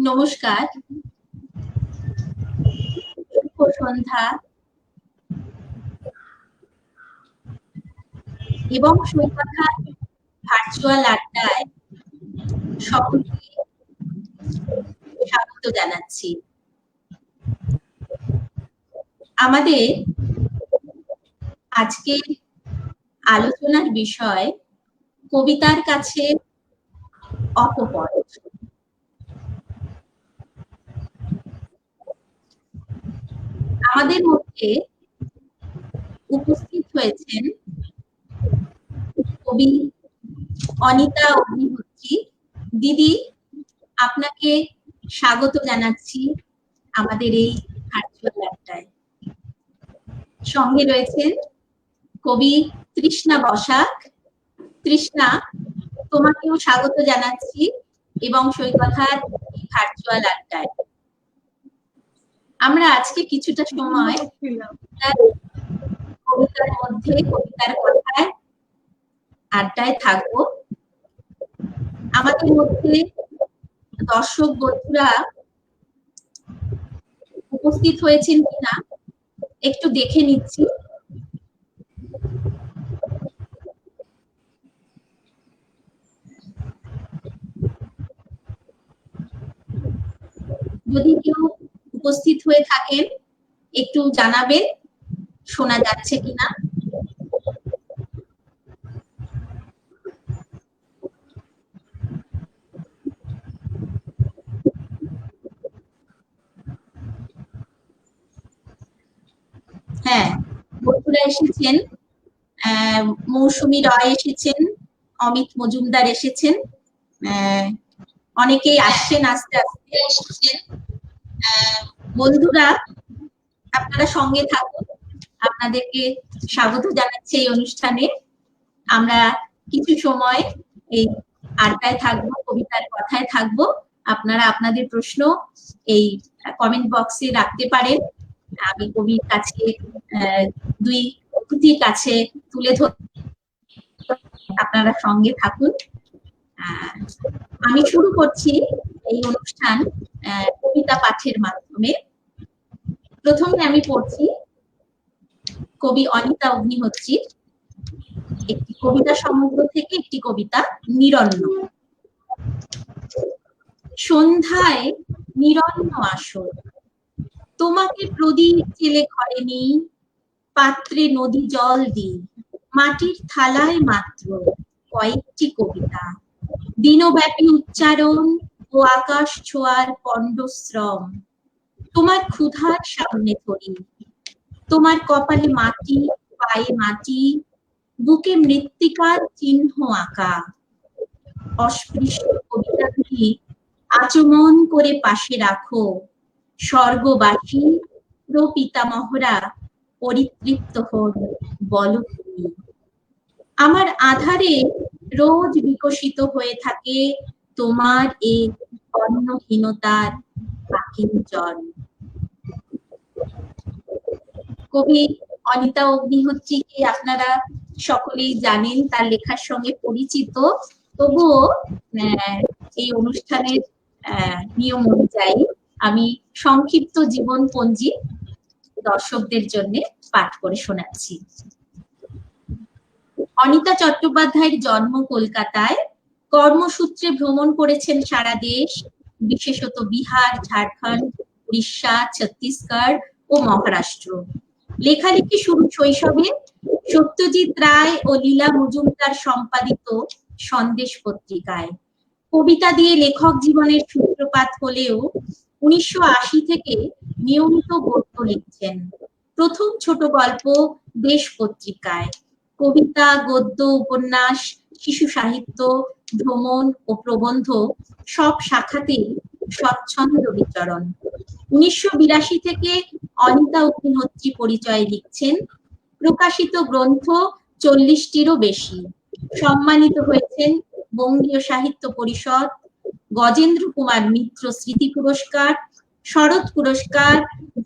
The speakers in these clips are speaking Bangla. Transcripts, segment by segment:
নমস্কার, শুভ সন্ধ্যা এবং সৈকথা ভার্চুয়াল আড্ডায় সকলকে স্বাগত জানাচ্ছি। আমাদের আজকের আলোচনার বিষয় কবিতার কাছে অতঃপর। আমাদের মধ্যে উপস্থিত হয়েছেন কবি অনিতা অগ্নিহোত্রী। দিদি, আপনাকে স্বাগত জানাচ্ছি আমাদের এই ভার্চুয়াল আড্ডায়। সঙ্গে রয়েছেন কবি তৃষ্ণা বসাক। তৃষ্ণা, তোমাকেও স্বাগত জানাচ্ছি এবং সৈকথার ভার্চুয়াল আড্ডায়। আমরা আজকে কিছুটা সময় কবিতার মধ্যে, কবিতার কথায় আড্ডায় থাকবো। আমাদের মধ্যে দর্শক বন্ধুরা উপস্থিত হয়েছেন কিনা একটু দেখে নিচ্ছি। যদি কেউ উপস্থিত হয়ে থাকেন একটু জানাবেন শোনা যাচ্ছে কিনা। হ্যাঁ, বন্ধুরা এসেছেন, মৌসুমী রয় এসেছেন, অমিত মজুমদার এসেছেন, অনেকেই আসছেন আস্তে আস্তে এসেছেন। বন্ধুরা আপনারা সঙ্গে থাকুন, আপনাদেরকে স্বাগত জানাচ্ছি এই অনুষ্ঠানে। আমরা কিছু সময় এই আড্ডায় থাকবো, কবিতার কথায় থাকবো। আপনারা আপনাদের প্রশ্ন এই কমেন্ট বক্সে রাখতে পারেন। আমি কবির কাছে দুই অতিথির কাছে তুলে ধর, আপনারা সঙ্গে থাকুন। আমি শুরু করছি এই অনুষ্ঠান কবিতা পাঠের মাধ্যমে। প্রথমে আমি পড়ছি কবি অনিতা অগ্নিহোত্রীর একটি কবিতা সমগ্র থেকে একটি কবিতা, নিরন্ন। সন্ধ্যায় নিরন্ন আসর, তোমাকে প্রদীপ জেলে ঘরে নেই, পাত্রে নদী জল দিই, মাটির থালায় মাত্র কয়েকটি কবিতা, দিনব্যাপী উচ্চারণ ও আকাশ ছোঁয়ার পণ্ডশ্রম। তোমার ক্ষুধার সামনে ধরি, তোমার কপালে মাটি, পায়ে মাটি, বুকে মৃত্তিকার চিহ্ন আঁকা। অস্পৃশ্য কবিতাগুলি আচমন করে পাশে রাখো, স্বর্গবাসী প্রপিতামহরা পরিতৃপ্ত হন বলো তুমি। আমার আধারে রোজ বিকশিত হয়ে থাকে তোমার এই অন্নহীনতার আকিঞ্চন। কবি অনিতা অগ্নিহোত্রীকে আপনারা সকলেই জানেন, তার লেখার সঙ্গে পরিচিত। তবুও এই অনুষ্ঠানের নিয়ম অনুযায়ী আমি সংক্ষিপ্ত জীবনপঞ্জি দর্শকদের জন্য পাঠ করে শোনাচ্ছি। অনিতা চট্টোপাধ্যায়ের জন্ম কলকাতায়। কর্মসূত্রে ভ্রমণ করেছেন সারা দেশ, বিশেষত বিহার, ঝাড়খণ্ড, উড়িষ্যা, ছত্তিশগড় ও মহারাষ্ট্র। লেখালেখি শুরু শৈশবে সত্যজিৎ রায় ও লীলা মজুমদার সম্পাদিত সন্দেশ পত্রিকায়। কবিতা দিয়ে লেখক জীবনের সূত্রপাত হলেও 1980 থেকে নিয়মিত গদ্য লিখছেন। প্রথম ছোট গল্প দেশ পত্রিকায়। কবিতা, গদ্য, উপন্যাস, শিশু সাহিত্য, ভ্রমণ ও প্রবন্ধ সব শাখাতেই স্বচ্ছন্দ বিচরণ। 1982 থেকে অনিতা অগ্নিহোত্রী পরিচয় লিখছেন। প্রকাশিত গ্রন্থ 40টিরও বেশি। সম্মানিত হয়েছেন বঙ্গীয় সাহিত্য পরিষদ, গজেন্দ্র কুমার মিত্র স্মৃতি পুরস্কার, শরৎ পুরস্কার,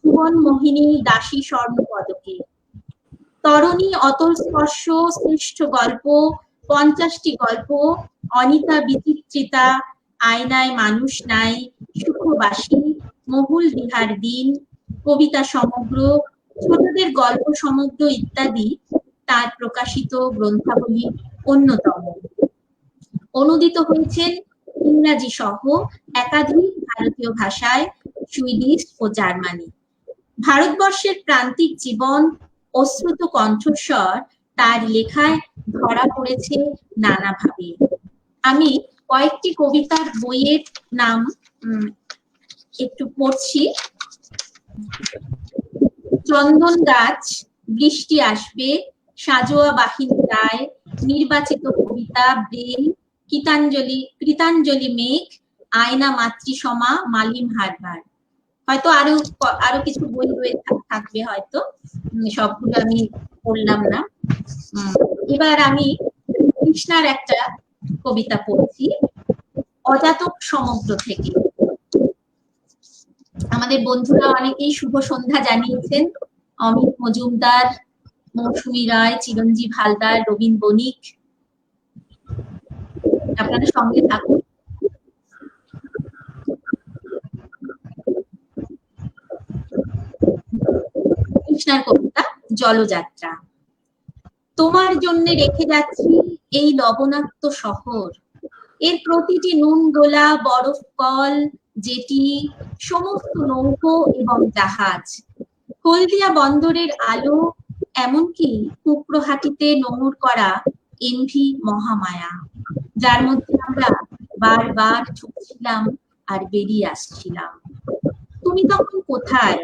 ভুবন মোহিনী দাসী স্বর্ণ পদকে। তরণী, অতল স্পর্শ, শ্রেষ্ঠ গল্প, 50টি গল্প, অনিতা বিচিত্রিতা, আয়নায় মানুষ নাই, সুখবাসী, মহুল বিহার দিন, কবিতা সমগ্র, ছোটদের গল্প সমগ্র ইত্যাদি তার প্রকাশিত গ্রন্থাবলী অন্যতম। অনুদিত হয়েছেন ইংরাজি সহ একাধিক ভারতীয় ভাষায়, সুইডিশ ও জার্মানি। ভারতবর্ষের প্রান্তিক জীবন, অশ্রুত কণ্ঠস্বর তার লেখায় ধরা পড়েছে নানাভাবে। আমি কয়েকটি কবিতার বইয়ের নাম একটু পড়ছি। চন্দন গাছ, বৃষ্টি আসবে, সাজোয়া বাহিনী রায়, নির্বাচিত কবিতা, ব্রেল, কৃতাঞ্জলি মেঘ, আয়না মাতৃসমা, মালিম হারবার। হয়তো আরো কিছু বই রয়ে থাকবে, হয়তো সবগুলো আমি পড়লাম না। এবার আমি কৃষ্ণার একটা কবিতা পড়ছি, অজাতক সমগ্র থেকে। আমাদের বন্ধুরা অনেকেই শুভ সন্ধ্যা জানিয়েছেন। অমিত মজুমদার, মৌসুমী রায়, চিরঞ্জীব হালদার, রবীন বণিক, আপনারা সঙ্গে থাকুন। কৃষ্ণার কবিতা জলযাত্রা। তোমার জন্য রেখে যাচ্ছি এই লবণাক্ত শহর, এর প্রতিটি নুন গোলা, বরফ কল, জেটি, সমস্ত নৌকো এবং জাহাজ, হলদিয়া বন্দরের আলো, এমনকি কুকরোহাটিতে নোঙর করা এমভি মহামায়া, যার মধ্যে আমরা বারবার ঢুকছিলাম আর বেরিয়ে আসছিলাম। তুমি তখন কোথায়?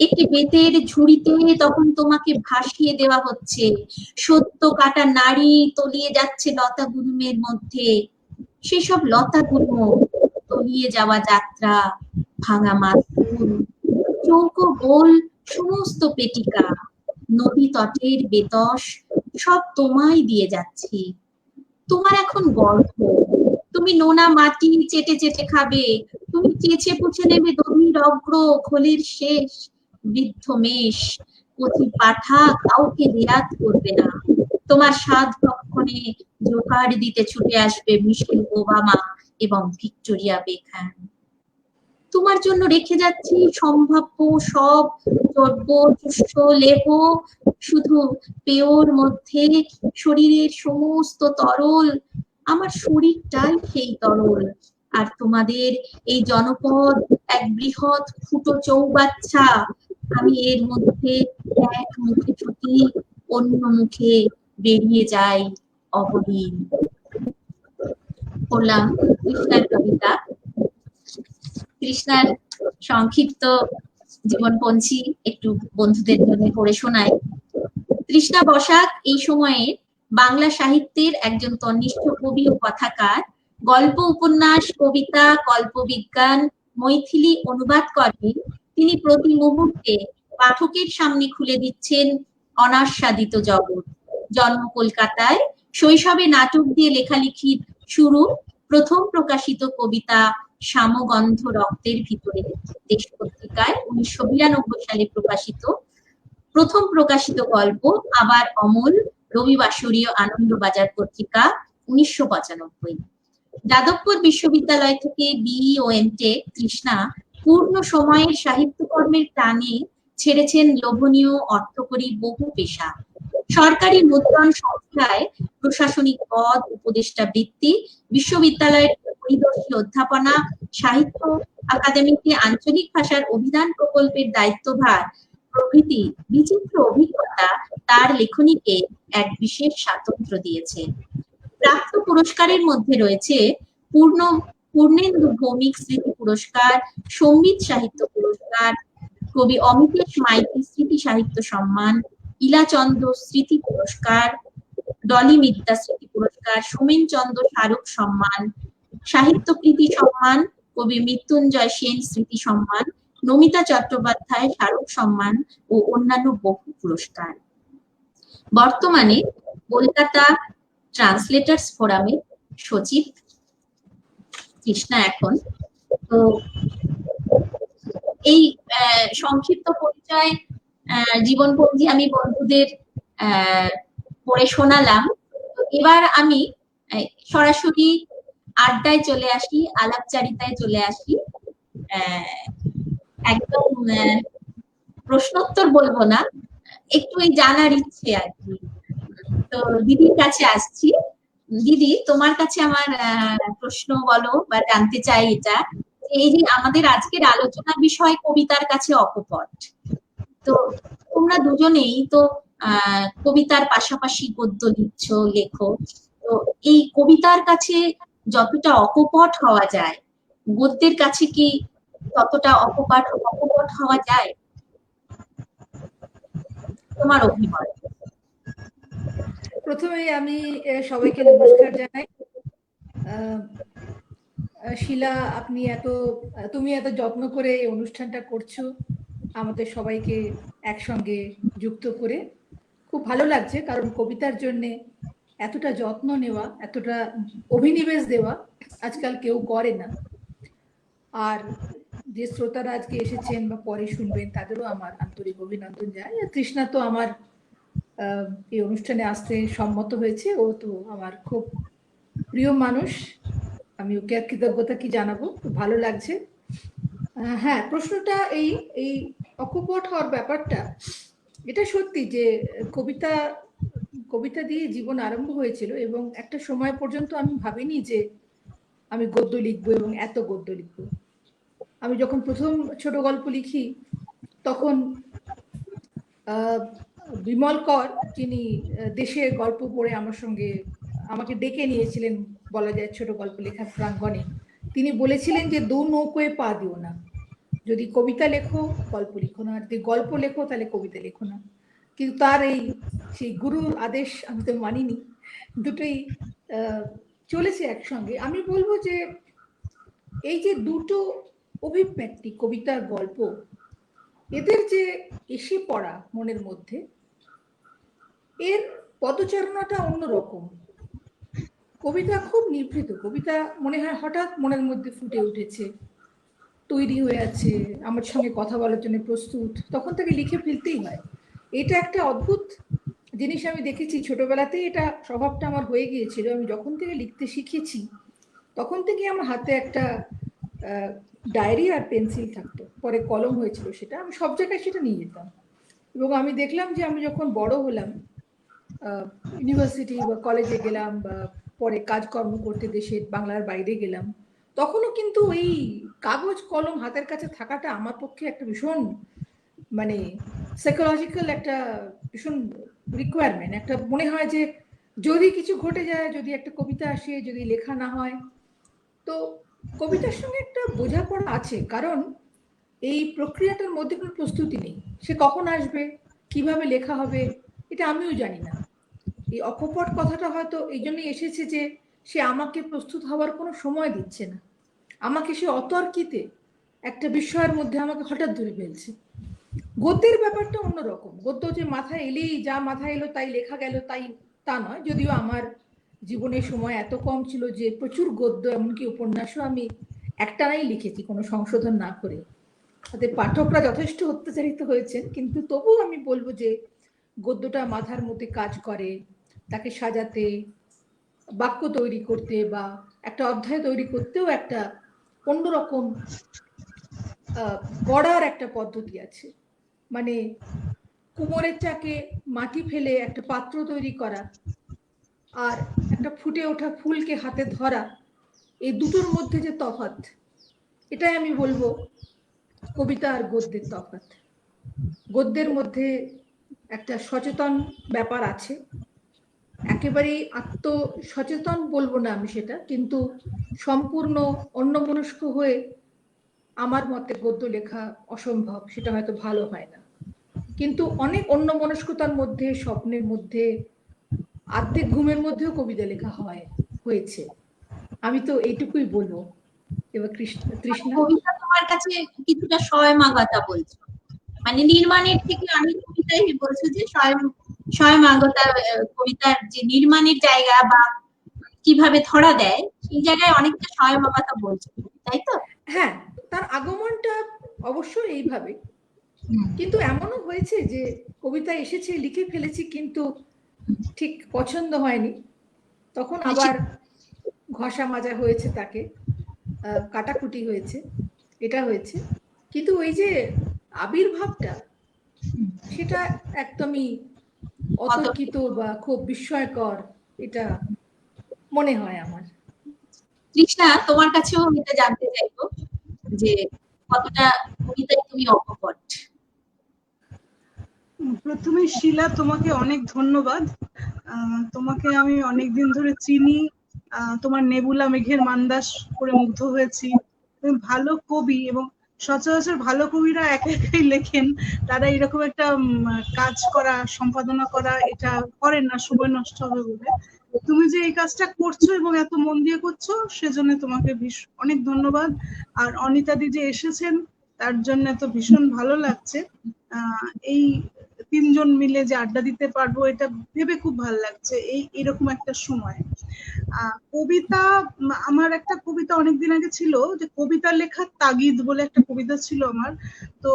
একটি বেতের ঝুড়িতে তখন তোমাকে ভাসিয়ে দেওয়া হচ্ছে, সদ্য কাটা নাড়ি তলিয়ে যাচ্ছে লতা গুল্মের মধ্যে, সেসব লতা গুল্ম, তলিয়ে যাওয়া যাত্রা, ভাঙা মাথুর, চৌকো গোল সমস্ত পেটিকা, নদী তটের বেতস, সব তোমায় দিয়ে যাচ্ছি। তোমার এখন গর্ভ, তুমি নোনা মাটি চেটে চেটে খাবে, তুমি চেঁচে পুছে নেবে দধির অগ্র, খোলের শেষ, বৃদ্ধ মেষ, কচি পাঠা কাউকে রেয়াত করবে না। তোমার স্বাদ ভক্ষণে জোহার দিতে ছুটে আসবে মিশেল ওবামা এবং ভিক্টোরিয়া বেকহ্যাম। তোমার জন্য রেখে যাচ্ছি সম্ভাব্য সব দ্রব্য, তুষ্ট লেপ, শুধু পেয়োর মধ্যে শরীরের সমস্ত তরল, আমার শরীরটাই সেই তরল। আর তোমাদের এই জনপদ এক বৃহৎ ফুটো চৌবাচ্চা, আমি এর মধ্যে এক মুখে ছুটি, অন্য মুখে বেরিয়ে যাই অবলীন। পড়লাম কৃষ্ণার কবিতা। কৃষ্ণার সংক্ষিপ্ত জীবনপঞ্জি একটু বন্ধুদের জন্য পড়ে শোনায়। তৃষ্ণা বসাক এই সময়ে বাংলা সাহিত্যের একজন তন্নিষ্ঠ কবি ও কথাকার। গল্প, উপন্যাস, কবিতা, কল্পবিজ্ঞান, মৈথিলি অনুবাদ করেন তিনি। প্রতি মুহূর্তে পাঠকের সামনে খুলে দিচ্ছেন অনাস্বাদিত জগৎ। জন্ম কলকাতায়, শৈশবে নাটক দিয়ে লেখালেখির শুরু। প্রথম প্রকাশিত কবিতা সামগন্ধ রক্তের ভিতরে দেশ পত্রিকায় 1992 সালে প্রকাশিত। প্রথম প্রকাশিত গল্প আবার অমল, রবিবাসরীয় আনন্দবাজার পত্রিকা 1995। যাদবপুর বিশ্ববিদ্যালয় থেকে বিই ও এমটেক তৃষ্ণা পূর্ণ সময়ের সাহিত্যকর্মের টানে ছেড়েছেন লোভনীয় অর্থকরী বহু পেশা। সরকারি মুদ্রণ সংস্থায় প্রশাসনিক পদ, উপদেষ্টা বৃত্তি, বিশ্ববিদ্যালয়ের পরিদর্শী অধ্যাপনা, সাহিত্য আকাদেমিতে আঞ্চলিক ভাষার অভিধান প্রকল্পের দায়িত্বভার প্রভৃতি বিচিত্র অভিজ্ঞতা তার লেখনীকে এক বিশেষ স্বাতন্ত্র্য দিয়েছে। প্রাপ্ত পুরস্কারের মধ্যে রয়েছে পূর্ণেন্দু ভৌমিক স্মৃতি পুরস্কার, সম্বিত সাহিত্য পুরস্কার, কবি অমিতেশ মাইতি স্মৃতি সাহিত্য সম্মান, ইলাচন্দ্র স্মৃতি পুরস্কার, ডলি মিত্তা স্মৃতি পুরস্কার, সোমেন চন্দ্র শাহরুখ সম্মান, সাহিত্য প্রীতি সম্মান, কবি মৃত্যুঞ্জয় সেন স্মৃতি সম্মান, নমিতা চট্টোপাধ্যায় শাহরুখ সম্মান ও অন্যান্য বহু পুরস্কার। বর্তমানে কলকাতা ট্রান্সলেটার্স ফোরামের সচিব কৃষ্ণা এখন। তো এই সংক্ষিপ্ত পরিচয় জীবনপঞ্জি আমি বন্ধুদের পড়ে শোনালাম। এবার আমি সরাসরি আড্ডায় চলে আসি, আলাপচারিতায় চলে আসি। একদম প্রশ্নোত্তর বলবো না, একটু এই জানার ইচ্ছে আর কি। তো দিদির কাছে আসছি। দিদি, তোমার কাছে আমার প্রশ্ন বলো বা জানতে চাই এটা, এই যে আমাদের আজকের আলোচনা বিষয় কবিতার কাছে অকপট। তো তোমরা দুজনেই তো কবিতার পাশাপাশি গদ্য লিখছো, লেখো। তো এই কবিতার কাছে যতটা অকপট হওয়া যায়, গদ্যের কাছে কি ততটা অকপট হওয়া যায়? তোমার অভিমত। প্রথমেই আমি সবাইকে নমস্কার জানাই। শিলা, তুমি এত যত্ন করে এই অনুষ্ঠানটা করছো, আমাদের সবাইকে একসঙ্গে যুক্ত করে খুব ভালো লাগছে। কারণ কবিতার জন্য এতটা যত্ন নেওয়া, এতটা অভিনিবেশ দেওয়া আজকাল কেউ করে না। আর যে শ্রোতারা আজকে এসেছেন বা পরে শুনবেন তাদেরও আমার আন্তরিক অভিনন্দন জানাই। আর তৃষ্ণা তো আমার এই অনুষ্ঠানে আসতে সম্মত হয়েছে, ও তো আমার খুব প্রিয় মানুষ, আমি ওকে আর কৃতজ্ঞতা কি জানাবো, খুব ভালো লাগছে। হ্যাঁ, প্রশ্নটা এই এই অকপট হওয়ার ব্যাপারটা, এটা সত্যি যে কবিতা কবিতা দিয়ে জীবন আরম্ভ হয়েছিল, এবং একটা সময় পর্যন্ত আমি ভাবিনি যে আমি গদ্য লিখবো এবং এত গদ্য লিখবো। আমি যখন প্রথম ছোট গল্প লিখি তখন বিমল কর, যিনি দেশের গল্প পড়ে আমাকে ডেকে নিয়েছিলেন বলা যায় ছোট গল্প লেখার প্রাঙ্গণে, তিনি বলেছিলেন যে দু নৌকোয় পা দিও না, যদি কবিতা লেখো গল্প লিখো না, যদি গল্প লেখো তাহলে কবিতা লেখো না। কিন্তু তার সেই গুরুর আদেশ আমি তো মানিনি, দুটোই চলেছে একসঙ্গে। আমি বলবো যে এই যে দুটো অভিব্যক্তি, কবিতার গল্প, এদের যে এসে পড়া মনের মধ্যে, এর পদচারণাটা অন্যরকম। কবিতা খুব নিভৃত, কবিতা মনে হয় হঠাৎ মনের মধ্যে ফুটে উঠেছে, তৈরি হয়ে আছে, আমার সঙ্গে কথা বলার জন্য প্রস্তুত, তখন তাকে লিখে ফেলতেই হয়। এটা একটা অদ্ভুত জিনিস আমি দেখেছি ছোটবেলাতেই, এটা স্বভাবটা আমার হয়ে গিয়েছিল। আমি যখন থেকে লিখতে শিখেছি তখন থেকে আমার হাতে একটা ডায়েরি আর পেন্সিল থাকতো, পরে কলম হয়েছিল, সেটা আমি সব জায়গায় সেটা নিয়ে যেতাম। এবং আমি দেখলাম যে আমি যখন বড় হলাম, ইউনিভার্সিটি বা কলেজে গেলাম বা পরে কাজকর্ম করতে দেশের বাংলার বাইরে গেলাম, তখনও কিন্তু এই কাগজ কলম হাতের কাছে থাকাটা আমার পক্ষে একটা ভীষণ মানে সাইকোলজিক্যাল একটা ভীষণ রিকোয়ারমেন্ট। একটা মনে হয় যে যদি কিছু ঘটে যায়, যদি একটা কবিতা আসে, যদি লেখা না হয়, তো কবিতার সঙ্গে একটা বোঝাপড়া আছে। কারণ এই প্রক্রিয়াটার মধ্যে কোনো প্রস্তুতি নেই, সে কখন আসবে, কিভাবে লেখা হবে, এটা আমিও জানি না। এই অকপট কথাটা হয়তো এই জন্যই এসেছে যে সে আমাকে প্রস্তুত হওয়ার কোনো সময় দিচ্ছে না, আমাকে সে অতর্কিতে একটা বিষয়ের মধ্যে আমাকে হঠাৎ ধরে ফেলছে। গদ্যের ব্যাপারটা অন্যরকম। গদ্য যে মাথায় এলেই যা মাথায় এলো তাই লেখা গেল, তাই তা নয়। যদিও আমার জীবনের সময় এত কম ছিল যে প্রচুর গদ্য, এমনকি উপন্যাসও আমি একটানাই লিখেছি কোনো সংশোধন না করে, তাতে পাঠকরা যথেষ্ট অত্যাচারিত হয়েছেন। কিন্তু তবুও আমি বলবো যে গদ্যটা মাথার মধ্যে কাজ করে, তাকে সাজাতে, বাক্য তৈরি করতে বা একটা অধ্যায় তৈরি করতেও একটা অন্যরকম গড়ার একটা পদ্ধতি আছে। মানে কুমোরের চাকে মাটি ফেলে একটা পাত্র তৈরি করা আর একটা ফুটে ওঠা ফুলকে হাতে ধরা, এই দুটোর মধ্যে যে তফাৎ, এটাই আমি বলবো কবিতা আর গদ্যের তফাৎ। গদ্যের মধ্যে একটা সচেতন ব্যাপার আছে, একেবারেই আত্মসচেতন বলবো না আমি সেটা, কিন্তু সম্পূর্ণ অন্যমনস্ক হয়ে আমার মতে গদ্য লেখা অসম্ভব, সেটা হয়তো ভালো হয় না। কিন্তু অনেক অন্যমনস্কতার মধ্যে, স্বপ্নের মধ্যে, আর্ধেক ঘুমের মধ্যেও কবিতা লেখা হয়েছে। আমি তো এইটুকুই বলবো। এবার তৃষ্ণা, কবিতা তোমার কাছে কিছুটা স্বয়মাগতা বলছো, মানে নির্মাণের থেকে আমি কবিতাই বলছো যে স্বয়মাগতা, কবিতার যে নির্মাণের জায়গা বা কিভাবে ধরা দেয় সেই জায়গায় অনেকটা স্বয়মাগতা বলছো, তাই তো? হ্যাঁ, তার আগমনটা অবশ্যই এইভাবে। কিন্তু এমনও হয়েছে যে কবিতা এসেছে, লিখে ফেলেছি, কিন্তু ঠিক পছন্দ হয়নি, তখন আবার ঘষা মাজা হয়েছে, তাকে কাটাকুটি হয়েছে, এটা হয়েছে, কিন্তু ওই যে আবির্ভাবটা সেটা একদমই অতর্কিত বা খুব বিস্ময়কর, এটা মনে হয় আমার। তৃষ্ণা, তোমার কাছেও এটা জানতে চাইবো যে কতটা কবিতায় তুমি অকপট। প্রথমে শিলা, তোমাকে অনেক ধন্যবাদ। তোমাকে আমি অনেকদিন ধরে চিনি, তোমার নেবুলা মেঘের মান্দাস করে মুগ্ধ হয়েছি। তুমি ভালো কবি, এবং সচরাচর ভালো কবিরা একাই লেখেন, তারা এরকম একটা কাজ করা, সম্পাদনা করা, এটা করেন না সময় নষ্ট হবে বলে। তুমি যে এই কাজটা করছো এবং এত মন দিয়ে করছো, সেজন্য তোমাকে অনেক ধন্যবাদ। আর অনিতা দি যে এসেছেন, তার জন্য তো ভীষণ ভালো লাগছে। এই তিনজন মিলে যে আড্ডা দিতে পারবো, এটা ভেবে খুব ভালো লাগছে এরকম একটা সময়। কবিতা, আমার একটা কবিতা অনেকদিন আগে ছিল, যে কবিতা লেখার তাগিদ বলে একটা কবিতা ছিল আমার। তো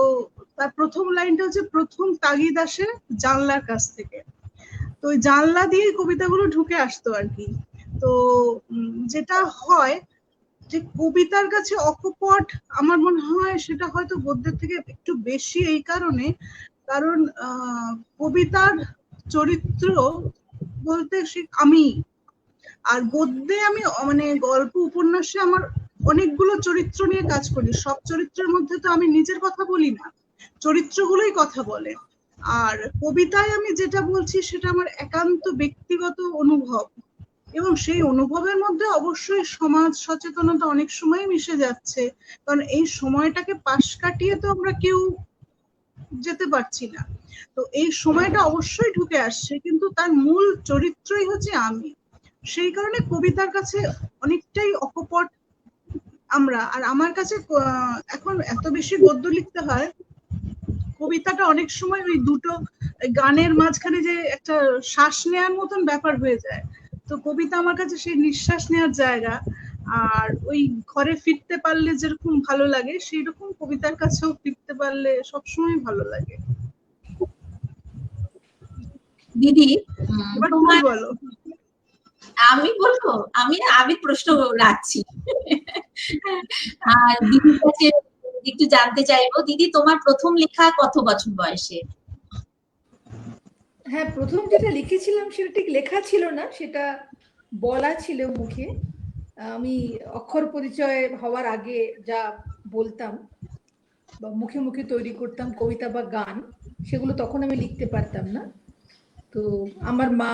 তার প্রথম লাইনটা হচ্ছে, প্রথম তাগিদ আসে জানলার কাছ থেকে। তো ওই জানলা দিয়ে কবিতাগুলো ঢুকে আসতো আর কি। তো যেটা হয় যে কবিতার কাছে অকপট আমার মনে হয় সেটা হয়তো গদ্যের থেকে একটু বেশি, এই কারণে, কারণ কবিতার চরিত্র বলতে আমি, আর গদ্যে আমি মানে গল্প উপন্যাসে আমার অনেকগুলো চরিত্র নিয়ে কাজ করি। সব চরিত্রের মধ্যে তো আমি নিজের কথা বলি না, চরিত্রগুলোই কথা বলে। আর কবিতায় আমি যেটা বলছি সেটা আমার একান্ত ব্যক্তিগত অনুভব, এবং সেই অনুভবের মধ্যে অবশ্যই সমাজ সচেতনতা অনেক সময় মিশে যাচ্ছে, কারণ এই সময়টাকে পাশ কাটিয়ে তো আমরা কেউ যেতে পারছি না। তো এই সময়টা অবশ্যই ঢুকে আসছে, কিন্তু তার মূল চরিত্রই হচ্ছে আমি। সেই কারণে কবিতার কাছে অনেকটাই অকপট আমরা। আর আমার কাছে এখন এত বেশি গদ্য লিখতে হয়, কবিতাটা অনেক সময় ওই দুটো গানের মাঝখানে যে একটা শ্বাস নেওয়ার মতন ব্যাপার হয়ে যায়। তো কবিতা আমার কাছে সেই নিঃশ্বাস নেওয়ার জায়গা। আর ওই ঘরে ফিরতে পারলে যেরকম ভালো লাগে, সেই রকম কবিতার কাছেও ফিরতে পারলে সবসময় ভালো লাগে। দিদি, এবার তুমি বলো। আমি বলবো, আমি প্রশ্ন রাখছি। আর দিদির কাছে একটু জানতে চাইবো, দিদি তোমার প্রথম লেখা কত বছর বয়সে? হ্যাঁ, প্রথম যেটা লিখেছিলাম সেটা ঠিক লেখা ছিল না, সেটা বলা ছিল মুখে। আমি অক্ষর পরিচয় হওয়ার আগে যা বলতাম বা মুখে মুখে তৈরি করতাম কবিতা বা গান, সেগুলো তখন আমি লিখতে পারতাম না। তো আমার মা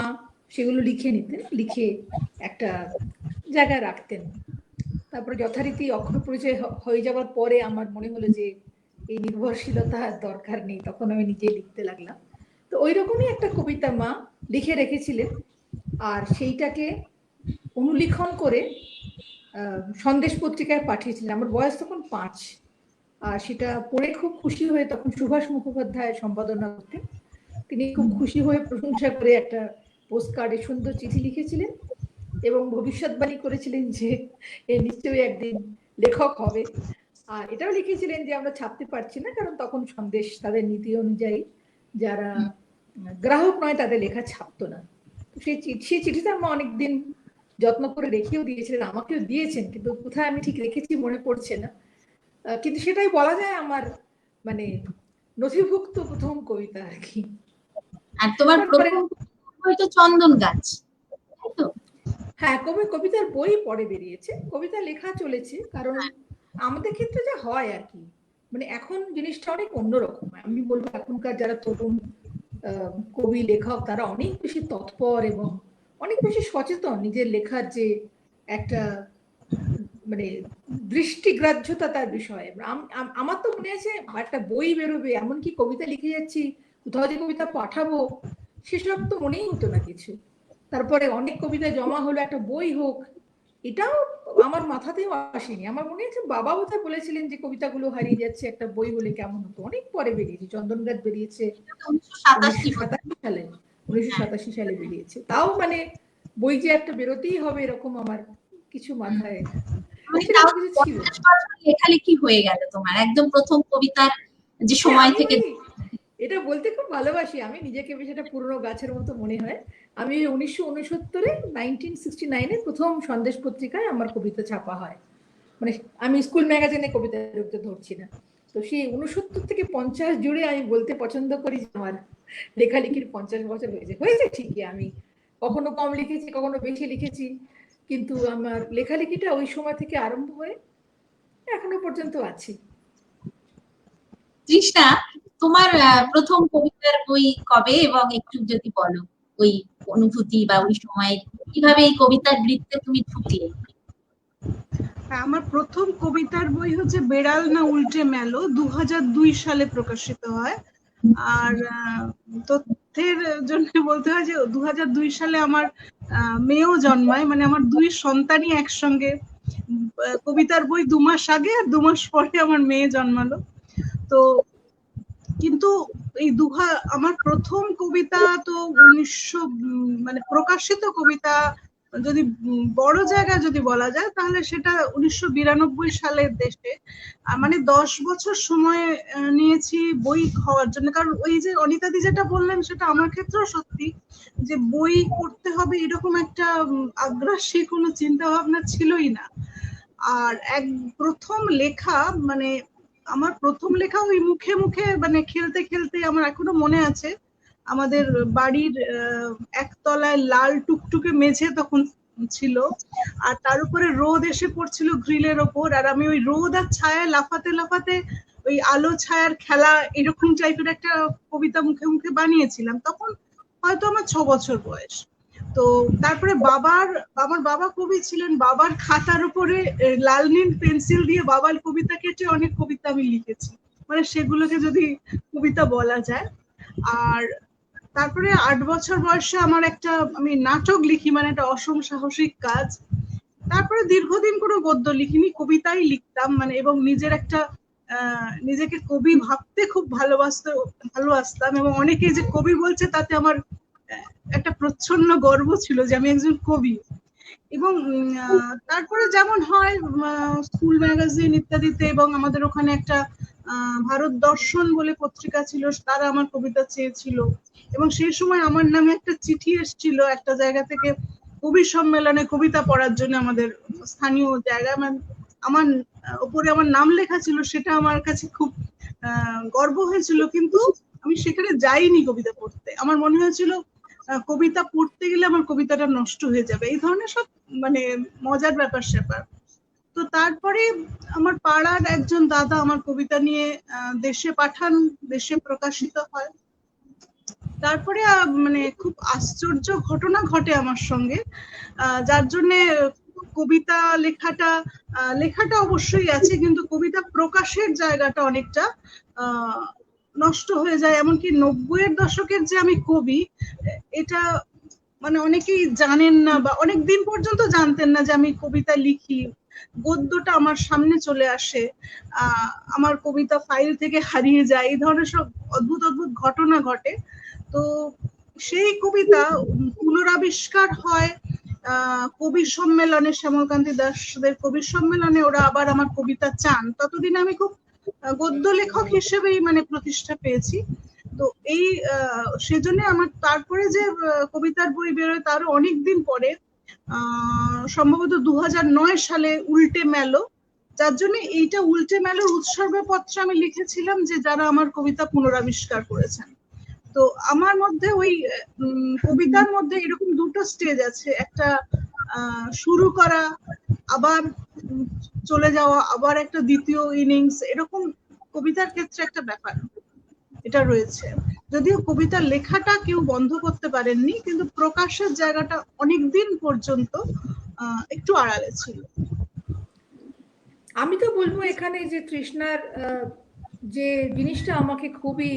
সেগুলো লিখে নিতেন, লিখে একটা জায়গায় রাখতেন। তারপরে যথারীতি অক্ষর পরিচয় হয়ে যাওয়ার পরে আমার মনে হলো যে এই নির্ভরশীলতা দরকার নেই, তখন আমি নিজে লিখতে লাগলাম। তো ওই রকমই একটা কবিতা মা লিখে রেখেছিলেন, আর সেইটাকে অনুলিখন করে সন্দেশ পত্রিকায় পাঠিয়েছিলেন। আমার বয়স তখন 5, আর সেটা পড়ে খুব খুশি হয়ে, তখন সুভাষ মুখোপাধ্যায় সম্পাদনা করতেন, তিনি খুব খুশি হয়ে প্রশংসা করে একটা পোস্ট কার্ডে সুন্দর চিঠি লিখেছিলেন এবং ভবিষ্যৎবাণী করেছিলেন যে এ নিশ্চয়ই একদিন লেখক হবে। আর এটাও লিখেছিলেন যে আমরা ছাপতে পারছি না, কারণ তখন সন্দেশ তাদের নীতি অনুযায়ী যারা গ্রাহক নয় তাদের লেখা ছাপতো না। তো সেই চিঠিটা আমার অনেকদিন যত্ন করে রেখেও দিয়েছিলেন, আমাকেও দিয়েছেন, কিন্তু কোথায় আমি ঠিক রেখেছি মনে পড়ছে না। কিন্তু সেটাই বলা যায় আমার মানে নথিভুক্ত প্রথম কবিতা আর কি। আর তোমার প্রথম হয়তো চন্দন গাছ, তাই তো? হ্যাঁ, কবিতার বই পরে বেরিয়েছে, কবিতা লেখা চলেছে। কারণ আমাদের ক্ষেত্রে যা হয় আর কি, মানে এখন জিনিসটা অনেক অন্যরকম। আমি বলবো এখনকার যারা তরুণ কবি লেখক, তারা অনেক বেশি তৎপর এবং অনেক বেশি সচেতন নিজের লেখার যে একটা মানে দৃষ্টিগ্রাহ্যতা তার বিষয়ে। আমার তো মনে আছে একটা বই বেরোবে, এমনকি কবিতা লিখে যাচ্ছি, কোথাও যে কবিতা পাঠাবো সেসব তো মনেই হতো না কিছু। তারপরে অনেক কবিতা জমা হলো, একটা বই হোক, এটাও আমার মাথাতেও আসেনি। আমার মনে আছে বাবা বোধহয় বলেছিলেন যে কবিতাগুলো হারিয়ে যাচ্ছে, একটা বই হলে কেমন হতো। অনেক পরে বেরিয়েছে, চন্দন গাছ বেরিয়েছে 1987 সালে বেরিয়েছে। তাও মানে বই যে একটা বেরোতেই হবে এরকম আমার কিছু মাথায় ছিল। লেখালেখি হয়ে গেল তোমার একদম প্রথম কবিতার যে সময় থেকে। এটা বলতে খুব ভালোবাসি আমি নিজেকে, বেশ একটা পুরনো গাছের মতো মনে হয়। আমি 1969-এ 1969-এ প্রথম সন্দেশ পত্রিকায় আমার কবিতা ছাপা হয়। মানে আমি স্কুল ম্যাগাজিনে কবিতা লিখতে ধরছি না। তো সেই 69 থেকে 50 জুড়ে আমি বলতে পছন্দ করি যে আমার লেখালেখির 50 বছর হয়েছে। হয়েছে ঠিকই, আমি কখনো কম লিখেছি, কখনো বেশি লিখেছি, কিন্তু আমার লেখালেখিটা ওই সময় থেকে আরম্ভ হয়ে এখনো পর্যন্ত আছি। তৃষ্ণা, তোমার প্রথম কবিতার বই কবে, এবং একটু যদি বলো ওই অনুভূতি বা ওই সময় কিভাবে এই কবিতার বৃত্তে তুমি ঢুকলে? আমার প্রথম কবিতার বই হচ্ছে বেড়াল না উল্টে মেলো, 2002 সালে প্রকাশিত হয়। আর তথ্যের জন্য বলতে হয় যে 2002 সালে আমার মেয়েও জন্মায়, মানে আমার দুই সন্তানই একসঙ্গে। কবিতার বই 2 মাস আগে আর 2 মাস পরে আমার মেয়ে জন্মালো। তো কিন্তু এই আমার প্রথম কবিতা তো 1900 মানে প্রকাশিত কবিতা যদি বড় জায়গা যদি বলা যায়, তাহলে সেটা 1992 সালের দেশে। মানে 10 বছর সময় নিয়েছি বই হওয়ার জন্য। কারণ ওই যে অনিতাদি যেটা বললেন সেটা আমার ক্ষেত্রেও সত্যি, যে বই পড়তে হবে এরকম একটা আগ্রাসী কোনো চিন্তা ভাবনা ছিলই না। আর প্রথম লেখা, মানে আমার প্রথম লেখা ওই মুখে মুখে, মানে খেলতে খেলতে, আমার এখনো মনে আছে আমাদের বাড়ির একতলায় লাল টুকটুকে মেঝে তখন ছিল, আর তার উপরে রোদ এসে পড়ছিল গ্রিলের ওপর, আর আমি ওই রোদ আর ছায়া লাফাতে লাফাতে ওই আলো ছায়ার খেলা এরকম টাইপের একটা কবিতা মুখে মুখে বানিয়েছিলাম। তখন হয়তো আমার 6 বছর বয়স। তো তারপরে আমার বাবা কবি ছিলেন, বাবার খাতার উপরে লাল নীল পেন্সিল দিয়ে বাবার কবিতা কেটে অনেক কবিতা আমি লিখেছি, মানে সেগুলোকে যদি কবিতা বলা যায়। আর তারপরে 8 বছর বয়সে আমি নাটক লিখি, মানে একটা অসম সাহসিক কাজ। তারপরে দীর্ঘদিন কোনো গদ্য লিখিনি, কবিতাই লিখতাম, মানে এবং নিজেকে কবি ভাবতে খুব ভালোবাসতাম, এবং অনেকেই যে কবি বলছে তাতে আমার একটা প্রচ্ছন্ন গর্ব ছিল যে আমি একজন কবি। এবং তারপরে যেমন হয় স্কুল ম্যাগাজিন ইত্যাদিতে, এবং আমাদের ওখানে একটা ভারত দর্শন বলে পত্রিকা ছিল, তারা আমার কবিতা চেয়েছিল, এবং সেই সময় আমার নামে একটা চিঠি এসেছিল একটা জায়গা থেকে কবি সম্মেলনে কবিতা পড়ার জন্য। আমাদের স্থানীয় জায়গা, আমার উপরে আমার নাম লেখা ছিল, সেটা আমার কাছে খুব গর্ব হয়েছিল। কিন্তু আমি সেখানে যাইনি কবিতা পড়তে, আমার মনে হয়েছিল কবিতা পড়তে গেলে আমার কবিতাটা নষ্ট হয়ে যাবে, এই ধরনের সব মানে মজার ব্যাপার স্যাপার। তো তারপরে আমার পাড়ার একজন দাদা আমার কবিতা নিয়ে দেশে পাঠান, দেশে প্রকাশিত হয়। তারপরে মানে খুব আশ্চর্য ঘটনা ঘটে আমার সঙ্গে, যার জন্যে কবিতা লেখাটা অবশ্যই আছে, কিন্তু কবিতা প্রকাশের জায়গাটা অনেকটা নষ্ট হয়ে যায়। এমনকি 90-এর দশকের যে আমি কবি, এটা মানে অনেকেই জানেন না, বা অনেক দিন পর্যন্ত জানতেন না যে আমি কবিতা লিখি। গদ্যটা আমার সামনে চলে আসে, আমার কবিতা ফাইল থেকে হারিয়ে যায়, এই ধরনের সব অদ্ভুত অদ্ভুত ঘটনা ঘটে। তো সেই কবিতা পুনরাবিষ্কার হয় কবি সম্মেলনে, শ্যামলকান্তি দাসদের কবি সম্মেলনে ওরা আবার আমার কবিতা চান। ততদিন আমি খুব গদ্য লেখক হিসেবেই মানে প্রতিষ্ঠা পেয়েছি। তো এই সেজন্য আমার তারপরে যে কবিতার বই বেরোয় তারও অনেকদিন পরে, সম্ভবত 2009 সালে উল্টে মেলো, যার জন্য এইটা উল্টে মেলোর উৎসর্গপত্র আমি লিখেছিলাম যে যারা আমার কবিতা পুনরাবিষ্কার করেছেন। তো আমার মধ্যে ওই কবিতার মধ্যে এরকম দুটো স্টেজ আছে, একটা শুরু করা, আবার চলে যাওয়া, আবার একটা দ্বিতীয় ইনিংস, এরকম কবিতার ক্ষেত্রে একটা ব্যাপার এটা রয়েছে। যদিও কবিতার লেখাটা কেউ বন্ধ করতে পারেননি, কিন্তু প্রকাশের জায়গাটা অনেকদিন পর্যন্ত একটু আড়ালে ছিল। আমি তো বলবো এখানে যে তৃষ্ণার যে জিনিসটা আমাকে খুবই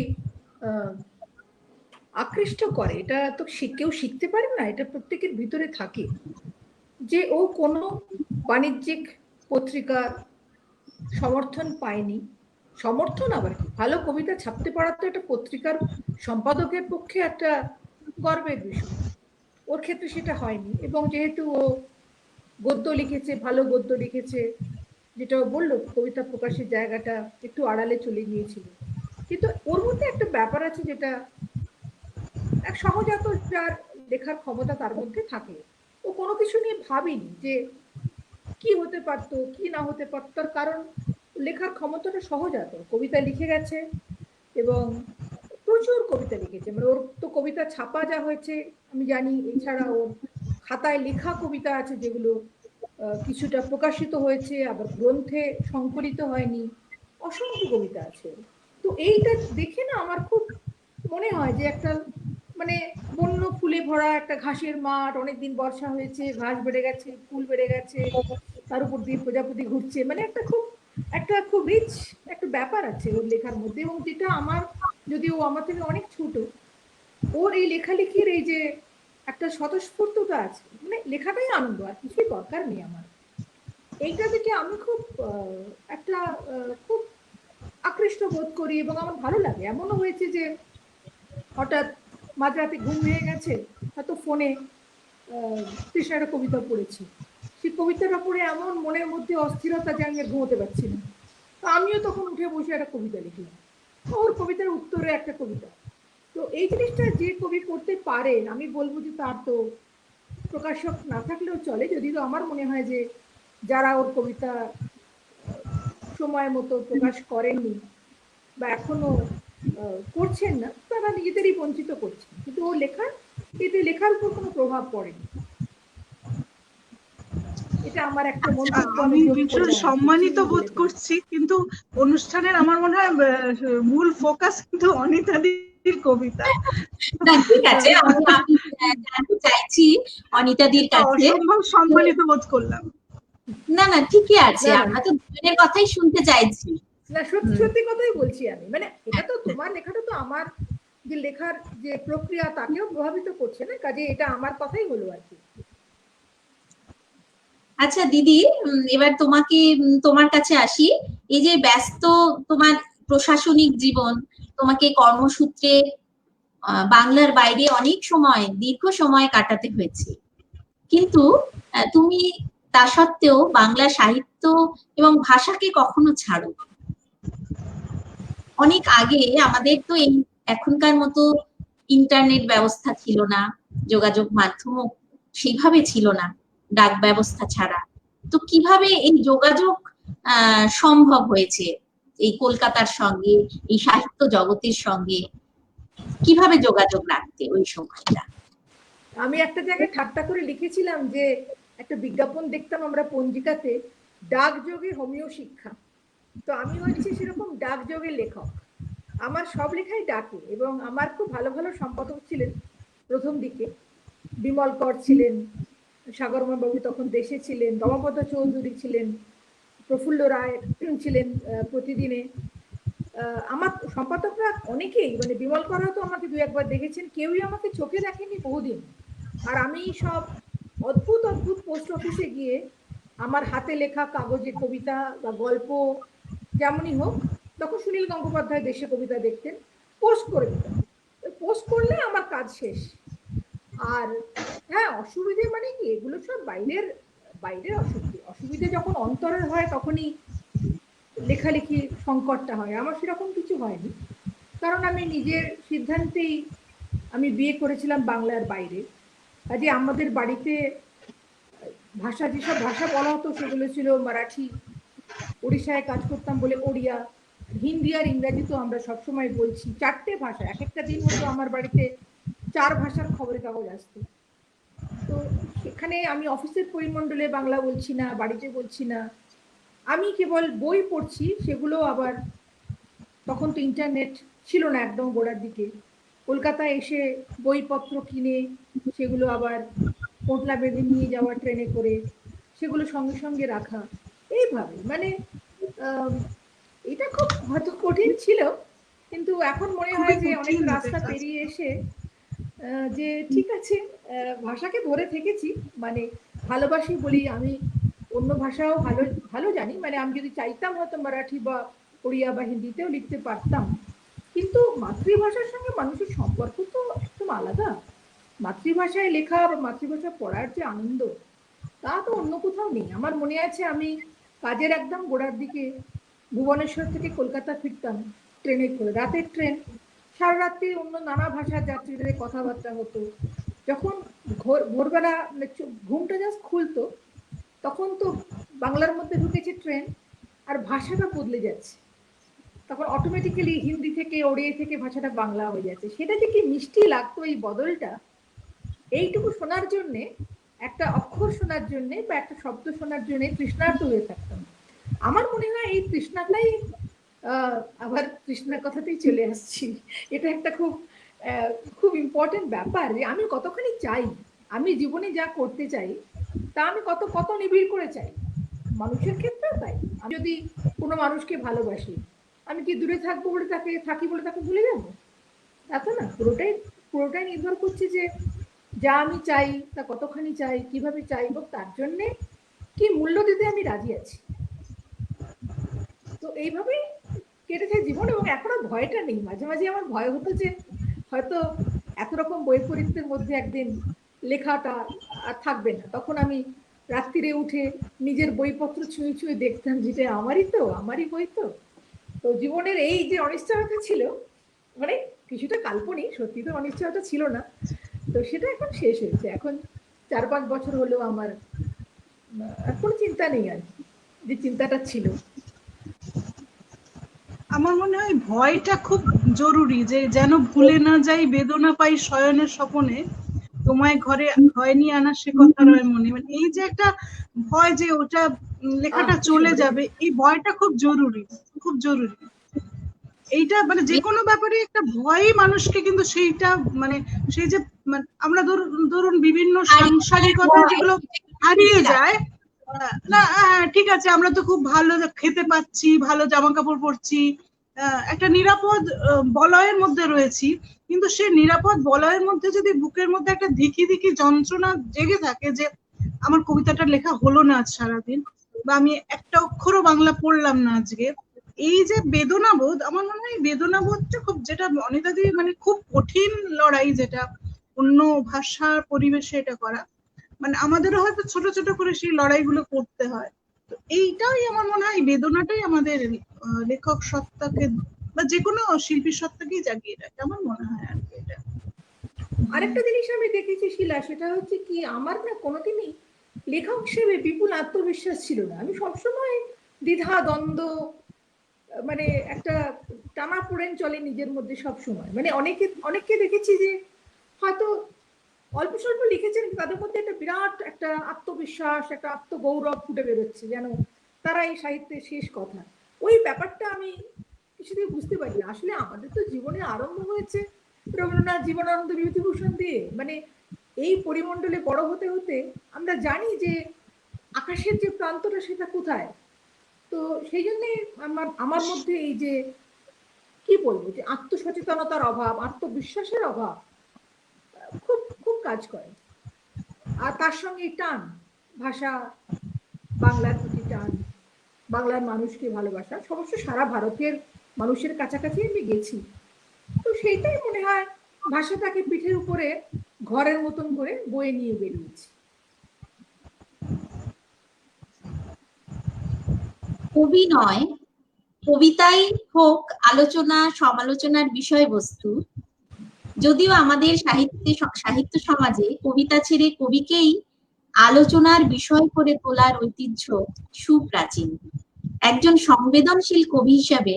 আকৃষ্ট করে, এটা তো কেউ শিখতে পারে না, এটা প্রত্যেকের ভিতরে থাকে, যে ও কোনো বাণিজ্যিক পত্রিকার সমর্থন পায়নি। সমর্থন আবার কি, ভালো কবিতা ছাপতে পারা তো একটা পত্রিকার সম্পাদকের পক্ষে একটা গর্বের বিষয়, ওর ক্ষেত্রে সেটা হয়নি। এবং যেহেতু ও গদ্য লিখেছে, ভালো গদ্য লিখেছে, যেটা বললো কবিতা প্রকাশের জায়গাটা একটু আড়ালে চলে গিয়েছিল, কিন্তু ওর মধ্যে একটা ব্যাপার আছে যেটা এক সহজাত, যার লেখার ক্ষমতা তার মধ্যে থাকে, ও কোনো কিছু নিয়ে ভাবিনি যে কি হতে পারতো কি না হতে পারতো, তার কারণ লেখার ক্ষমতাটা সহজাত। কবিতা লিখে গেছে এবং প্রচুর কবিতা লিখেছে, মানে ওর তো কবিতা ছাপা যা হয়েছে আমি জানি, এছাড়া ওর খাতায় লেখা কবিতা আছে যেগুলো কিছুটা প্রকাশিত হয়েছে, আবার গ্রন্থে সংকলিত হয়নি, অসংখ্য কবিতা আছে। তো এইটা দেখে না আমার খুব মনে হয় যে একটা মানে বন্য ফুলে ভরা একটা ঘাসের মাঠ, অনেকদিন বর্ষা হয়েছে, ঘাস বেড়ে গেছে, ফুল বেড়ে গেছে, তার উপর দিয়ে প্রজাপতি ঘুরছে, মানে একটা খুব রিচ একটা ব্যাপার আছে ওর লেখার মধ্যে। এবং যেটা আমার, যদিও আমার থেকে অনেক ছোট, ওর এই লেখালেখির এই যে একটা স্বতঃস্ফূর্ততা আছে, মানে লেখাটাই আনন্দ, আর কিছুই দরকার নেই আমার। এইটা দেখে আমি খুব একটা খুব আকৃষ্ট বোধ করি এবং আমার ভালো লাগে। এমনও হয়েছে যে হঠাৎ মাঝরাতে ঘুম ভেঙে গেছে, হয়তো ফোনে তৃষ্ণার একটা কবিতা পড়েছি, সেই কবিতাটা পড়ে এমন মনের মধ্যে অস্থিরতা যে আমি আর ঘুমোতে পারছি না, তো আমিও তখন উঠে বসে একটা কবিতা লিখলাম, ওর কবিতার উত্তরে একটা কবিতা। তো এই জিনিসটা যে কবি করতে পারেন, আমি বলবো যে তার তো প্রকাশক না থাকলেও চলে, যদিও আমার মনে হয় যে যারা ওর কবিতা সময় মতো প্রকাশ করেননি বা এখনো করছেন না, তারা নিজেদেরই বঞ্চিত করছেন, কিন্তু ওর লেখার এতে লেখার উপর কোনো প্রভাব পড়েনি। এটা আমার একটা মন্তব্য, আমি ভীষণ সম্মানিত বোধ করছি, কিন্তু অনুষ্ঠানের আমার মনে হয় মূল ফোকাস কিন্তু অনিতাদির কবিতা। ঠিক আছে, আমি জানতে চাইছি অনিতাদির কাছে। অসম্ভব সম্মানিত বোধ করলাম। না না, ঠিকই আছে, আমরা তো দুজনের কথাই শুনতে চাইছি। না, সত্যি সত্যি কথাই বলছি আমি, মানে এটা তো তোমার লেখাটা তো আমার যে লেখার যে প্রক্রিয়া তাকেও প্রভাবিত করছে না, কাজে এটা আমার কথাই হলো আর কি। আচ্ছা দিদি, এবার তোমার কাছে আসি। এই যে ব্যস্ত তোমার প্রশাসনিক জীবন, তোমাকে কর্মসূত্রে বাংলার বাইরে অনেক সময়, দীর্ঘ সময় কাটাতে হয়েছে, কিন্তু তুমি তা সত্ত্বেও বাংলা সাহিত্য এবং ভাষাকে কখনো ছাড়ো। অনেক আগে আমাদের তো এই এখনকার মতো ইন্টারনেট ব্যবস্থা ছিল না, যোগাযোগ মাধ্যমও সেইভাবে ছিল না, ডাক ব্যবস্থা ছাড়া। তো কিভাবে এই যোগাযোগ সম্ভব হয়েছে এই কলকাতার সঙ্গে, এই সাহিত্য জগতের সঙ্গে কিভাবে যোগাযোগ রাখতে ওই সময়টা? আমি একটা জায়গায় ঠাট্টা করে লিখেছিলাম যে একটা বিজ্ঞাপন দেখতাম আমরা পঞ্জিকাতে, ডাকযোগে হোমিও শিক্ষা। তো আমি হচ্ছে সেরকম ডাকযোগে লেখক, আমার সব লেখাই ডাকে, এবং আমার খুব ভালো ভালো সম্পাদক ছিলেন প্রথম দিকে। বিমল কর ছিলেন, সাগরময় বাবু তখন দেশে ছিলেন, রমাপদ চৌধুরী ছিলেন, প্রফুল্ল রায় ছিলেন প্রতিদিনে। আমার সম্পাদকরা অনেকেই, মানে বিমল কর তো আমাকে দু একবার দেখেছেন, কেউই আমাকে চোখে দেখেনি বহুদিন। আর আমি সব অদ্ভুত অদ্ভুত পোস্ট অফিসে গিয়ে আমার হাতে লেখা কাগজে কবিতা বা গল্প যেমনই হোক, তখন সুনীল গঙ্গোপাধ্যায় দেশে কবিতা দেখতেন, পোস্ট করে দিতাম। পোস্ট করলে আমার কাজ শেষ। আর হ্যাঁ, অসুবিধে মানে কি, এগুলো সব বাইরের বাইরের অসুবিধে। অসুবিধে যখন অন্তরের হয় তখনই লেখালেখি সংকটটা হয়, আমার সেরকম কিছু হয়নি, কারণ আমি নিজের সিদ্ধান্তেই আমি বিয়ে করেছিলাম বাংলার বাইরে। কাজে আমাদের বাড়িতে ভাষা, যেসব ভাষা বলা হতো সেগুলো ছিল মারাঠি, উড়িষ্যায় কাজ করতাম বলে ওড়িয়া, হিন্দি আর ইংরাজি তো আমরা সবসময় বলছি, 4টে ভাষা। এক একটা দিন হতো আমার বাড়িতে 4 ভাষার খবরের কাগজ আসতো। তো সেখানে আমি অফিসের পরিমণ্ডলে বাংলা বলছি না, বাড়িতে বলছি না, আমি কেবল বই পড়ছি, সেগুলো আবার তখন তো ইন্টারনেট ছিল না একদম গোড়ার দিকে, কলকাতায় এসে বইপত্র কিনে সেগুলো আবার পোঁটলা বেঁধে নিয়ে যাওয়া ট্রেনে করে, সেগুলো সঙ্গে সঙ্গে রাখা, এইভাবে মানে এটা খুব হয়তো কঠিন ছিল, কিন্তু এখন মনে হয় যে অনেক রাস্তা পেরিয়ে এসে যে ঠিক আছে, ভাষাকে ধরে থেকেছি, মানে ভালোবাসি বলি। আমি অন্য ভাষাও ভালো ভালো জানি, মানে আমি যদি চাইতাম হয়তো মারাঠি বা ওড়িয়া বা হিন্দিতেও লিখতে পারতাম, কিন্তু মাতৃভাষার সঙ্গে মানুষের সম্পর্ক তো একদম আলাদা। মাতৃভাষায় লেখা বা মাতৃভাষা পড়ার যে আনন্দ, তা তো অন্য কোথাও নেই। আমার মনে আছে আমি কাজের একদম গোড়ার দিকে ভুবনেশ্বর থেকে কলকাতা ফিরতাম, ট্রেনে করে, রাতের ট্রেন, সারা রাত্রি অন্য নানা ভাষার যাত্রীদের কথাবার্তা হতো। যখন ভোরবেলা ঘুমটা জাস্ট খুলতো, তখন তো বাংলার মধ্যে ঢুকেছে ট্রেন, আর ভাষাটা বদলে যাচ্ছে। তখন অটোমেটিক্যালি হিন্দি থেকে ওড়িয়া থেকে ভাষাটা বাংলা হয়ে যাচ্ছে। সেটা যে কি মিষ্টি লাগতো এই বদলটা, এইটুকু শোনার জন্যে, একটা অক্ষর শোনার জন্যে বা একটা শব্দ শোনার জন্যে তৃষ্ণার্ত হয়ে থাকতাম। আমার মনে হয় এই তৃষ্ণাটাই, আবার তৃষ্ণার কথাতেই চলে আসছি, এটা একটা খুব খুব ইম্পর্টেন্ট ব্যাপার যে আমি কতখানি চাই, আমি জীবনে যা করতে চাই তা আমি কত কত নিবিড় করে চাই। মানুষের ক্ষেত্রেও তাই। আমি যদি কোনো মানুষকে ভালোবাসি, আমি কি দূরে থাকবো বলে থাকি বলে তাকে ভুলে যাবো? তা তো না। পুরোটাই নির্ভর করছে যে যা আমি চাই তা কতখানি চাই, কিভাবে চাই, এবং তার জন্যে কি মূল্য দিতে আমি রাজি আছি। তো এইভাবেই কেটেছে জীবন, এবং এখন আর ভয়টা নেই। মাঝে মাঝে আমার ভয় হতো যে হয়তো এত রকম বৈপরীত্যের মধ্যে একদিন লেখাটা আর থাকবে না। তখন আমি রাত্রিরে উঠে নিজের বইপত্র ছুঁয়ে ছুঁয়ে দেখতাম, যেটা আমারই বই তো। তো জীবনের এই যে অনিশ্চয়তা ছিল, মানে কিছুটা কাল্পনিক, সত্যি তো অনিশ্চয়তা ছিল না, তো সেটা এখন শেষ হয়েছে। এখন 4-5 বছর হলেও আমার কোনো চিন্তা নেই আর কি, যে চিন্তাটা ছিল। আমার মনে হয় ভয়টা খুব জরুরি, যে যেন ভুলে না যাই বেদনা পাই শয়নের স্বপনে, তোমায় ঘরে ভয় নিয়ে আনা সে কথা রয় মনে। মানে এই যে একটা ভয় যে ওটা লেখাটা চলে যাবে, এই ভয়টা খুব জরুরি, খুব জরুরি। এইটা মানে যে কোনো ব্যাপারে একটা ভয়ই মানুষকে কিন্তু সেইটা মানে সেই যে আমরা ধরুন বিভিন্ন সাংসারিকতা যেগুলো হারিয়ে যায়, না ঠিক আছে আমরা তো খুব ভালো খেতে পাচ্ছি, ভালো জামা কাপড় পরছি, একটা নিরাপদ বলয়ের মধ্যে রয়েছি, কিন্তু সেই নিরাপদ বলয়ের মধ্যে যদি বুকের মধ্যে একটা ধিকি ধিকি যন্ত্রণা জেগে থাকে যে আমার কবিতাটা লেখা হলো না আজ সারাদিন, বা আমি একটা অক্ষরও বাংলা পড়লাম না আজকে, এই যে বেদনাবোধ, আমার মনে হয় বেদনাবোধটা খুব, যেটা অনিতাদি মানে খুব কঠিন লড়াই, যেটা অন্য ভাষার পরিবেশে এটা করা, মানে আমাদেরও হয়তো ছোট ছোট করে সেই লড়াইগুলো করতে হয়। তো এইটাই আমার মনে হয়, বেদনাটাই আমাদের লেখক সত্তাকে বা যে কোনো শিল্পীর সত্তাকেই জাগিয়ে রাখে, আমার মনে হয় আর কি। এটা আরেকটা জিনিস আমি দেখেছি শিলা, সেটা হচ্ছে কি, আমার না কোনোদিনই লেখক হিসেবে বিপুল আত্মবিশ্বাস ছিল না। আমি সবসময় দ্বিধা দ্বন্দ্ব, মানে একটা টানাপোড়েন চলে নিজের মধ্যে সব সময়। মানে অনেককে দেখেছি যে হয়তো অল্প স্বল্প লিখেছেন, তাদের মধ্যে একটা বিরাট একটা আত্মবিশ্বাস, একটা আত্মগৌরব ফুটে বেরোচ্ছে, যেন তারা এই সাহিত্যের শেষ কথা। ওই ব্যাপারটা আমি কিছুতেই বুঝতে পারি না। আসলে আমাদের তো জীবনে আরম্ভ হয়েছে রবীন্দ্রনাথ জীবনানন্দ বিভূতিভূষণ দিয়ে। মানে এই পরিমণ্ডলে বড় হতে হতে আমরা জানি যে আকাশের যে প্রান্তটা সেটা কোথায়। তো সেই জন্যে আমার মধ্যে এই যে কি বলবো, যে আত্মসচেতনতার অভাব, আত্মবিশ্বাসের অভাব খুব খুব কাজ করে। আর তার সঙ্গে টান, ভাষা, বাংলার প্রতি টান, বাংলার মানুষকে ভালোবাসা, অবশ্য সারা ভারতের মানুষের কাছাকাছি আমি গেছি। তো সেইটাই মনে হয় ভাষাটাকে পিঠের উপরে ঘরের মতন করে বয়ে নিয়ে বেরিয়েছি। কবি নয়, কবিতাই হোক আলোচনা সমালোচনার বিষয়বস্তু। যদিও আমাদের সাহিত্য সমাজে কবিতা ছেড়ে কবিকেই আলোচনার বিষয় করে তোলার ঐতিহ্য সুপ্রাচীন। একজন সংবেদনশীল কবি হিসাবে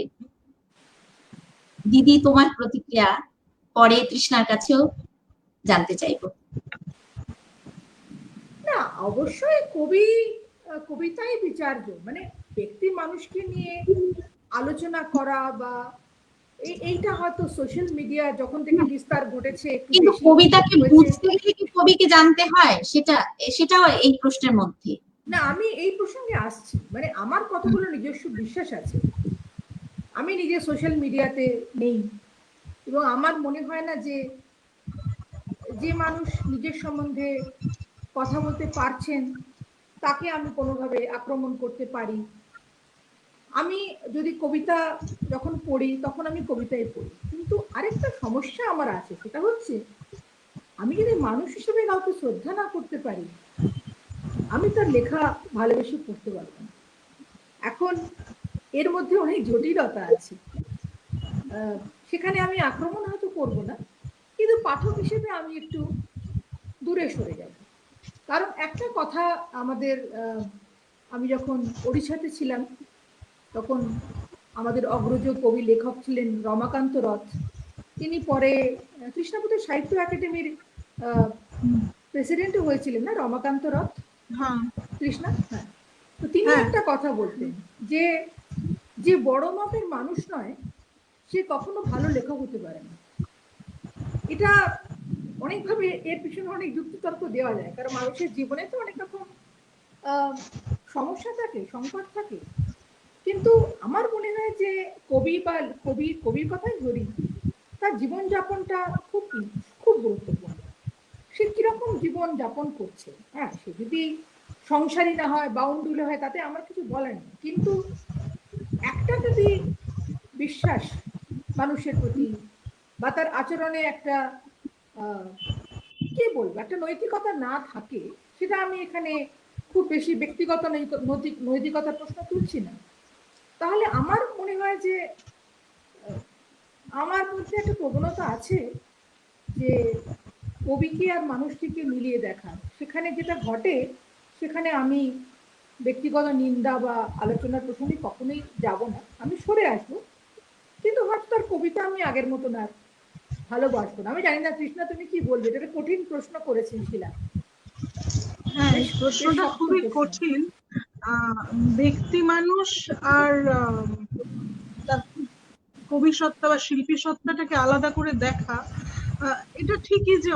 দিদি তোমার প্রতিক্রিয়া পরে তৃষ্ণার কাছেও জানতে চাইব। না, অবশ্যই কবিতাই বিচার্য। মানে ব্যক্তি মানুষকে নিয়ে আলোচনা করা বা এইটা হয়তো সোশ্যাল মিডিয়া যখন থেকে বিস্তার ঘটেছে একটু কিন্তু বেশি কবিতাকে বুঝতে গেলে কি কবিকে জানতে হয়, সেটাও এই প্রশ্নের মধ্যে। না, আমি এই প্রসঙ্গে আসছি। মানে আমার কতগুলো নিজস্ব বিশ্বাস আছে। আমি নিজে সোশ্যাল মিডিয়াতে নেই, এবং আমার মনে হয় না যে যে মানুষ নিজের সম্বন্ধে কথা বলতে পারছেন তাকে আমি কোনোভাবে আক্রমণ করতে পারি। আমি যদি কবিতা যখন পড়ি তখন আমি কবিতায় পড়ি, কিন্তু আরেকটা সমস্যা আমার আছে, সেটা হচ্ছে আমি যদি মানুষ হিসেবে কাউকে শ্রদ্ধা না করতে পারি, আমি তার লেখা ভালোবেসে পড়তে পারবো না। এখন এর মধ্যে অনেক জটিলতা আছে। সেখানে আমি আক্রমণ হয়তো করব না, কিন্তু পাঠক হিসেবে আমি একটু দূরে সরে যাব। কারণ একটা কথা আমাদের, আমি যখন ওড়িশাতে ছিলাম তখন আমাদের অগ্রজ কবি লেখক ছিলেন রমাকান্ত রথ। তিনি পরে কৃষ্ণপতি সাহিত্য একাডেমির প্রেসিডেন্টও হয়েছিলেন না রমাকান্ত রথ? হ্যাঁ কৃষ্ণা, হ্যাঁ। তো তিনি হ্যাঁ একটা কথা বলতেন যে যে বড় মাপের মানুষ নয় সে কখনো ভালো লেখক হতে পারে না। এটা অনেকভাবে এর পিছনে অনেক যুক্তিতর্ক দেওয়া যায়, কারণ মানুষের জীবনে তো অনেক রকম সমস্যা থাকে, সংকট থাকে। কিন্তু আমার মনে হয় যে কবি বা কবির কথাই ধরি, তার জীবনযাপনটা খুব খুব গুরুত্বপূর্ণ। সে কিরকম জীবন যাপন করছে, হ্যাঁ, সে যদি সংসারী না হয়, বাউন্ডুলে হয়, তাতে আমার কিছু বলার নেই। কিন্তু একটা যদি বিশ্বাস মানুষের প্রতি বা তার আচরণে একটা কি বলবো, একটা নৈতিকতা না থাকে, সেটা আমি এখানে খুব বেশি ব্যক্তিগত নৈতিকতার প্রশ্ন তুলছি না, তাহলে আমার মনে হয় যে আমার মধ্যে একটা প্রবণতা আছে যে কবিকে আর মানুষটিকে মিলিয়ে দেখা, সেখানে যেটা ঘটে সেখানে আমি ব্যক্তিগত নিন্দা বা আলোচনার প্রসঙ্গে কখনোই যাব না, আমি সরে আসবো। কিন্তু হয়তো তার কবিতা আমি আগের মতন আর ভালোবাসবো না। আমি জানি না কৃষ্ণা তুমি কি বলবে, এটা একটা কঠিন প্রশ্ন করেছেন শিলা। হ্যাঁ, এই প্রশ্নটা খুবই কঠিন। ব্যক্তি মানুষ আর তার কবি সত্তা বা শিল্পী সত্তাটাকে আলাদা করে দেখা, এটা ঠিকই যে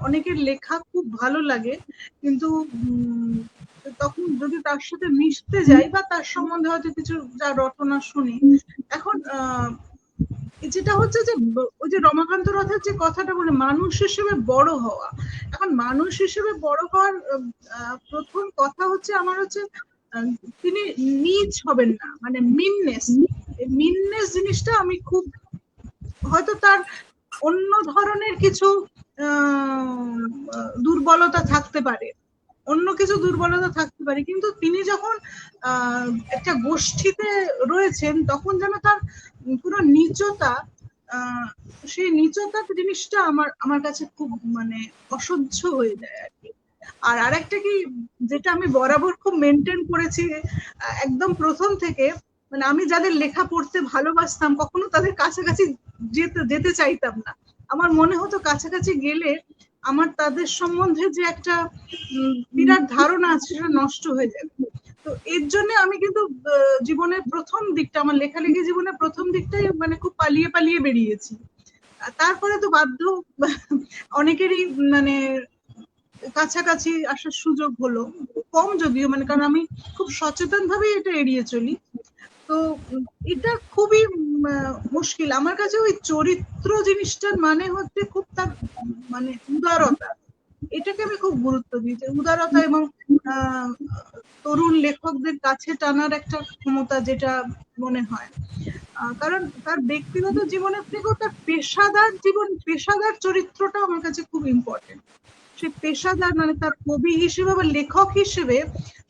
অনেকের লেখা খুব ভালো লাগে, কিন্তু তখন যদি তার সাথে মিশতে যাই বা তার সম্বন্ধে হয়তো কিছু যা রটনা শুনি, এখন যেটা হচ্ছে যে ওই যে রমাকান্ত রথের যে কথাটা বলে মানুষ হিসেবে বড় হওয়া, এখন মানুষ হিসেবে বড় হওয়ার প্রথম কথা হচ্ছে আমার হচ্ছে তিনি নিচ হবেন না, মানে মিননেস জিনিসটা আমি খুব, হয়তো তার অন্য ধরনের কিছু দুর্বলতা থাকতে পারে, অন্য কিছু দুর্বলতা থাকতে পারে, কিন্তু তিনি যখন একটা গোষ্ঠীতে রয়েছেন তখন যেন তার পুরো নিচতা, সেই নিচতা জিনিসটা আমার কাছে খুব মানে অসহ্য হয়ে যায় আর কি। আর আরেকটা কি, যেটা আমি বরাবর খুব মেনটেন করেছি একদম প্রথম থেকে, মানে আমি যাদের লেখা পড়তে ভালোবাসতাম কখনো তাদের কাছাকাছি যেতে চাইতাম না। আমার মনে হতো কাছাকাছি গেলে আমার তাদের সম্বন্ধে যে একটা বিরাট ধারণা আছে সেটা নষ্ট হয়ে যাবে। তো এর জন্য আমি কিন্তু জীবনের প্রথম দিকটা, আমার লেখালেখি জীবনের প্রথম দিকটাই মানে খুব পালিয়ে পালিয়ে বেরিয়েছি। তারপরে তো বাধ্য অনেকেরই মানে কাছাকাছি আসার সুযোগ হলো, কম যদিও, মানে কারণ আমি খুব সচেতন ভাবে এটা এড়িয়ে চলি। তো এটা খুবই মুশকিল আমার কাছে। ওই চরিত্র জিনিসটার মানে হচ্ছে খুব তার মানে উদারতা, এটাকে আমি খুব গুরুত্ব দিই, যে উদারতা এবং তরুণ লেখকদের কাছে টানার একটা ক্ষমতা, যেটা মনে হয়। কারণ তার ব্যক্তিগত জীবনের থেকেও তার পেশাদার চরিত্রটা আমার কাছে খুব ইম্পর্টেন্ট। সে পেশাদার মানে তার কবি হিসেবে বা লেখক হিসেবে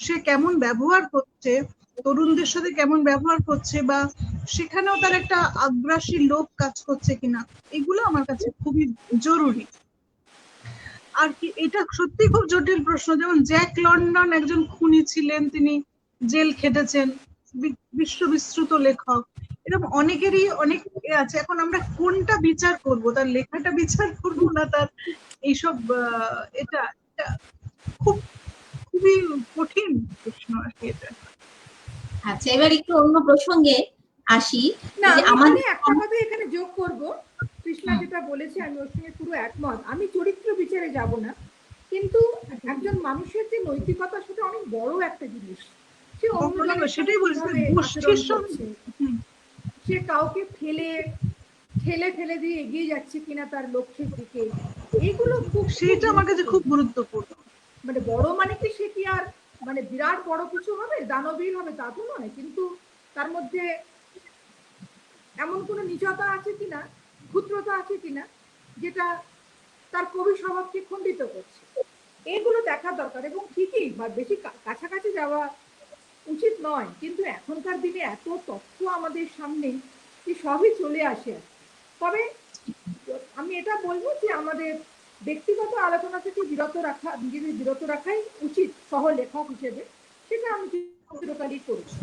সে কেমন ব্যবহার করছে, তরুণদের সাথে কেমন ব্যবহার করছে, বা সেখানেও তার একটা আগ্রাসী লোভ কাজ করছে কিনা, এগুলো আমার কাছে খুবই জরুরি। আর কি, এটা সত্যি খুব জটিল প্রশ্ন। যেমন জ্যাক লন্ডন একজন খুনি ছিলেন, তিনি জেল খেটেছেন, বিশ্ববিশ্রুত লেখক, এরকম অনেকেরই অনেক আছে। এখন আমরা কোনটা বিচার করব, তার লেখাটা বিচার করব না তার এইসব, এটা খুবই কঠিন প্রশ্ন আর কি এটা। আচ্ছা, এবার একটু অন্য প্রসঙ্গে আসি। না, যে আমি একটা কথা এখানে যোগ করব, কৃষ্ণা যেটা বলেছে আমি ওর সঙ্গে পুরো একমত। আমি চরিত্র বিচারে যাব না, কিন্তু একজন মানুষের যে নৈতিকতা সেটা অনেক বড় একটা জিনিস। সে অন্যজনের সাথে কিভাবে আচরণ করছে, সে কাউকে ঠেলে ফেলে দিয়ে এগিয়ে যাচ্ছে কিনা তার লক্ষ্যের দিকে, এগুলো খুব, সেটা আমার কাছে খুব গুরুত্বপূর্ণ। মানে বড় মানে কি সে কি আর মানে বিরাট বড় কিছু হবে, দানবীর হবে, তা তো নয়, কিন্তু তার মধ্যে এমন কোনো নিচতা আছে কিনা, ক্ষুদ্রতা আছে কিনা, যেটা তার কবি স্বভাবকে খণ্ডিত করছে, এগুলো দেখার দরকার। এবং ঠিকই বেশি কাছাকাছি যাওয়া উচিত নয়, কিন্তু এখনকার দিনে এত তথ্য আমাদের সামনে, এই সবই চলে আসে। তবে আমি এটা বলবো যে আমাদের ব্যক্তিগত আলোচনা থেকে নিজেদের বিরত রাখাই উচিত সহ লেখক হিসেবে, সেটা আমি চিরকালই করছি।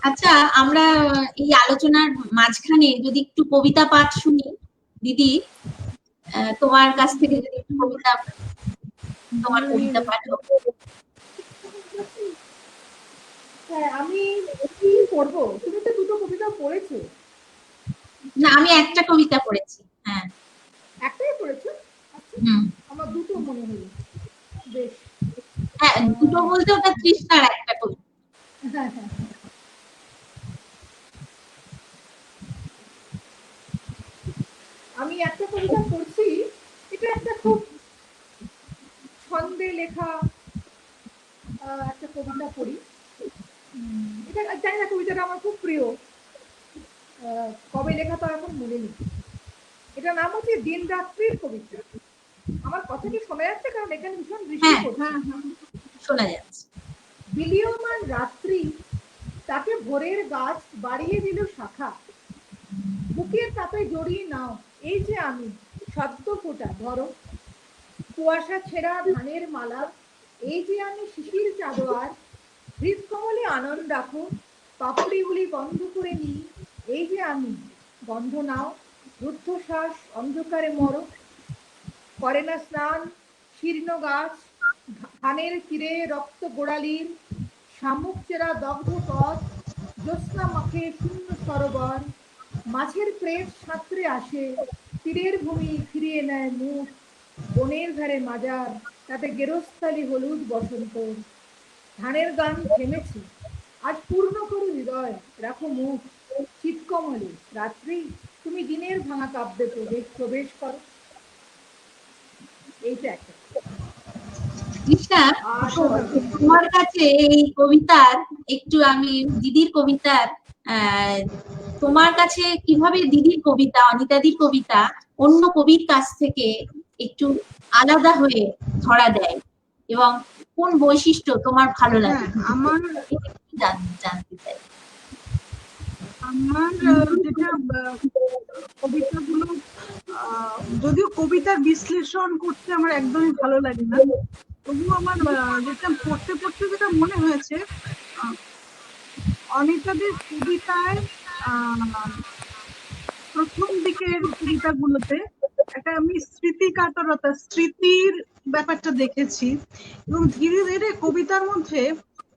আচ্ছা, আমরা এই আলোচনার মাঝখানে যদি একটু কবিতা পাঠ শুনি দিদি, তোমার কাছ থেকে যদি একটু তোমার কবিতা পাঠ হোক। হ্যাঁ, আমি কি পড়বো? তুমি তো দুটো কবিতা পড়েছো। না, আমি একটা কবিতা পড়েছি। হ্যাঁ, একটাই পড়েছো? আচ্ছা, আমার দুটো মনে হলো। বেশ। হ্যাঁ, দুটো বলতে ওটা তৃষ্ণার একটা কবিতা। হ্যাঁ হ্যাঁ, আমি একটা কবিতা পড়ছি, এটা একটা খুব ছন্দে লেখা একটা কবিতা পড়ি। এটা জানি না, কবিতাটা আমার খুব প্রিয়, কবে লেখা তো এখন মনে নেই। এটার নাম হচ্ছে দিন রাত্রির কবিতা। আমার কথা কি শোনা যাচ্ছে? কারণ এখানে ভীষণ বৃষ্টি পড়ছে। শোনা যাচ্ছে। বিলীয়মান রাত্রি তাকে ভোরের গাছ বাড়িয়ে দিল শাখা, বুকের তাতে জড়িয়ে নাও এই যে আমি সদ্য ফোটা ধরো, কুয়াশা ছেঁড়া ধানের মালা এই যে আমি শিশির চাদোয়ার, হৃদকমলে আনন্দ রাখো পাপড়িগুলি বন্ধ করে নিই এই যে আমি গন্ধ নাও, রুদ্ধশ্বাস অন্ধকারে মরো, করে না স্নান শীর্ণ গাছ, ধানের তীরে রক্ত গোড়ালির, শামুক চেরা দগ্ধ পথ, জ্যোৎস্না মাখে শূন্য সরোবর, মাছের প্রেত সাঁতরে আসে, তীরের ভূমি ফিরিয়ে নেয় মুখ, বনের ধারে মাজার তাতে গেরস্তালি হলুদ বসন্ত, ধানের গান থেমেছে আজ পূর্ণ করো হৃদয়, রাখো মুখ চিৎকমলে রাত্রি তুমি দিনের ভাঙা কাব্যে প্রবেশ করো। এইটা একটা। তোমার কাছে এই কবিতার একটু আমি দিদির কবিতার তোমার কাছে কিভাবে দিদির কবিতা, অনিতাদির কবিতা অন্য কবির কাছ থেকে একটু আলাদা হয়ে ধরা দেয় এবং কোন বৈশিষ্ট্য তোমার ভালো লাগে? আমার জানতে চাই। আমার যেটা কবিতাগুলো, যদিও কবিতার বিশ্লেষণ করতে আমার একদমই ভালো লাগে না, তবুও আমার যেটা পড়তে পড়তে যেটা মনে হয়েছে, অনিতাদের কবিতায় প্রথম দিকের কবিতাগুলোতে একটা আমি স্মৃতিকাতরতা, স্মৃতির ব্যাপারটা দেখেছি, এবং ধীরে ধীরে কবিতার মধ্যে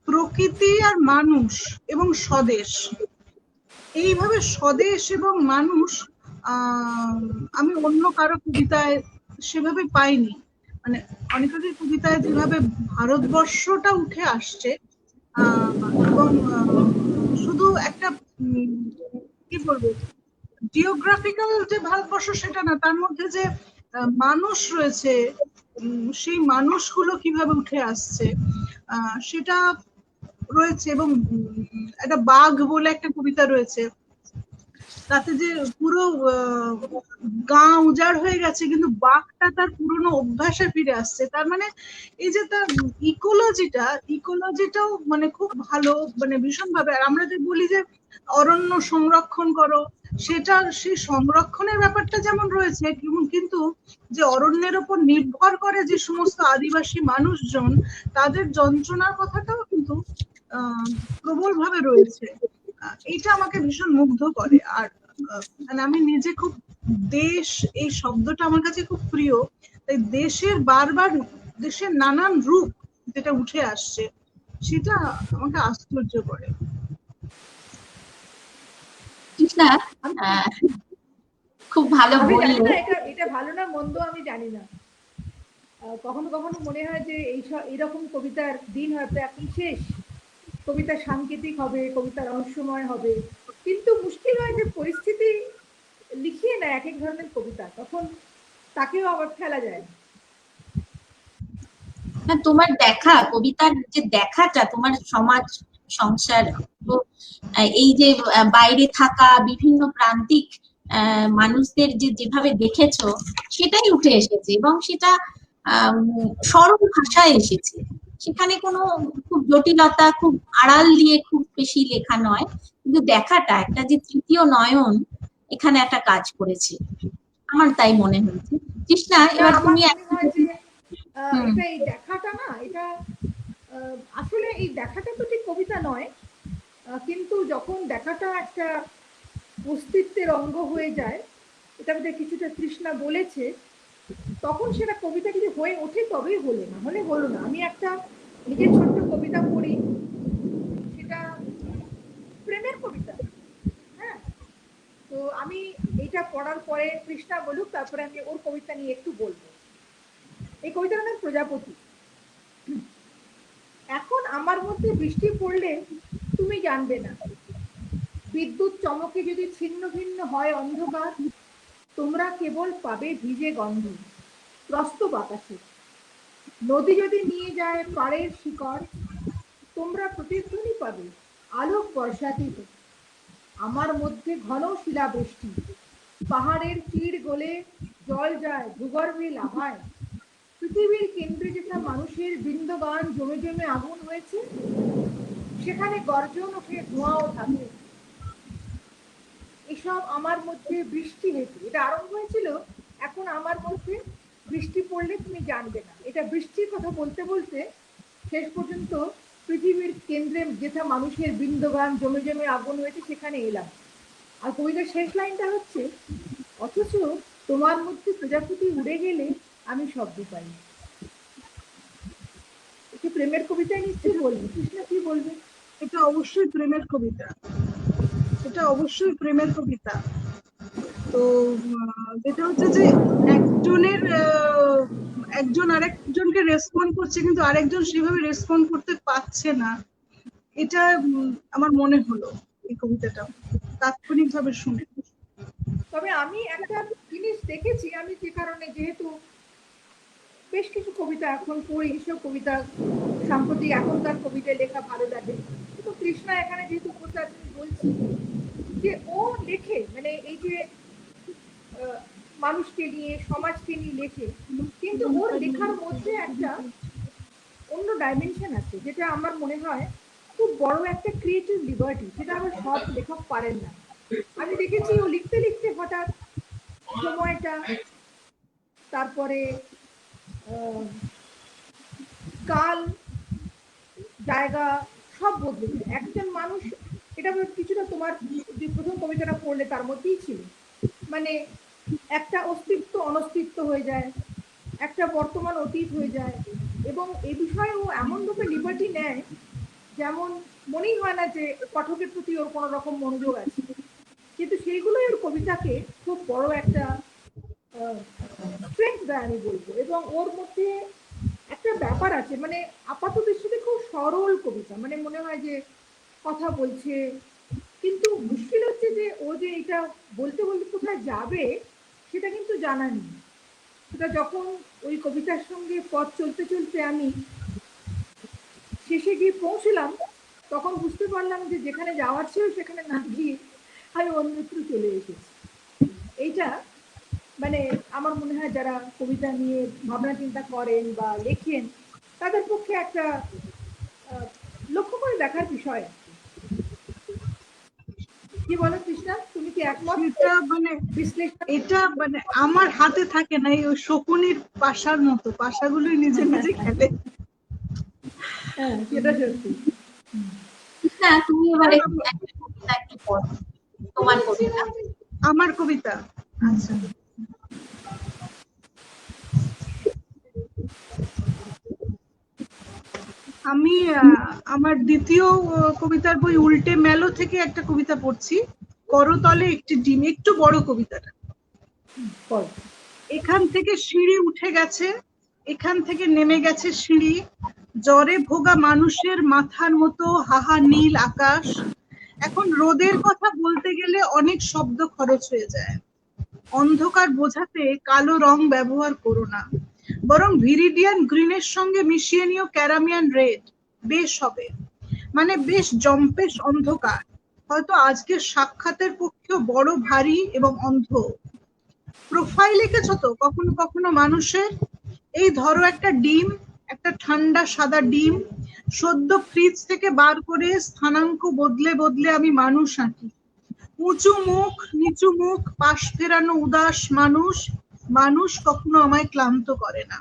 প্রকৃতি আর মানুষ এবং স্বদেশ, এইভাবে স্বদেশ এবং মানুষ আমি অন্য কারো কবিতায় সেভাবে পাইনি। মানে অনেকের কবিতায় যেভাবে ভারতবর্ষটা উঠে আসছে, এবং শুধু একটা কি বলবো জিওগ্রাফিক্যাল যে ভারতবর্ষ সেটা না, তার মধ্যে যে মানুষ রয়েছে, সেই মানুষগুলো কিভাবে উঠে আসছে সেটা রয়েছে। এবং একটা বাঘ বলে একটা কবিতা রয়েছে, তাতে যে পুরো গাঁ উজাড় হয়ে গেছে কিন্তু বাঘটা তার পুরনো অভ্যাসে ফিরে আসছে। তার মানে এই যে তার ইকোলজিটাও মানে খুব ভালো, মানে ভীষণ ভাবে। আর আমরা যে বলি যে অরণ্য সংরক্ষণ করো, সেটা সেই সংরক্ষণের ব্যাপারটা যেমন রয়েছে, কিন্তু যে অরণ্যের উপর নির্ভর করে যে সমস্ত আদিবাসী মানুষজন, তাদের যন্ত্রণার কথাটাও কিন্তু প্রবলভাবে রয়েছে। এইটা আমাকে ভীষণ মুগ্ধ করে। আর মানে আমি নিজে খুব দেশ, এই শব্দটা আমার কাছে খুব প্রিয়, তাই দেশের বারবার দেশের নানান রূপ যেটা উঠে আসছে সেটা আমাকে আশ্চর্য করে। খুব ভালো বললে। এটা ভালো না মন্দ আমি জানি না, কখনো কখনো মনে হয় যে এইরকম কবিতার দিন হয়তো এখন শেষ, কবিতা সাংকেতিক হবে, কবিতা রহস্যময় হবে, কিন্তু মুশকিল হয় যে পরিস্থিতি লিখিয়ে নেয় এক এক ধরনের কবিতা, তখন তাকেও আবার ফেলা যায়। তোমার দেখা কবিতার যে দেখাটা, তোমার সমাজ সংসার, এই যে বাইরে থাকা বিভিন্ন প্রান্তিক মানুষদের যেভাবে দেখেছো সেটাই উঠে এসেছে এবং সেটা সরল ভাষায় এসেছে। সেখানে কোনো খুব জটিলতা, খুব আড়াল দিয়ে খুব বেশি লেখা নয়, কিন্তু দেখাটা একটা যে তৃতীয় নয়ন এখানে একটা কাজ করেছে, আমার তাই মনে হয়েছে। তৃষ্ণা, না, এবার আমার তুমি মনে হয় যে হুম, এটা এই দেখাটা না, এটা আসলে এই দেখাটা তো ঠিক কবিতা নয়, কিন্তু যখন দেখাটা একটা অস্তিত্বের অঙ্গ হয়ে যায়, এটা বোধহয় কিছুটা তৃষ্ণা বলেছে, তখন সেটা কবিতা যদি হয়ে ওঠে তবেই হলো, না হলে হলো না। আমি একটা নিজের ছোট্ট কবিতা পড়ি, সেটা প্রেমের কবিতা। হ্যাঁ, তো আমি এইটা পড়ার পরে তৃষ্ণা বলুক, তারপরে আমি ওর কবিতা নিয়ে একটু বলবো। এই কবিতার নাম প্রজাপতি। এখন আমার মধ্যে বৃষ্টি পড়লে তুমি জানবে না, বিদ্যুৎ চমকে যদি ছিন্ন ভিন্ন হয় অন্ধকার, তোমরা কেবল পাবে ভিজে গন্ধ ত্রস্ত বাতাসে। নদী যদি নিয়ে যায় পাড়ের শিকড়, তোমরা প্রতিধ্বনি পাবে আলোক বর্ষাতীত। আমার মধ্যে ঘন শিলাবৃষ্টি, পাহাড়ের চিড় গলে জল যায় ভূগর্ভে লাভায়। পৃথিবীর কেন্দ্রে যেটা মানুষের বৃন্দগান জমে জমে আগুন হয়েছে, সেখানে গর্জন ওঠে, ধোঁয়াও থাকে। এসব আমার মধ্যে বৃষ্টি হেতু, এটা আরম্ভ হয়েছিল এখন আমার মধ্যে বৃষ্টি পড়লে তুমি জানবে না। এটা বৃষ্টির কথা বলতে বলতে শেষ পর্যন্ত পৃথিবীর কেন্দ্রে যেটা মানুষের বৃন্দগান জমে জমে আগুন হয়েছে সেখানে এলাম। আর কবিতার শেষ লাইনটা হচ্ছে, অথচ তোমার মধ্যে প্রজাপতি উড়ে গেলে আমি শব্দ পাই। একটি প্রেমের কবিতায় নিশ্চয়ই বলবে। কৃষ্ণা কি বলবে? এটা অবশ্যই প্রেমের কবিতা, এটা অবশ্যই প্রেমের কবিতা। তো যেটা হচ্ছে যে একজনের একজন আরেকজনকে রেসপন্ড করছে, কিন্তু আরেকজন সেভাবে রেসপন্ড করতে পারছে না, এটা আমার মনে হলো এই কবিতাটা তাৎক্ষণিকভাবে শুনে। তবে আমি একটা জিনিস দেখেছি, আমি যে কারণে যেহেতু বেশ কিছু কবিতা এখন পড়ি, সব কবিতা সাম্প্রতিক এখনকার কবিতা লেখা ভালো লাগে, কিন্তু কৃষ্ণা এখানে যেহেতু উপস্থিত আছে বলছি যে ও লেখে, মানে এই যে মানুষকে নিয়ে সমাজকে নিয়ে লেখে, কিন্তু ওর লেখার মধ্যে একটা অন্য ডাইমেনশন আছে, যেটা আমার মনে হয় খুব বড় একটা ক্রিয়েটিভ লিবার্টি, যেটা আবার সব লেখক পারেন না। আমি দেখেছি ও লিখতে লিখতে হঠাৎ সময়টা, তারপরে কাল, জায়গা সব বদলে যায়। একজন মানুষ, এটা কিছুটা তোমার যে প্রথম কবিতাটা পড়লে তার মধ্যেই ছিল, মানে একটা অস্তিত্ব অনস্তিত্ব হয়ে যায়, একটা বর্তমান অতীত হয়ে যায়, এবং এ বিষয়ে ও এমন রূপে লিবার্টি নেয় যেমন মনেই হয় না যে পাঠকের প্রতি ওর কোনো রকম মনোযোগ আছে, কিন্তু সেইগুলোই ওর কবিতাকে খুব বড় একটা স্ট্রেংথ দেয় আমি বলবো। এবং ওর মধ্যে একটা ব্যাপার আছে, মানে আপাত দৃষ্টিতে খুব সরল কবিতা, মানে মনে হয় যে কথা বলছে, কিন্তু মুশকিল হচ্ছে যে ও যে এটা বলতে বলতে কোথায় যাবে সেটা কিন্তু জানা নেই। সেটা যখন ওই কবিতার সঙ্গে পথ চলতে চলতে আমি শেষে গিয়ে পৌঁছলাম, তখন বুঝতে পারলাম যে যেখানে যাওয়ার ছিল সেখানে না গিয়ে আমি অন্যত্র চলে এসেছি। এইটা মানে আমার মনে হয় যারা কবিতা নিয়ে ভাবনা চিন্তা করেন বা লেখেন, তাদের পক্ষে একটা লক্ষ্য করে দেখার বিষয়। কি বলো কৃষ্ণা, তুমি কি একমত? সেটা মানে বিশ্লেষণ। এটা মানে আমার হাতে থাকে না, ওই শকুনির পাশার মতো, পাশাগুলোই নিজে নিজে খেলে। হ্যাঁ, সেটা সত্যি। তৃষ্ণা, তুমি এবার একটা কবিতা একটু পড়ো, তোমার কবিতা। আমার কবিতা, আচ্ছা, আমি আমার দ্বিতীয় কবিতার বই উল্টে মেলো থেকে একটা কবিতা পড়ছি, করতলে একটি ডিম। একটু বড় কবিতাটা। এখান থেকে সিঁড়ি উঠে গেছে, এখান থেকে নেমে গেছে সিঁড়ি, জ্বরে ভোগা মানুষের মাথার মতো হাহা নীল আকাশ। এখন রোদের কথা বলতে গেলে অনেক শব্দ খরচ হয়ে যায়। অন্ধকার বোঝাতে কালো রং ব্যবহার করো না, বরং ভিরিডিয়ান গ্রিনের সঙ্গে মিশিয়ে নিও ক্যারামিয়ান রেড, বেশ হবে। মানে বেশ জম্পেশ অন্ধকার, হয়তো আজকের সাক্ষাতের পক্ষেও বড় ভারী এবং অন্ধ। প্রোফাইল এঁকেছ তো কখনো কখনো মানুষের? এই ধরো একটা ডিম, একটা ঠান্ডা সাদা ডিম সদ্য ফ্রিজ থেকে বার করে স্থানাঙ্ক বদলে বদলে আমি মানুষ আঁকি। উঁচু মুখ নিচু মুখ পাশ ফেরানো উদাস মানুষ, মানুষ কখনো আমায় ক্লান্ত করে না।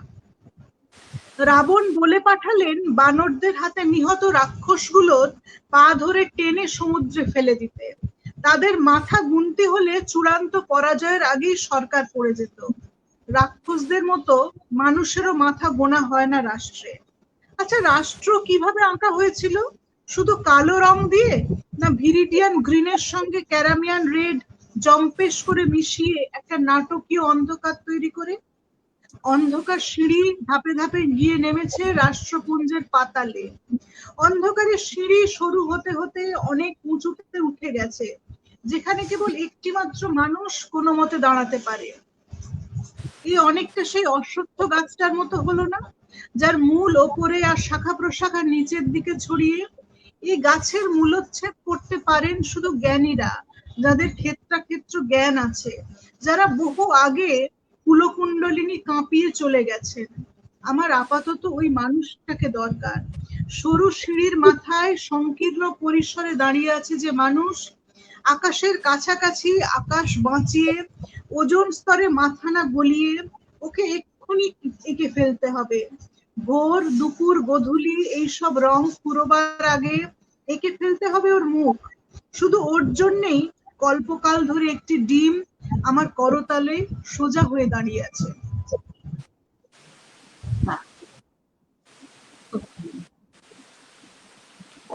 রাবণ বলে পাঠালেন বানরদের হাতে নিহত রাক্ষসগুলোর পা ধরে টেনে সমুদ্রে ফেলে দিতে। তাদের মাথা গুনতে হলে চূড়ান্ত পরাজয়ের আগেই সরকার পড়ে যেত। রাক্ষসদের মতো মানুষেরও মাথা গোনা হয় না রাষ্ট্রে। আচ্ছা, রাষ্ট্র কিভাবে আঁকা হয়েছিল? শুধু কালো রং দিয়ে, না ভিরিডিয়ান গ্রিনের সঙ্গে ক্যারামিয়ান রেড জম্পেশ করে মিশিয়ে একটা নাটকীয় অন্ধকার তৈরি করে? অন্ধকার সিঁড়ি ধাপে ধাপে গিয়ে নেমেছে রাষ্ট্রপুঞ্জের পাতালে। অন্ধকারের সিঁড়ি সরু হতে হতে অনেক উঁচুতে উঠে গেছে, যেখানে কেবল একটি মাত্র মানুষ কোনো মতে দাঁড়াতে পারে। এই অনেকটা সেই অশ্বত্থ গাছটার মতো হলো না, যার মূল ওপরে আর শাখা প্রশাখা নিচের দিকে ছড়িয়ে? এই গাছের মূলোচ্ছেদ করতে পারেন শুধু জ্ঞানীরা, যাদের ক্ষেত্রাক্ষেত্র জ্ঞান আছে, যারা বহু আগে কুলকুণ্ডলিনী কাঁপিয়ে চলে গেছেন। আমার আপাতত ওই মানুষটাকে দরকার। সরু সিঁড়ির মাথায় সংকীর্ণ পরিসরে দাঁড়িয়ে আছে যে মানুষ, আকাশের কাছাকাছি আকাশ বাঁচিয়ে ওজন স্তরে মাথা না গলিয়ে ওকে এক্ষুনি এঁকে ফেলতে হবে। ভোর দুপুর গোধূলি এইসব রং পুরোবার আগে এঁকে ফেলতে হবে ওর মুখ। শুধু ওর জন্যেই কল্পকাল ধরে একটি ডিম আমার করতালে সোজা হয়ে দাঁড়িয়ে আছে।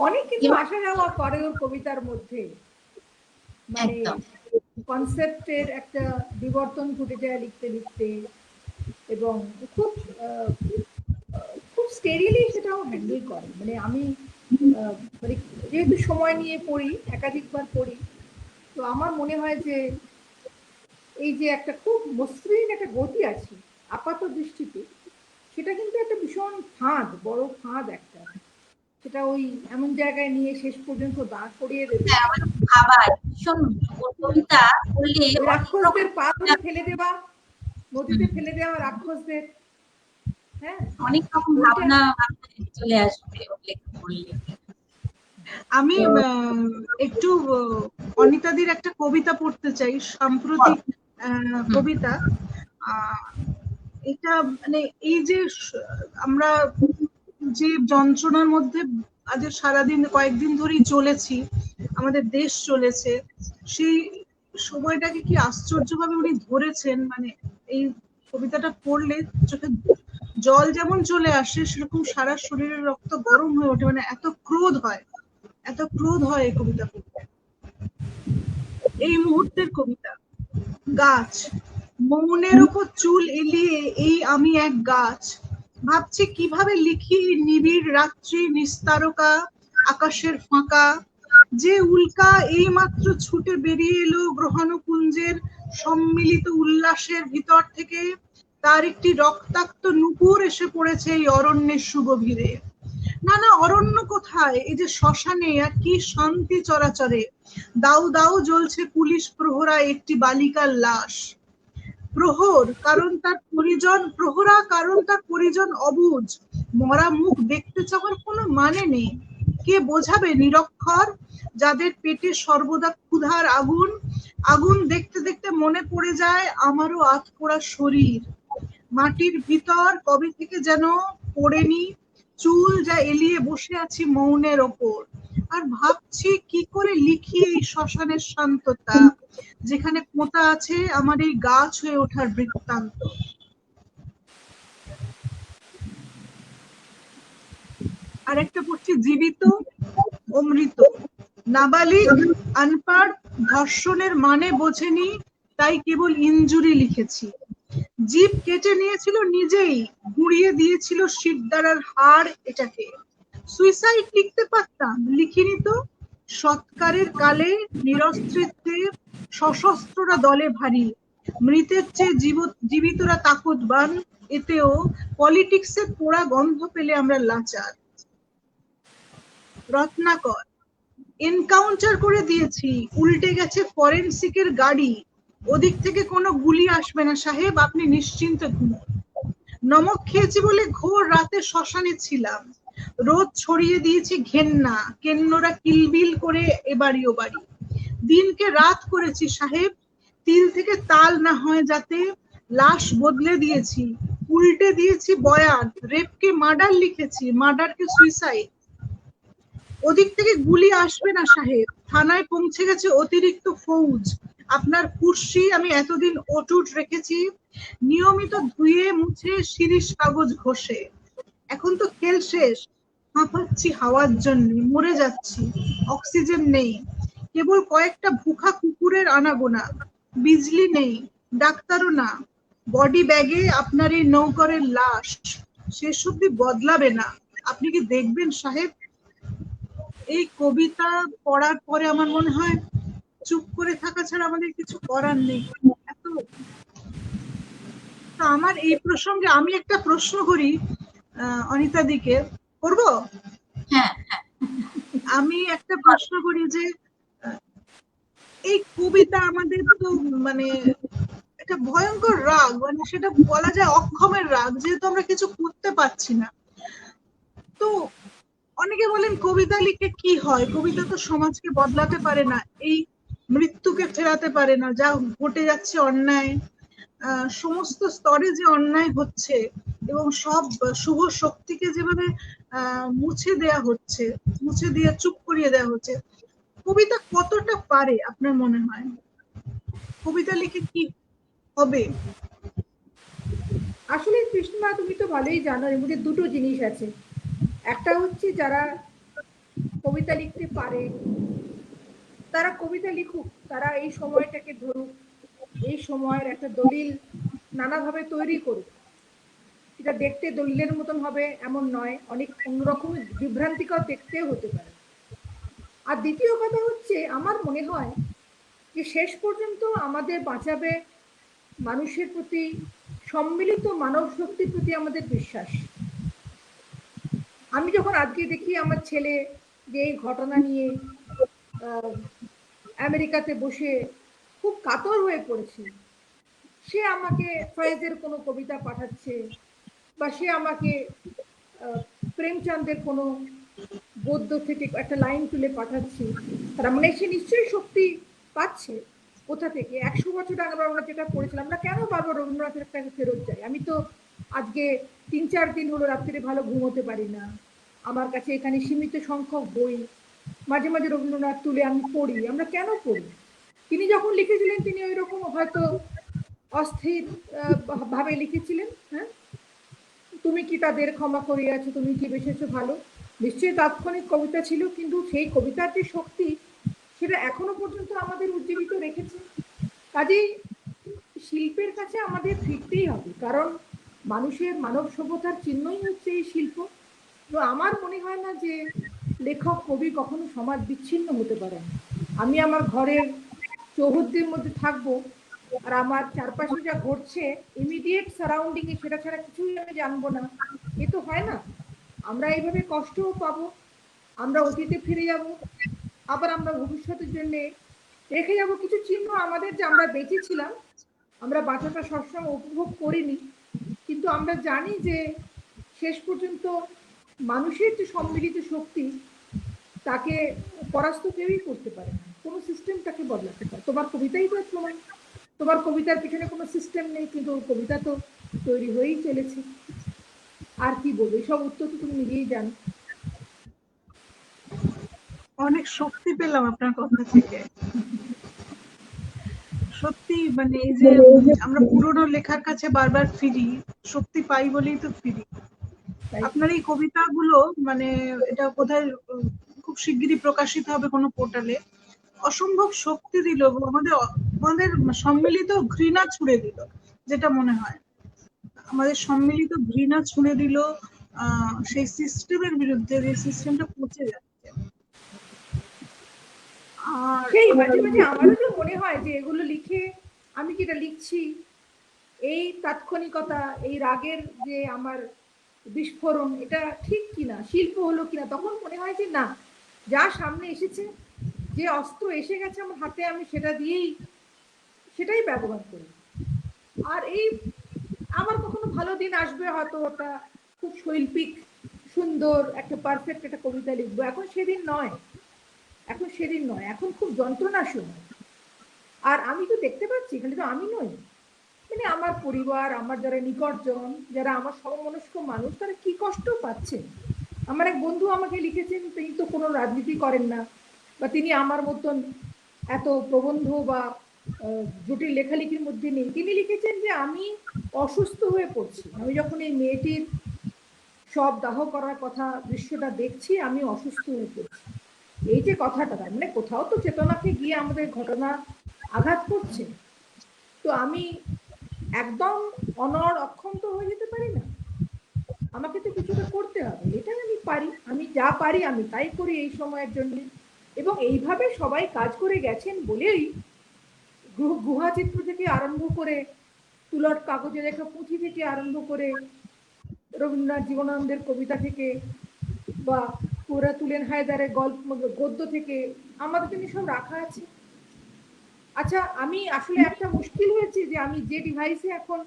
অনেক কিছু আসা যাওয়া করে ওর কবিতার মধ্যে, মানে কনসেপ্টের একটা বিবর্তন ঘটে যায় লিখতে লিখতে, এবং খুব খুব স্টেরিলি সেটাও হ্যান্ডেল করে। মানে আমি মানে যেহেতু সময় নিয়ে পড়ি, একাধিকবার পড়ি, তো আমার মনে হয় যে এই যে একটা খুব মসৃণ একটা গতি আছে আপাত দৃষ্টিতে, সেটা কিন্তু একটা ভীষণ ফাঁদ, বড় ফাঁদ একটা, সেটা ওই এমন জায়গায় নিয়ে শেষ পর্যন্ত দাঁড় করিয়ে দেবে। আবার ভীষণ কবিতা বললে রাক্ষসদের পা ধরে ফেলে দেওয়া, নদীতে ফেলে দেওয়া রাক্ষসদের, হ্যাঁ, অনেক রকম ভাবনা চলে আসবে উল্লেখ করলে। আমি একটু অনিতাদির একটা কবিতা পড়তে চাই, সাম্প্রতিক কবিতা। এটা মানে এই যে আমরা যে যন্ত্রণার মধ্যে আজ সারাদিন কয়েকদিন ধরেই চলেছি, আমাদের দেশ চলেছে, সেই সময়টাকে কি আশ্চর্যভাবে উনি ধরেছেন। মানে এই কবিতাটা পড়লে চোখে জল যেমন চলে আসে, সেরকম সারা শরীরের রক্ত গরম হয়ে ওঠে। মানে এত ক্রোধ হয়, এত ক্রোধ হয় এই কবিতা পড়তে। এই মুহূর্তের কবিতা। গাছ, মৌনের উপর চুল এলিয়ে এই আমি এক গাছ, ভাবছি কিভাবে লিখি নিবিড় রাত্রি নিস্তারকা আকাশের ফাঁকা। যে উল্কা এই মাত্র ছুটে বেরিয়ে এলো গ্রহাণুপুঞ্জের সম্মিলিত উল্লাসের ভিতর থেকে, তার একটি রক্তাক্ত নুপুর এসে পড়েছে এই অরণ্যের সুগভীরে। না না, অরণ্য কোথায়? এই যে শ্মশানে আর কি শান্তি চরাচরে। দাউ দাউ জ্বলছে পুলিশ প্রহরা একটি বালিকার লাশ। প্রহর কারণ তার পরিজন, প্রহরা কারণ তার পরিজন অবুঝ। মরা মুখ দেখতে চাওয়ার কোনো মানে নেই। কে বোঝাবে নিরক্ষর, যাদের পেটে সর্বদা ক্ষুধার আগুন? আগুন দেখতে দেখতে মনে পড়ে যায় আমারও আধপোড়া শরীর। মাটির ভিতর কবে থেকে যেন পড়েনি চুল, যা এলিয়ে বসে আছি মৌনের ওপর। আর ভাবছি কি করে লিখি এই শ্মশানের শান্ততা, যেখানে পোঁতা আছে আমার এই গাছ হয়ে ওঠার বৃত্তান্ত। আর একটা পড়ছি, জীবিত অমৃত। নাবালিক আনপাড় ধর্ষণের মানে বোঝেনি, তাই কেবল ইনজুরি লিখেছি। জিভ কেটে নিয়েছিল নিজেই, গুঁড়িয়ে দিয়েছিল শিরদাঁড়ার হাড় এটাকে। সুইসাইড লিখতে পারতাম, লিখিনি তো। সৎকারের কালে নিরস্ত্রিত্বে সশস্ত্ররা দলে ভারী, মৃতের চেয়ে জীবিতরা তাকতবান। এতেও পলিটিক্সের পোড়া গন্ধ পেলে আমরা লাচার। রত্নাকর, এনকাউন্টার করে দিয়েছি, উল্টে গেছে ফরেনসিকের গাড়ি, ওদিক থেকে কোনো গুলি আসবে না সাহেব, আপনি নিশ্চিন্তে ঘুমোন। নমক খেয়েছি বলে ঘোর রাতে শ্মশানে ছিলাম, রোদ ছড়িয়ে দিয়েছি ঘেন্না, কেন্নরা কিলবিল করে এবাড়ি ও বাড়ি। দিনকে রাত করেছি সাহেব, তিল থেকে তাল না হয় যাতে, লাশ বদলে দিয়েছি, উল্টে দিয়েছি বয়ান, রেপকে মার্ডার লিখেছি, মার্ডারকে সুইসাইড। ওদিক থেকে গুলি আসবে না সাহেব, থানায় পৌঁছে গেছে অতিরিক্ত ফৌজ। আপনার কুর্সি আমি এতদিন অটুট রেখেছি, নিয়মিত ধুয়ে মুছে শিরিষ কাগজ ঘষে। এখন তো খেল শেষ, হাঁপাচ্ছি হাওয়ার জন্য, মরে যাচ্ছি, অক্সিজেন নেই, কেবল কয়েকটা ভুখা কুকুরের আনাগোনা, বিজলি নেই, ডাক্তারও না, বডি ব্যাগে আপনার এই নৌকরের লাশ, শেষ অব্দি বদলাবে না। আপনি কি দেখবেন সাহেব? এই কবিতা পড়ার পরে আমার মনে হয় চুপ করে থাকা ছাড়া আমাদের কিছু করার নেই। এত আমার এই প্রসঙ্গে আমি একটা প্রশ্ন করি অনিতা দিকে, করবো? হ্যাঁ, আমি একটা প্রশ্ন করি যে এই কবিতা আমাদের তো মানে একটা ভয়ঙ্কর রাগ, মানে সেটা বলা যায় অক্ষমের রাগ, যেহেতু আমরা কিছু করতে পারছি না। তো অনেকে বলেন কবিতা লিখে কি হয়, কবিতা তো সমাজকে বদলাতে পারে না, এই মৃত্যুকে ফেরাতে পারে না, যা ঘটে যাচ্ছে অন্যায়, সমস্ত স্তরে যে অন্যায় হচ্ছে এবং সব শুভ শক্তিকে যেভাবে মুছে দেয়া হচ্ছে, মুছে দিয়ে চুপ করিয়ে দেওয়া হচ্ছে, কবিতা কতটা পারে আপনার মনে হয়? কবিতা লিখে কি হবে? আসলে কৃষ্ণা, তুমি তো ভালোই জানো এর মধ্যে দুটো জিনিস আছে। একটা হচ্ছে যারা কবিতা লিখতে পারে তারা কবিতা লিখুক, তারা এই সময়টাকে ধরুক, এই সময়ের একটা দলিল নানাভাবে তৈরি করুক। এটা দেখতে দলিলের মতন হবে এমন নয়, অনেক অন্যরকম বিভ্রান্তিকর দেখতেও হতে পারে। আর দ্বিতীয় কথা হচ্ছে, আমার মনে হয় যে শেষ পর্যন্ত আমাদের বাঁচাবে মানুষের প্রতি, সম্মিলিত মানব শক্তির প্রতি আমাদের বিশ্বাস। আমি যখন আজকে দেখি আমার ছেলে যে এই ঘটনা নিয়ে আমেরিকাতে বসে খুব কাতর হয়ে পড়েছে, সে আমাকে ফয়েজের কোনো কবিতা পাঠাচ্ছে বা সে আমাকে প্রেমচন্দের কোনো গদ্য থেকে একটা লাইন তুলে পাঠাচ্ছে, তার মানে সে নিশ্চয়ই শক্তি পাচ্ছে। কোথা থেকে? 100 বছর আগে আমরা যেটা পড়েছিলাম, আমরা কেন বারবার রবীন্দ্রনাথের কাছে ফেরত যাই? আমি তো আজকে 3-4 দিন হলো রাত্রে ভালো ঘুমোতে পারি না, আমার কাছে এখানে সীমিত সংখ্যক বই, মাঝে মাঝে রবীন্দ্রনাথ তুলে আমি পড়ি। আমরা কেন পড়ি? তিনি যখন লিখেছিলেন তিনি ওই রকম হয়তো অস্থির ভাবে লিখেছিলেন। হ্যাঁ, তুমি কি তাদের ক্ষমা করিয়াছো, তুমি কি বেসেছো ভালো, নিশ্চয়ই তাৎক্ষণিক কবিতা ছিল, কিন্তু সেই কবিতার যে শক্তি সেটা এখনো পর্যন্ত আমাদের উজ্জীবিত রেখেছে। কাজেই শিল্পের কাছে আমাদের ফিরতেই হবে, কারণ মানুষের মানব সভ্যতার চিহ্নই হচ্ছে এই শিল্প। তো আমার মনে হয় না যে লেখক কবি কখনো সমাজ বিচ্ছিন্ন হতে পারে না। আমি আমার ঘরের চৌহদ্দির মধ্যে থাকবো আর আমার চারপাশে যা ঘটছে ইমিডিয়েট সারাউন্ডিং এ সেটা ছাড়া কিছুই আমি জানবো না, এ তো হয় না। আমরা এইভাবে কষ্টও পাবো, আমরা অতীতে ফিরে যাব, আবার আমরা ভবিষ্যতের জন্য রেখে যাব কিছু চিহ্ন আমাদের, যে আমরা বেঁচে ছিলাম, আমরা বাঁচাটা সবসময় উপভোগ করিনি, কিন্তু আমরা জানি যে শেষ পর্যন্ত মানুষের যে সম্মিলিত শক্তি তাকে পরাস্ত কেউই করতে পারে না, কোনো সিস্টেম তাকে বদলাতে পারে। তোমার কবিতাই তো প্রমাণ, তোমার কবিতার পিছনে কোনো সিস্টেম নেই, কিন্তু কবিতা তো তৈরি হয়েই চলেছে। আর কি বলবো, সব উত্তর তো তুমি নিজেই জানো। অনেক শক্তি পেলাম আপনার কথা থেকে, সত্যি মানে এই যে আমরা পুরনো লেখার কাছে বারবার ফিরি, শক্তি পাই বলেই তো ফিরি। আপনার এই কবিতাগুলো মানে এটা বোধহয় খুব শিগগিরই প্রকাশিত হবে কোনো পোর্টালে, অসম্ভব শক্তি দিল, আমাদের আমাদের সম্মিলিত ঘৃণা ছুড়ে দিল, যেটা মনে হয় আমাদের সম্মিলিত ঘৃণা ছুড়ে দিল সেই সিস্টেমের বিরুদ্ধে, যে সিস্টেমটা পচে যাচ্ছে। আর সেই মাঝে মাঝে আমারও যে মনে হয় যে এগুলো লিখে আমি যেটা লিখছি, এই তাৎক্ষণিকতা, এই রাগের যে আমার বিস্ফোরণ, এটা ঠিক কিনা, শিল্প হলো কিনা, তখন মনে হয় যে না, যা সামনে এসেছে, যে অস্ত্র এসে গেছে আমার হাতে, আমি সেটাই ব্যবহার করি। আর এই আমার কখনো ভালো দিন আসবে, হয়তো ওটা খুব শৈল্পিক সুন্দর একটা পারফেক্ট একটা কবিতা লিখবো, এখন সেদিন নয়, এখন খুব যন্ত্রণার সময়। আর আমি তো দেখতে পাচ্ছি, এখানে তো আমি নই, মানে আমার পরিবার, আমার যারা নিকটজন, যারা আমার সমমনস্ক মানুষ, তারা কি কষ্ট পাচ্ছে। আমার এক বন্ধু আমাকে লিখেছেন, তিনি তো কোনো রাজনীতি করেন না, বা তিনি আমার মতন এত প্রবন্ধ বা জটিল লেখালেখির মধ্যে নেই। তিনি লিখেছেন যে আমি অসুস্থ হয়ে পড়ছি, আমি যখন এই মেয়েটির সব দাহ করার কথা দৃশ্যটা দেখছি, আমি অসুস্থ হয়ে পড়ছি। এই যে কথাটা, তার মানে কোথাও তো চেতনাকে গিয়ে আমাদের ঘটনা আঘাত করছে। তো আমি একদম অনড় অক্ষম হয়ে যেতে পারি না, আমাকে তো কিছুটা করতে হবে, এটাই আমি পারি, আমি যা পারি আমি তাই করি এই সময়ের জন্য। এবং এইভাবে সবাই কাজ করে গেছেন বলেই গুহা চিত্র থেকে আরম্ভ করে, তুলট কাগজে লেখা পুঁথি থেকে আরম্ভ করে, রবীন্দ্রনাথ জীবনানন্দের কবিতা থেকে, বা পুরা তুলেন হায়দারের গল্প গদ্য থেকে আমাদের জন্য সব রাখা আছে। আচ্ছা, আমি আসলে একটা মুশকিল হয়েছে যে আমি যে ডিভাইসে এখন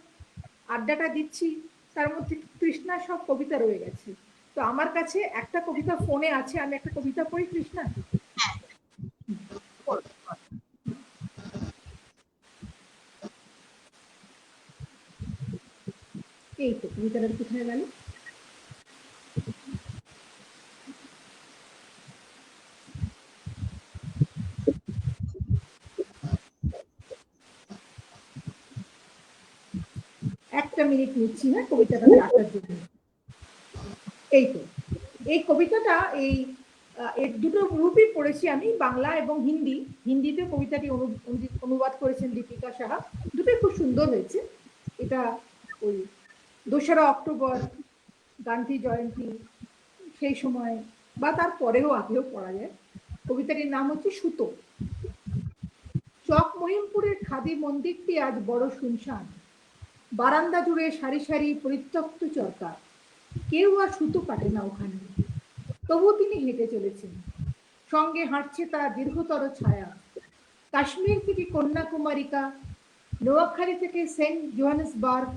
আড্ডাটা দিচ্ছি তার মধ্যে তৃষ্ণার সব কবিতা রয়ে গেছে। তো আমার কাছে একটা কবিতা ফোনে আছে, আমি একটা কবিতা পড়ি তৃষ্ণা। এই তো কবিতাটা কোথায় গেল? একটা মিনিট নিচ্ছি, হ্যাঁ, কবিতাটা রাখার জন্য। এই তো এই কবিতাটা, এই এর দুটো রূপই পড়েছি আমি, বাংলা এবং হিন্দি। হিন্দিতে কবিতাটি অনুবাদ করেছেন দীপিকা সাহা, দুটোই খুব সুন্দর হয়েছে। এটা ওই 2রা অক্টোবর গান্ধী জয়ন্তী সেই সময় বা তারপরেও আগেও পড়া যায়। কবিতাটির নাম হচ্ছে সুতো। চক মহিমপুরের খাদি মন্দিরটি আজ বড় শুনশান, বারান্দা জুড়ে সারি সারি পরিত্যক্ত চরকা, কেউ আর সুতো কাটে না ওখানে। তবু তিনি হেঁটে চলেছেন, সঙ্গে হাঁটছে তার দীর্ঘতর ছায়া। কাশ্মীর থেকে কন্যাকুমারিকা, নোয়াখালী থেকে সেন্ট জোহানেসবার্গ,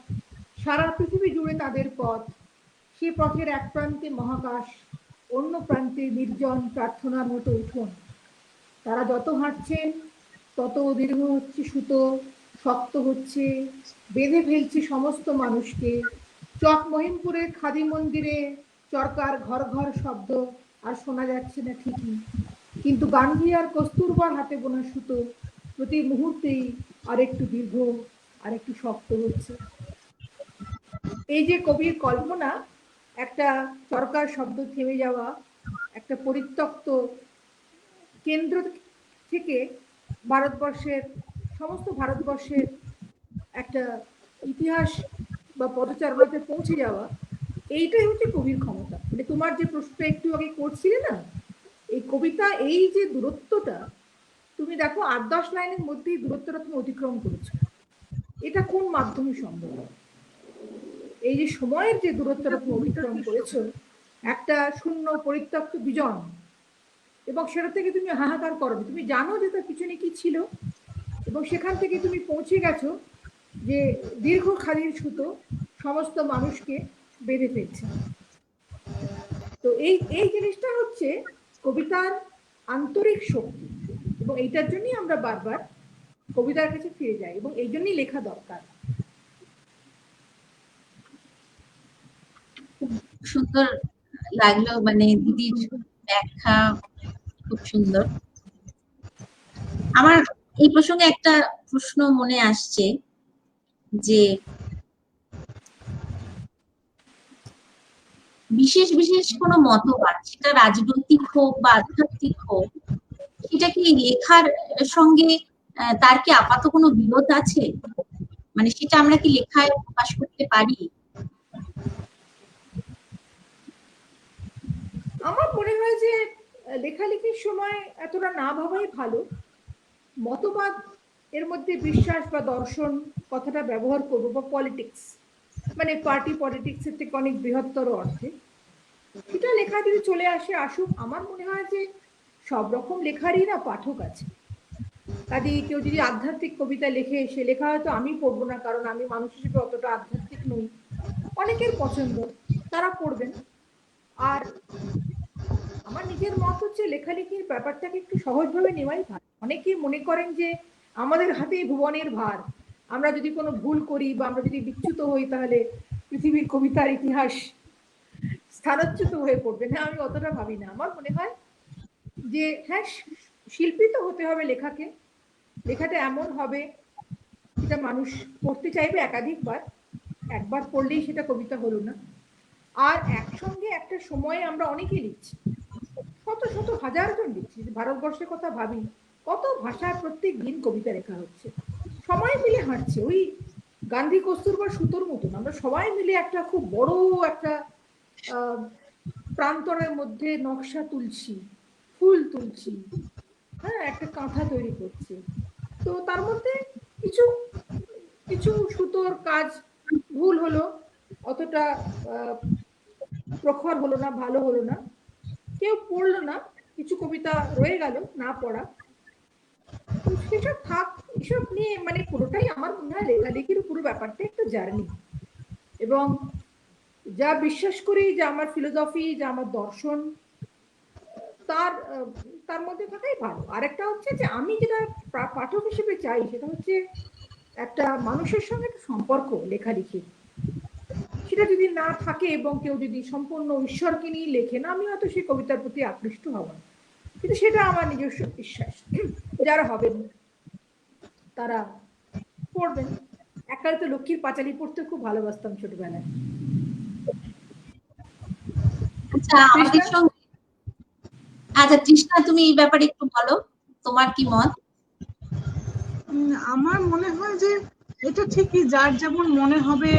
সারা পৃথিবী জুড়ে তাদের পথ। সে পথের এক প্রান্তে মহাকাশ, অন্য প্রান্তে নির্জন প্রার্থনার মতো উঠোন। তারা যত হাঁটছেন তত দীর্ঘ হচ্ছে সুতো, শক্ত হচ্ছে, বেঁধে ফেলছে সমস্ত মানুষকে। চক মহিমপুরের খাদি মন্দিরে চরকার ঘর ঘর শব্দ আর শোনা যাচ্ছে না ঠিকই, কিন্তু গান্ধী আর কস্তুরবার হাতে বোনা সুতো প্রতি মুহূর্তেই আরেকটু দীর্ঘ, আরেকটু শক্ত হচ্ছে। এই যে কবির কল্পনা, একটা চরকার শব্দ থেমে যাওয়া, একটা পরিত্যক্ত কেন্দ্র থেকে ভারতবর্ষের, সমস্ত ভারতবর্ষের একটা ইতিহাস বা পদচারণাতে পৌঁছে যাওয়া, এইটাই হচ্ছে কবির ক্ষমতা। মানে তোমার যে প্রশ্নটা একটু আগে করছিলে না, এই কবিতা, এই যে দূরত্বটা, তুমি দেখো 8-10 লাইনের মধ্যেই দূরত্বটা তুমি অতিক্রম করেছো। এটা কোন মাধ্যমে সম্ভব? এই যে সময়ের যে দূরত্বটা তুমি অতিক্রম করেছো, একটা শূন্য পরিত্যক্ত বিজন, এবং সেটা থেকে তুমি হাহাকার করবে, তুমি জানো যে তার পিছনে কি ছিল, এবং সেখান থেকে তুমি পৌঁছে গেছো যে দীর্ঘ খালির সুতো সমস্ত মানুষকে বেঁধে ফেলছে। তো এই জিনিসটা হচ্ছে কবিতার আন্তরিক শক্তি, এবং এইটার জন্যই আমরা বারবার কবিতার কাছে ফিরে যাই, এবং এই জন্যই লেখা দরকার। সুন্দর লাগলো, মানে দিদির ব্যাখ্যা খুব সুন্দর। আমার এই প্রসঙ্গে একটা প্রশ্ন মনে আসছে যে বিশেষ বিশেষ কোনো মতবাদ, সেটা রাজনৈতিক হোক বা আধ্যাত্মিক হোক, সেটা কি লেখার সঙ্গে তার কি আপাত কোনো বিরোধ আছে? মানে সেটা আমরা কি লেখায় প্রকাশ করতে পারি? আমার মনে হয় যে লেখালেখির সময় এতটা না ভাবাই ভালো। মতবাদ এর মধ্যে বিশ্বাস বা দর্শন কথাটা ব্যবহার করবো, বা পলিটিক্স, মানে পার্টি পলিটিক্সের থেকে অনেক বৃহত্তর অর্থে, সেটা লেখা যদি চলে আসে, আসুক। আমার মনে হয় যে সব রকম লেখারই না পাঠক আছে। কাজে কেউ যদি আধ্যাত্মিক কবিতা লেখে, সে লেখা হয়তো আমি পড়বো না, কারণ আমি মানুষ হিসেবে অতটা আধ্যাত্মিক নই। অনেকের পছন্দ, তারা পড়বেন। আর আমার নিজের মত হচ্ছে লেখালেখির ব্যাপারটাকে একটু সহজভাবে নেওয়াই ভালো। অনেকেই মনে করেন যে আমাদের হাতেই ভুবনের ভার, আমরা যদি কোনো ভুল করি বা আমরা যদি বিচ্যুত হই তাহলে পৃথিবীর কবিতার ইতিহাস স্থানচ্যুত হয়ে পড়বে। না, আমি অতটা ভাবি না। আমার মনে হয় যে হ্যাঁ, শিল্পী তো হতে হবে লেখাকে, লেখাটা এমন হবে যেটা মানুষ পড়তে চাইবে একাধিকবার, একবার পড়লেই সেটা কবিতা হলো না। আর একসঙ্গে একটা সময়ে আমরা অনেকেই লিখছি, শত শত হাজার জন লিখছি। ভারতবর্ষের কথা ভাবি, কত ভাষায় প্রত্যেক দিন কবিতা লেখা হচ্ছে, সবাই মিলে হাঁটছে। ওই গান্ধী কস্তুরবা সুতোর মতন আমরা সবাই মিলে একটা খুব বড় একটা প্রান্তরের মধ্যে নকশা তুলছি, ফুল তুলছি, হ্যাঁ, একটা কাঁথা তৈরি করছি। তো তার মধ্যে কিছু কিছু সুতোর কাজ ভুল হলো, অতটা প্রখর হলো না, ভালো হলো না, কেউ পড়লো না, কিছু কবিতা রয়ে গেল না পড়া। তো সেসব থাক, এসব নিয়ে মানে পুরোটাই আমার মনে হয় লেখালেখির পুরো ব্যাপারটা একটা জার্নি। এবং যা বিশ্বাস করি, যে আমার ফিলোসফি, যে আমার দর্শন, তার তার মধ্যে থাকাই ভালো। আরেকটা হচ্ছে যে আমি যেটা পাঠক হিসেবে চাই সেটা হচ্ছে একটা মানুষের সঙ্গে একটা সম্পর্ক লেখালেখির। সেটা যদি না থাকে এবং কেউ যদি সম্পূর্ণ ঈশ্বরকে নিয়ে লেখে না, আমি হয়তো সেই কবিতার প্রতি আকৃষ্ট হব না। কিন্তু সেটা আমার নিজস্ব বিশ্বাস। যারা হবেন তারা পড়বেন। এককালে তো লক্ষ্মীর পাঁচালী পড়তে খুব ভালোবাসতাম ছোটবেলায়। আচ্ছা, আমাদের সঙ্গে আচ্ছা তৃষ্ণা, তুমি এই ব্যাপারে একটু বলো, তোমার কি মত? আমার মনে হয় যে এটা ঠিকই, যার যেমন মনে হবে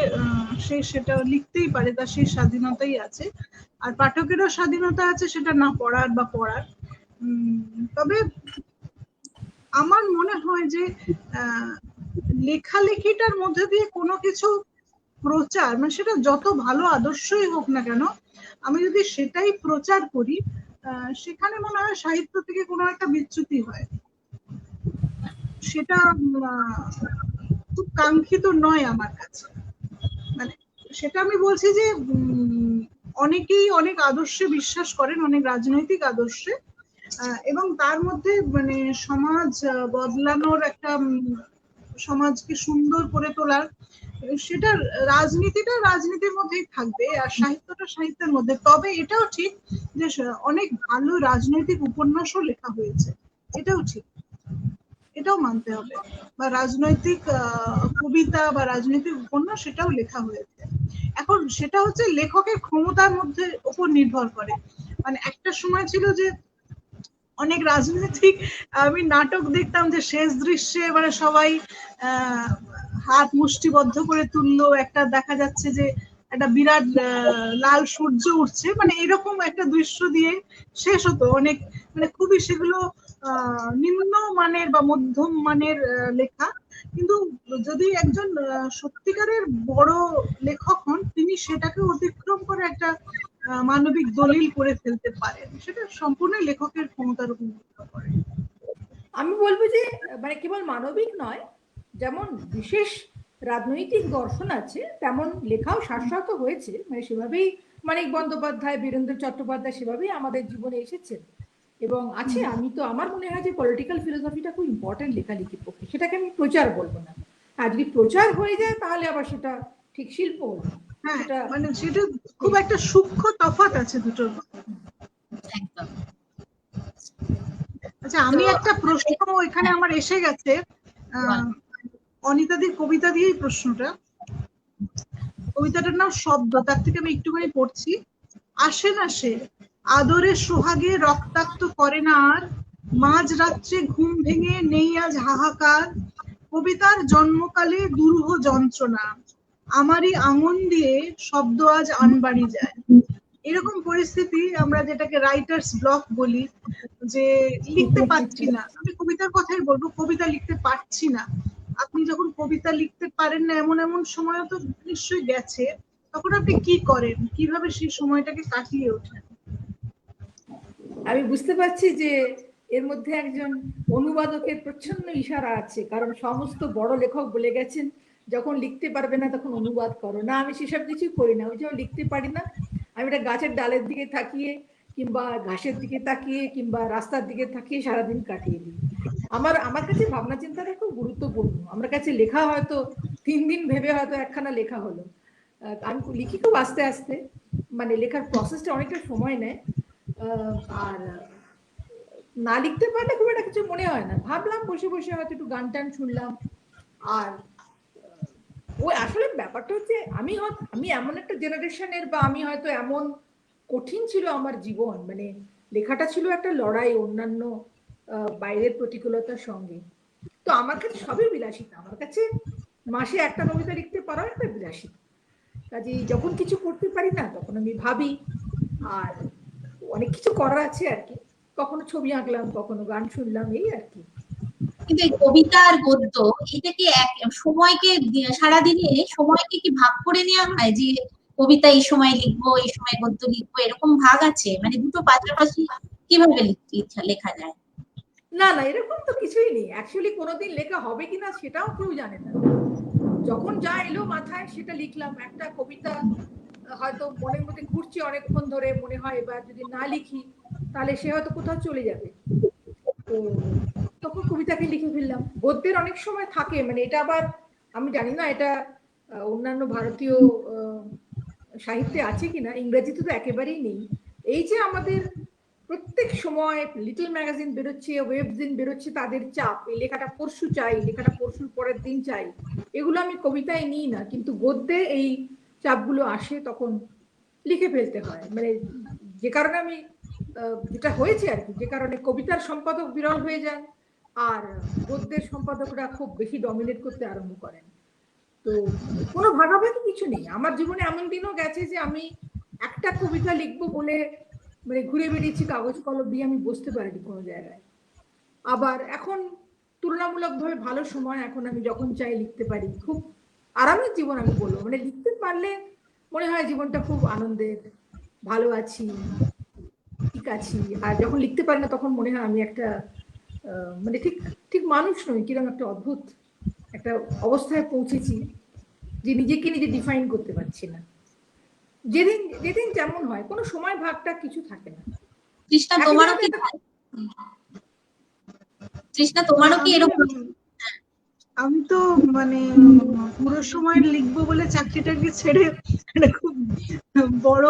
সে সেটা লিখতেই পারে, তার সেই স্বাধীনতাই আছে। আর পাঠকেরও স্বাধীনতা আছে সেটা না পড়ার বা পড়ার। তবে আমার মনে হয় যে লেখালেখিটার মধ্যে দিয়ে কোনো কিছু প্রচার, মানে সেটা যত ভালো আদর্শই হোক না কেন, আমি যদি সেটাই প্রচার করি, সেখানে মনে হয় সাহিত্য থেকে কোনো একটা বিচ্যুতি হয়। সেটা খুব কাঙ্ক্ষিত নয় আমার কাছে। মানে সেটা আমি বলছি যে অনেকেই অনেক আদর্শে বিশ্বাস করেন, অনেক রাজনৈতিক আদর্শে, এবং তার মধ্যে মানে সমাজ বদলানোর একটা, সমাজকে সুন্দর করে তোলার, সেটা রাজনীতিটা রাজনীতির মধ্যেই থাকবে আর সাহিত্যটা সাহিত্যের মধ্যে। তবে এটাও ঠিক যে অনেক ভালো রাজনৈতিক উপন্যাসও লেখা হয়েছে, এটাও ঠিক, এটাও মানতে হবে। বা রাজনৈতিক কবিতা বা রাজনৈতিক উপন্যাস সেটাও লেখা হয়েছে। এখন সেটা হচ্ছে লেখকের ক্ষমতার মধ্যে উপর নির্ভর করে। মানে একটা সময় ছিল যে অনেক রাজনৈতিক, আমি নাটক দেখতাম যে শেষ দৃশ্যে মানে সবাই হাত মুষ্টিবদ্ধ করে তুললো, একটা দেখা যাচ্ছে যে একটা বিরাট লাল সূর্য উঠছে, মানে এরকম একটা দৃশ্য দিয়ে শেষ হতো। অনেক মানে খুবই সেগুলো নিম্ন মানের বা মধ্যম মানের লেখা। কিন্তু যদি একজন সত্যিকারের বড় লেখক হন, তিনি সেটাকে অতিক্রম করে একটা মানবিক দলিল করে ফেলতে পারেন। সেটা সম্পূর্ণ লেখকের ক্ষমতার উপর নির্ভর করে। আমি বলবো যে মানে কেবল মানবিক নয়, যেমন বিশেষ রাজনৈতিক দর্শন আছে তেমন লেখাও শাশ্বত হয়েছে। মানে সেভাবেই মানিক বন্দ্যোপাধ্যায়, বীরেন্দ্র চট্টোপাধ্যায় সেভাবেই আমাদের জীবনে এসেছেন এবং আছে। আমি তো আমার মনে হয় যে পলিটিক্যাল ফিলোসফিটা খুব ইম্পর্টেন্ট লেখালেখির পক্ষে। সেটাকে আমি প্রচার বলবো না, আর যদি প্রচার হয়ে যায় তাহলে আবার সেটা ঠিক শিল্প হলো না। হ্যাঁ, মানে সেটা খুব একটা সূক্ষ্ম তফাৎ আছে দুটোর মধ্যে। একদম। আচ্ছা, আমি একটা প্রশ্ন এখানে আমার এসে গেছে, অনিতাদির কবিতা দিয়েই প্রশ্নটা। কবিতাটার নাম শব্দ, তার থেকে আমি একটুখানি পড়ছি। আসে না সে আদরে সোহাগে, রক্তাক্ত করে না আর, মাঝ রাত্রে ঘুম ভেঙে নেই আজ হাহাকার, কবিতার জন্মকালে দুরূহ যন্ত্রণা, আমারই আঙুন দিয়ে শব্দ আজ আনবাড়ি যায়। এরকম পরিস্থিতি, আমরা যেটাকে রাইটার্স ব্লক বলি, যে লিখতে পারছি না। আমি কবিতার কথাই বলবো, কবিতা লিখতে পারছি না। আপনি যখন কবিতা লিখতে পারেন না, এমন এমন সময়ও তো নিশ্চয়ই গেছে, তখন আপনি কি করেন, কিভাবে সেই সময়টাকে কাটিয়ে ওঠেন? আমি বুঝতে পারছি যে এর মধ্যে একজন অনুবাদকের প্রচ্ছন্ন ইশারা আছে, কারণ সমস্ত বড় লেখক বলে গেছেন যখন লিখতে পারবে না তখন অনুবাদ করো না। আমি সেসব কিছু করি না, ওই যে লিখতে পারি না আমি একটা গাছের ডালের দিকে তাকিয়ে কিংবা ঘাসের দিকে তাকিয়ে কিংবা রাস্তার দিকে তাকিয়ে সারাদিন কাটিয়ে দিই। আমার কাছে ভাবনা চিন্তাটা খুব গুরুত্বপূর্ণ। আমার কাছে লেখা হয়তো 3 দিন ভেবে হয়তো একখানা লেখা হলো। আমি লিখি খুব আস্তে আস্তে, মানে লেখার প্রসেসটা অনেকটা সময় নেয়। আর না লিখতে পারলে খুব একটা কিছু মনে হয় না। ভাবলাম বসে বসে হয়তো একটু গান টান শুনলাম। আর ওই আসলে ব্যাপারটা হচ্ছে আমি এমন একটা জেনারেশনের, বা আমি হয়তো এমন কঠিন ছিল আমার জীবন, মানে লেখাটা ছিল একটা লড়াই অন্যান্য বাইরের প্রতিকূলতার সঙ্গে। তো আমার কাছে সবই বিলাসিতা। আমার কাছে মাসে একটা কবিতা লিখতে পারাও একটা বিলাসিতা। কাজেই যখন কিছু করতে পারি না তখন আমি ভাবি, আর অনেক কিছু করার আছে আর কি। কখনো ছবি আঁকলাম, কখনো গান শুনলাম, এই আর কি। কিন্তু এই কবিতা আর গদ্য, এটা কি এক সময়কে সারাদিনে সময়কে কি ভাগ করে নেওয়া হয়, যে কবিতা এই সময় লিখবো, এই সময় গদ্য লিখবো, এরকম ভাগ আছে? মানে দুটো পাশাপাশি কিভাবে লেখা যায়? না না, এরকম তো কিছুই নেই। অ্যাকচুয়ালি কোনোদিন লেখা হবে কিনা সেটাও কেউ জানে না। যখন যা এলো মাথায় সেটা লিখলাম। একটা কবিতা হয়তো মনের মধ্যে ঘুরছে অনেকক্ষণ ধরে, মনে হয় এবার যদি না লিখি তাহলে সে হয়তো কোথাও চলে যাবে, তো তখন কবিতাকে লিখে ফেললাম। গদ্যের অনেক সময় থাকে, মানে এটা আবার আমি জানি না এটা অন্যান্য ভারতীয় সাহিত্যে আছে কিনা, ইংরেজিতে তো একেবারেই নেই। এই যে আমাদের প্রত্যেক সময় লিটল ম্যাগাজিন বেরোচ্ছে, ওয়েবজিন বেরোচ্ছে, তাদের চাপ, এই লেখাটা পরশু চাই, লেখাটা পরশুর পরের দিন চাই, এগুলো আমি কবিতায় নিই না। কিন্তু গদ্যে এই চাপগুলো আসে, তখন লিখে ফেলতে হয়। মানে যে কারণে আমি যেটা হয়েছে আর কি, যে কারণে কবিতার সম্পাদক বিরল হয়ে যায় আর গদ্যের সম্পাদকরা খুব বেশি ডমিনেট করতে আরম্ভ করেন। তো কোনো ভাগাভাগি কিছু নেই। আমার জীবনে এমন দিনও গেছে যে আমি একটা কবিতা লিখবো বলে মানে ঘুরে বেরিয়েছি কাগজ কলম দিয়ে, আমি বসতে পারিনি কোনো জায়গায়। আবার এখন তুলনামূলকভাবে ভালো সময়, এখন আমি যখন চাই লিখতে পারি। খুব আরামের জীবন আমি বলবো, মানে লিখতে পারলে মনে হয় জীবনটা খুব আনন্দের, ভালো আছি, ঠিক আছি। আর যখন লিখতে পারি না তখন মনে হয় আমি একটা মানে ঠিক ঠিক মানুষ নই, কিরকম একটা অদ্ভুত একটা অবস্থায় পৌঁছেছি যে নিজেকে নিজে ডিফাইন করতে পারছি না। যেদিন যেদিন যেমন হয়, কোনো সময় ভাগটা কিছু থাকে না। তৃষ্ণা, তোমারও কি এরকম? আমি তো মানে পুরো সময় লিখবো বলে চাকরিটাকে ছেড়ে খুব বড়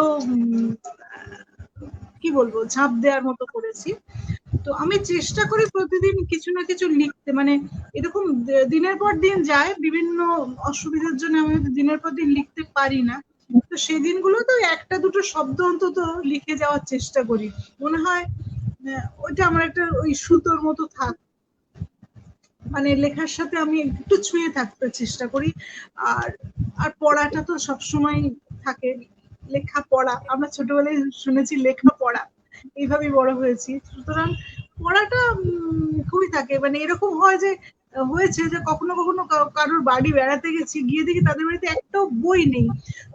কি বলবো ঝাঁপ দেওয়ার মতো করেছি। তো আমি চেষ্টা করি প্রতিদিন কিছু না কিছু লিখতে। মানে এরকম দিনের পর দিন যায়, বিভিন্ন অসুবিধার জন্য আমি দিনের পর দিন লিখতে পারি না। তো সেই দিনগুলো তো একটা দুটো শব্দ অন্তত লিখে যাওয়ার চেষ্টা করি। মনে হয় ওইটা আমার একটা ওই সুতোর মতো থাক, মানে লেখার সাথে আমি একটু ছুঁয়ে থাকতে চেষ্টা করি। আর আর পড়াটা তো সবসময় থাকে, লেখা পড়া। আমরা ছোটবেলায় শুনেছি লেখা পড়া, এইভাবেই বড় হয়েছি। সুতরাং পড়াটা খুবই থাকে। মানে এরকম হয় যে হয়েছে যে কখনো কখনো কারোর বাড়ি বেড়াতে গেছি, গিয়ে দেখি তাদের বাড়িতে একটাও বই নেই।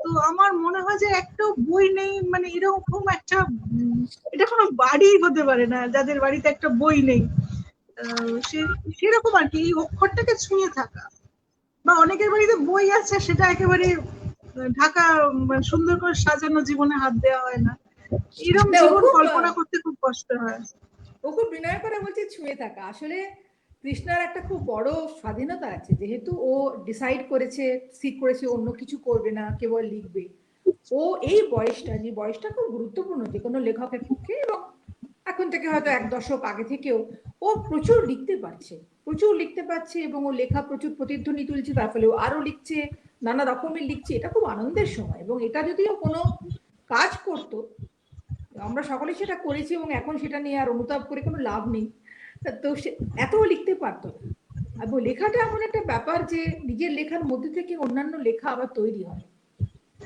তো আমার মনে হয় যে একটাও বই নেই, মানে এরকম একটা এটা কোনো বাড়ি হতে পারে না যাদের বাড়িতে একটা বই নেই। সেরকম আর কি, এই অক্ষরটাকে ছুঁয়ে থাকা। বা অনেকের বাড়িতে বই আছে, সেটা একেবারে ঢাকা সুন্দর করে সাজানো, জীবনে হাত দেওয়া হয় না। এরকম জীবন কল্পনা করতে খুব কষ্ট হয়। ও খুব বিনয় করে বলছে ছুঁয়ে থাকা। আসলে কৃষ্ণার একটা খুব বড় স্বাধীনতা আছে, যেহেতু ও ডিসাইড করেছে, স্থির করেছে অন্য কিছু করবে না, কেবল লিখবে। ও এই বয়সটা, যে বয়সটা খুব গুরুত্বপূর্ণ যে কোনো লেখকের পক্ষে, এবং এখন থেকে হয়তো 1 দশক আগে থেকেও ও প্রচুর লিখতে পারছে এবং ও লেখা প্রচুর প্রতিধ্বনি তুলছে, তার ফলে ও আরো লিখছে, নানা রকমের লিখছে। এটা খুব আনন্দের সময়। এবং এটা যদিও কোনো কাজ করতো, আমরা সকলেই সেটা করেছি এবং এখন সেটা নিয়ে আর অনুতাপ করে কোনো লাভ নেই, তো এত লিখতে পারতো না। এবং লেখাটা এমন একটা ব্যাপার যে নিজের লেখার মধ্যে থেকে অন্যান্য লেখা আবার তৈরি হয়।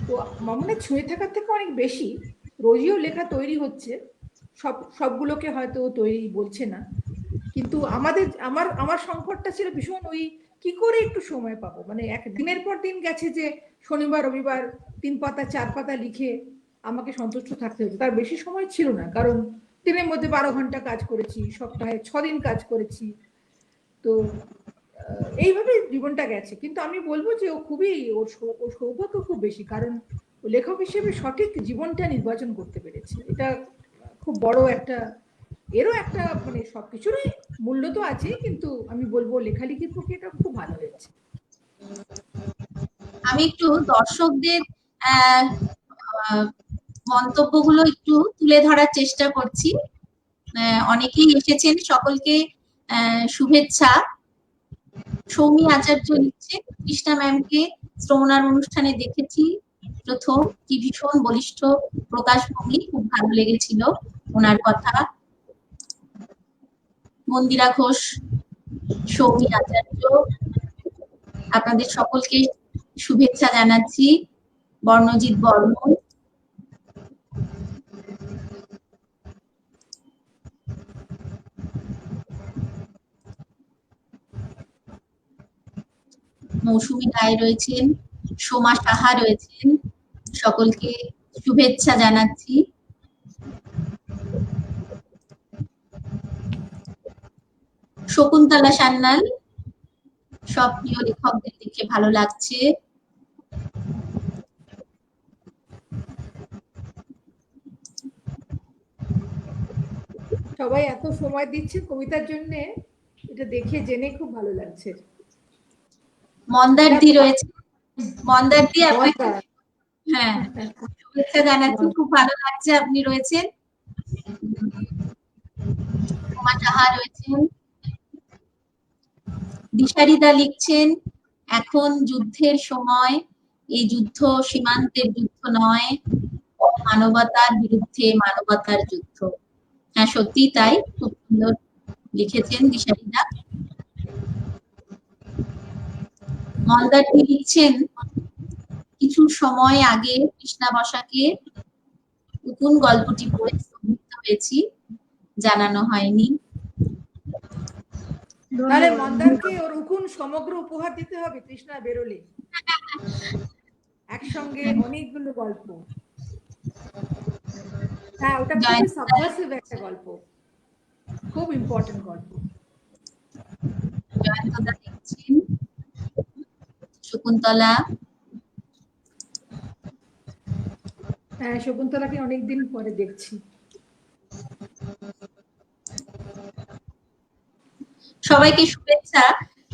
তো আমার মনে হয় ছুঁয়ে থাকার থেকে অনেক বেশি রোজইও লেখা তৈরি হচ্ছে। সবগুলোকে হয়তো তৈরি বলছে না, কিন্তু আমার সংকটটা ছিল ভীষণ ওই কি করে একটু সময় পাবো। মানে এক দিনের পর দিন গেছে যে শনিবার রবিবার 3 পাতা 4 পাতা লিখে আমাকে সন্তুষ্ট থাকতে হচ্ছে, তার বেশি সময় ছিল না। কারণ দিনের মধ্যে 12 ঘন্টা কাজ করেছি, সপ্তাহে 6 দিন কাজ করেছি। তো এইভাবে জীবনটা গেছে। কিন্তু আমি বলবো যে ও খুবই ওর সৌভাগ্য খুব বেশি, কারণ ও লেখক হিসেবে সঠিক জীবনটা নির্বাচন করতে পেরেছে। এটা খুব বড় একটা, এরও একটা মানে সবকিছুরই মূল্য তো আছে, কিন্তু আমি বলবো লেখালেখির পক্ষে এটা খুব ভালো হয়েছে। আমি একটু দর্শকদের মন্তব্যগুলো একটু তুলে ধরার চেষ্টা করছি। অনেকেই এসেছেন, সকলকে শুভেচ্ছা। সৌমি আচার্য লিখছে, কৃষ্ণা ম্যামকে শ্রবণার অনুষ্ঠানে দেখেছি প্রথম, কি ভীষণ বলিষ্ঠ প্রকাশভঙ্গি, খুব ভালো লেগেছিল ওনার কথা। মন্দিরা ঘোষ, সৌমি আচার্য, আপনাদের সকলকে শুভেচ্ছা জানাচ্ছি। বর্ণজিৎ বর্মন, মৌসুমী রায় রয়েছেন, সোমা সাহা রয়েছেন, সকলকে শুভেচ্ছা জানাচ্ছি। শকুন্তলা সান্যাল, সব প্রিয় লেখকদের দেখে ভালো লাগছে। সবাই এত সময় দিচ্ছে কবিতার জন্য, এটা দেখে জেনে খুব ভালো লাগছে। মন্দারদি রয়েছে, মন্দারদি আপনাকে হ্যাঁ শুভেচ্ছা জানাচ্ছি, খুব ভালো লাগছে আপনি রয়েছেন। সোমা সাহা রয়েছেন। দিশারিদা লিখছেন, এখন যুদ্ধের সময়, এই যুদ্ধ সীমান্তের যুদ্ধ নয়, মানবতার বিরুদ্ধে মানবতার যুদ্ধ। হ্যাঁ সত্যি তাই, খুব সুন্দর লিখেছেন দিশারিদা। মন্দারদি লিখছেন, কিছু সময় আগে কৃষ্ণা বসাকের উকুন গল্পটি পড়ে স্তম্ভিত হয়েছি, জানানো হয়নি। তাহলে মন্দারকে ওর উকুন সমগ্র উপহার দিতে হবে কৃষ্ণা বেরোলে, একসঙ্গে অনেকগুলো গল্প। হ্যাঁ, ওটা খুবই সাবভার্সিভ একটা গল্প, খুব ইম্পর্টেন্ট গল্প। জয়ন্তদা লিখছেন, শকুন্তলা। হ্যাঁ, শকুন্তলাকে অনেকদিন পরে দেখছি। সবাইকে শুভেচ্ছা।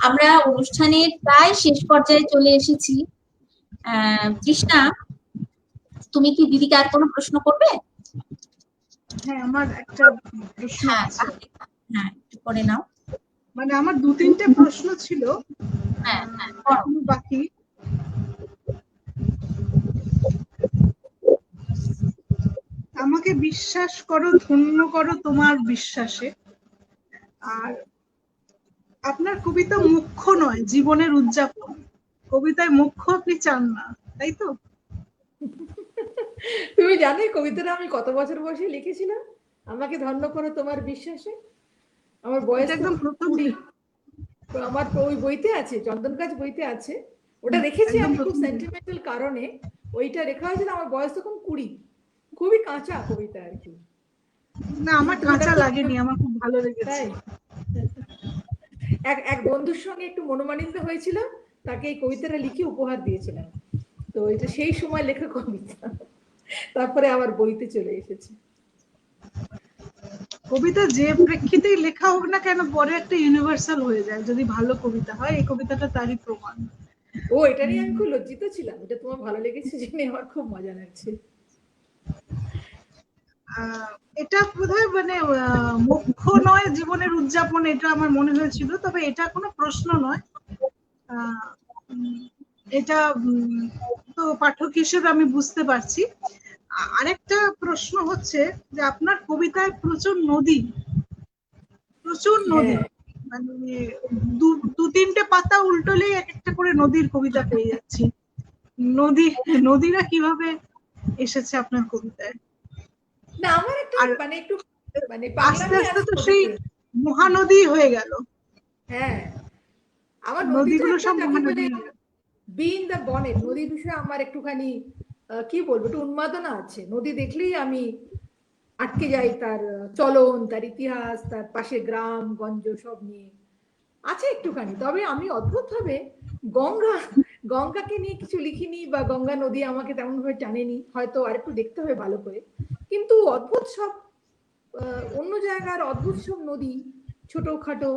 আমরা অনুষ্ঠানের প্রায় শেষ পর্যায়ে চলে এসেছি। কৃষ্ণা, তুমি কি দিদিকে আর কোনো প্রশ্ন করবে? হ্যাঁ, আমার একটা প্রশ্ন আছে। হ্যাঁ, একটু করে নাও। মানে আমার 2-3টে প্রশ্ন ছিল, হ্যাঁ এখনো বাকি। আমাকে বিশ্বাস করো, ধন্য করো তোমার বিশ্বাসে। আর আপনার কবিতা মুখ্য নয়, জীবনের উদযাপন। কবিতায় মুখ্য আপনি চান না, তাই তো? তুমি জানো কবিতাটা আমি কত বছর বয়সে লিখেছিলাম? আমাকে ধন্য করো তোমার বিশ্বাসে। আমার বয়স একদম প্রথম। আমার ওই বইতে আছে, চন্দন গাছ বইতে আছে, ওটা রেখেছি আমি খুব সেন্টিমেন্টাল কারণে। ওইটা রেখা হয়েছিল, আমার বয়স তখন 20, খুবই কাঁচা কবিতা আর কি। না, আমার কাঁচা লাগেনি, আমার খুব ভালো লেগেছে। এক বন্ধুর সঙ্গে একটু মনোমালিন্য হয়েছিল, তাকে এই কবিতাটা লিখে উপহার দিয়েছিলাম। তো এটা সেই সময় লেখা কবিতা, তারপরে আবার বইতে চলে এসেছে। কবিতা যে প্রেক্ষিতেই লেখা হোক না কেন, পরে একটা ইউনিভার্সাল হয়ে যায় যদি ভালো কবিতা হয়। এই কবিতাটা তারই প্রমাণ। ও, এটা নিয়ে আমি খুব লজ্জিত ছিলাম, এটা তোমার ভালো লেগেছে জেনে আমার খুব মজা লাগছে। এটা বোধহয় মানে মুখ্য নয়, জীবনের উদযাপন, এটা আমার মনে হয়েছিল। তবে এটা কোনো প্রশ্ন নয়, এটা তো পাঠক হিসেবে আমি বুঝতে পারছি। আরেকটা প্রশ্ন হচ্ছে যে আপনার কবিতায় প্রচুর নদী, মানে 2-3টে পাতা উল্টোলেই এক একটা করে নদীর কবিতা পেয়ে যাচ্ছি। নদীরা কিভাবে এসেছে আপনার কবিতায়? না, আমার একটা মানে একটু মানে আস্তে আস্তে তো সেই মহানদী হয়ে গেল। হ্যাঁ, আমার নদীগুলো সব মহানদী। বিন দ্য বনেট, নদীর বিষয়ে আমার একটুখানি কি বলবো, একটু উন্মাদনা আছে। নদী দেখলেই আমি আটকে যাই, তার চলন, তার ইতিহাস, তার পাশে গ্রাম গঞ্জ সব নিয়ে আছে একটুখানি। তবে আমি অদ্ভুত ভাবে গঙ্গা গঙ্গাকে নিয়ে কিছু লিখিনি বা গঙ্গা নদী আমাকে তেমন ভাবে টানেনি, হয়তো আরেকটু দেখতে হবে ভালো করে। কিন্তু অদ্ভুত সব অন্য জায়গার অদ্ভুত সব নদী, ছোটখাটো,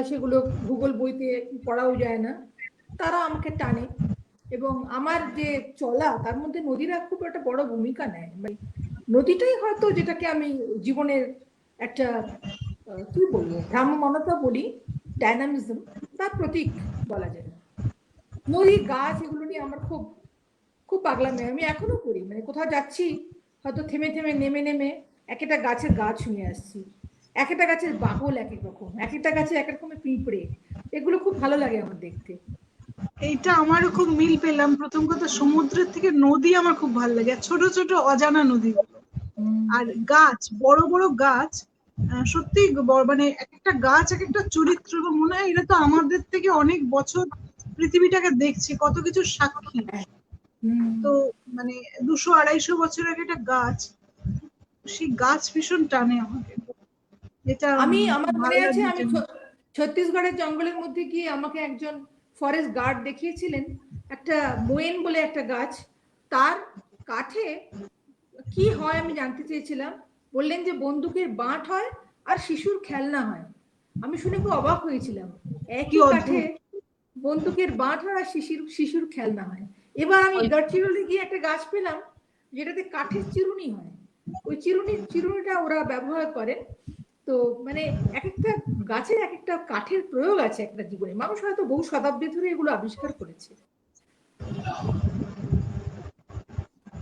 সেগুলো ভূগোল বইতে পড়াও যায় না, তারা আমাকে টানে। এবং আমার যে চলা তার মধ্যে নদীরা খুব একটা বড় ভূমিকা নেয়। মানে নদীটাই হয়তো যেটাকে আমি জীবনের একটা কি বলবো, ভ্রাম্যমানতা বলি, ডাইনামিজম, তার প্রতীক বলা যায়। নদী, গাছ, এগুলো নিয়ে আমার খুব খুব পাগলামি। আমি এখনো করি, মানে কোথাও যাচ্ছি হয়তো থেমে থেমে নেমে নেমে এক একটা গাছের গাছ শুনে আসছি, এক একটা গাছের বাকল এক এক রকম, এক একটা গাছে এক এক রকমের পিঁপড়ে, এগুলো খুব ভালো লাগে আমার দেখতে। এইটা আমারও খুব মিল পেলাম। প্রথম কথা, সমুদ্রের থেকে নদী আমার খুব ভালো লাগে, আর ছোট ছোট অজানা নদীগুলো। আর গাছ, বড় বড় গাছ, সত্যি মানে এক একটা গাছ এক একটা চরিত্র, এবং মনে হয় এরা তো আমাদের থেকে অনেক বছর পৃথিবীটাকে দেখছে, কত কিছু সাক্ষী। তো মানে 200-250 বছর আগে একটা গাছ, সেই গাছ ভীষণ টানে আমাকে। এটা আমার মনে ভালো আছে, লাগছে আমি জেনে। ছত্তিশগড়ের জঙ্গলের মধ্যে গিয়ে আমাকে একজন ফরেস্ট গার্ড দেখিয়েছিলেন একটা মোয়েন বলে একটা গাছ, তার কাঠে কি হয় আমি জানতে চেয়েছিলাম, বললেন যে বন্দুকের বাঁট হয় আর শিশুর খেলনা হয়। আমি শুনে খুব অবাক হয়েছিলাম, কি একই কাঠে অদ্ভুত! বন্দুকের বাঁট হয় আর শিশুর খেলনা হয়। এবার আমি গাড়চিরোলি গিয়ে একটা গাছ পেলাম যেটাতে কাঠের চিরুনি হয়, ওই চিরুনিটা ওরা ব্যবহার করেন। তো মানে এক একটা গাছের এক একটা কাঠের প্রয়োগ আছে একটা জীবনে, মানুষ হয়তো বহু শতাব্দী ধরে এগুলো আবিষ্কার করেছে।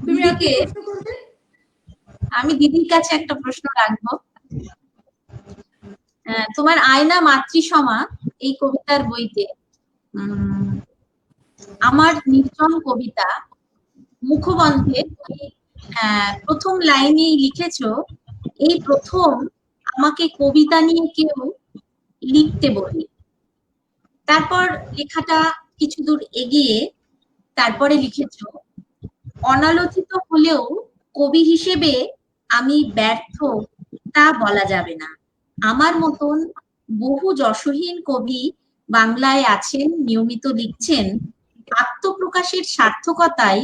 তুমি আর কি দিদিকে, প্রশ্ন করবে? আমি দিদির কাছে একটা প্রশ্ন রাখবো। তোমার আয়না মাতৃসমা এই কবিতার বইতে আমার নির্জন কবিতা মুখবন্ধে প্রথম লাইনেই লিখেছো, এই প্রথম আমাকে কবিতা নিয়ে কেউ লিখতে বলে। তারপর লেখাটা কিছু দূর এগিয়ে তারপরে লিখেছো, অনালোচিত হলেও কবি হিসেবে আমি ব্যর্থ তা বলা যাবে না। আমার মতন বহু যশোহীন কবি বাংলায় আছেন, নিয়মিত লিখছেন। আত্মপ্রকাশের সার্থকতাই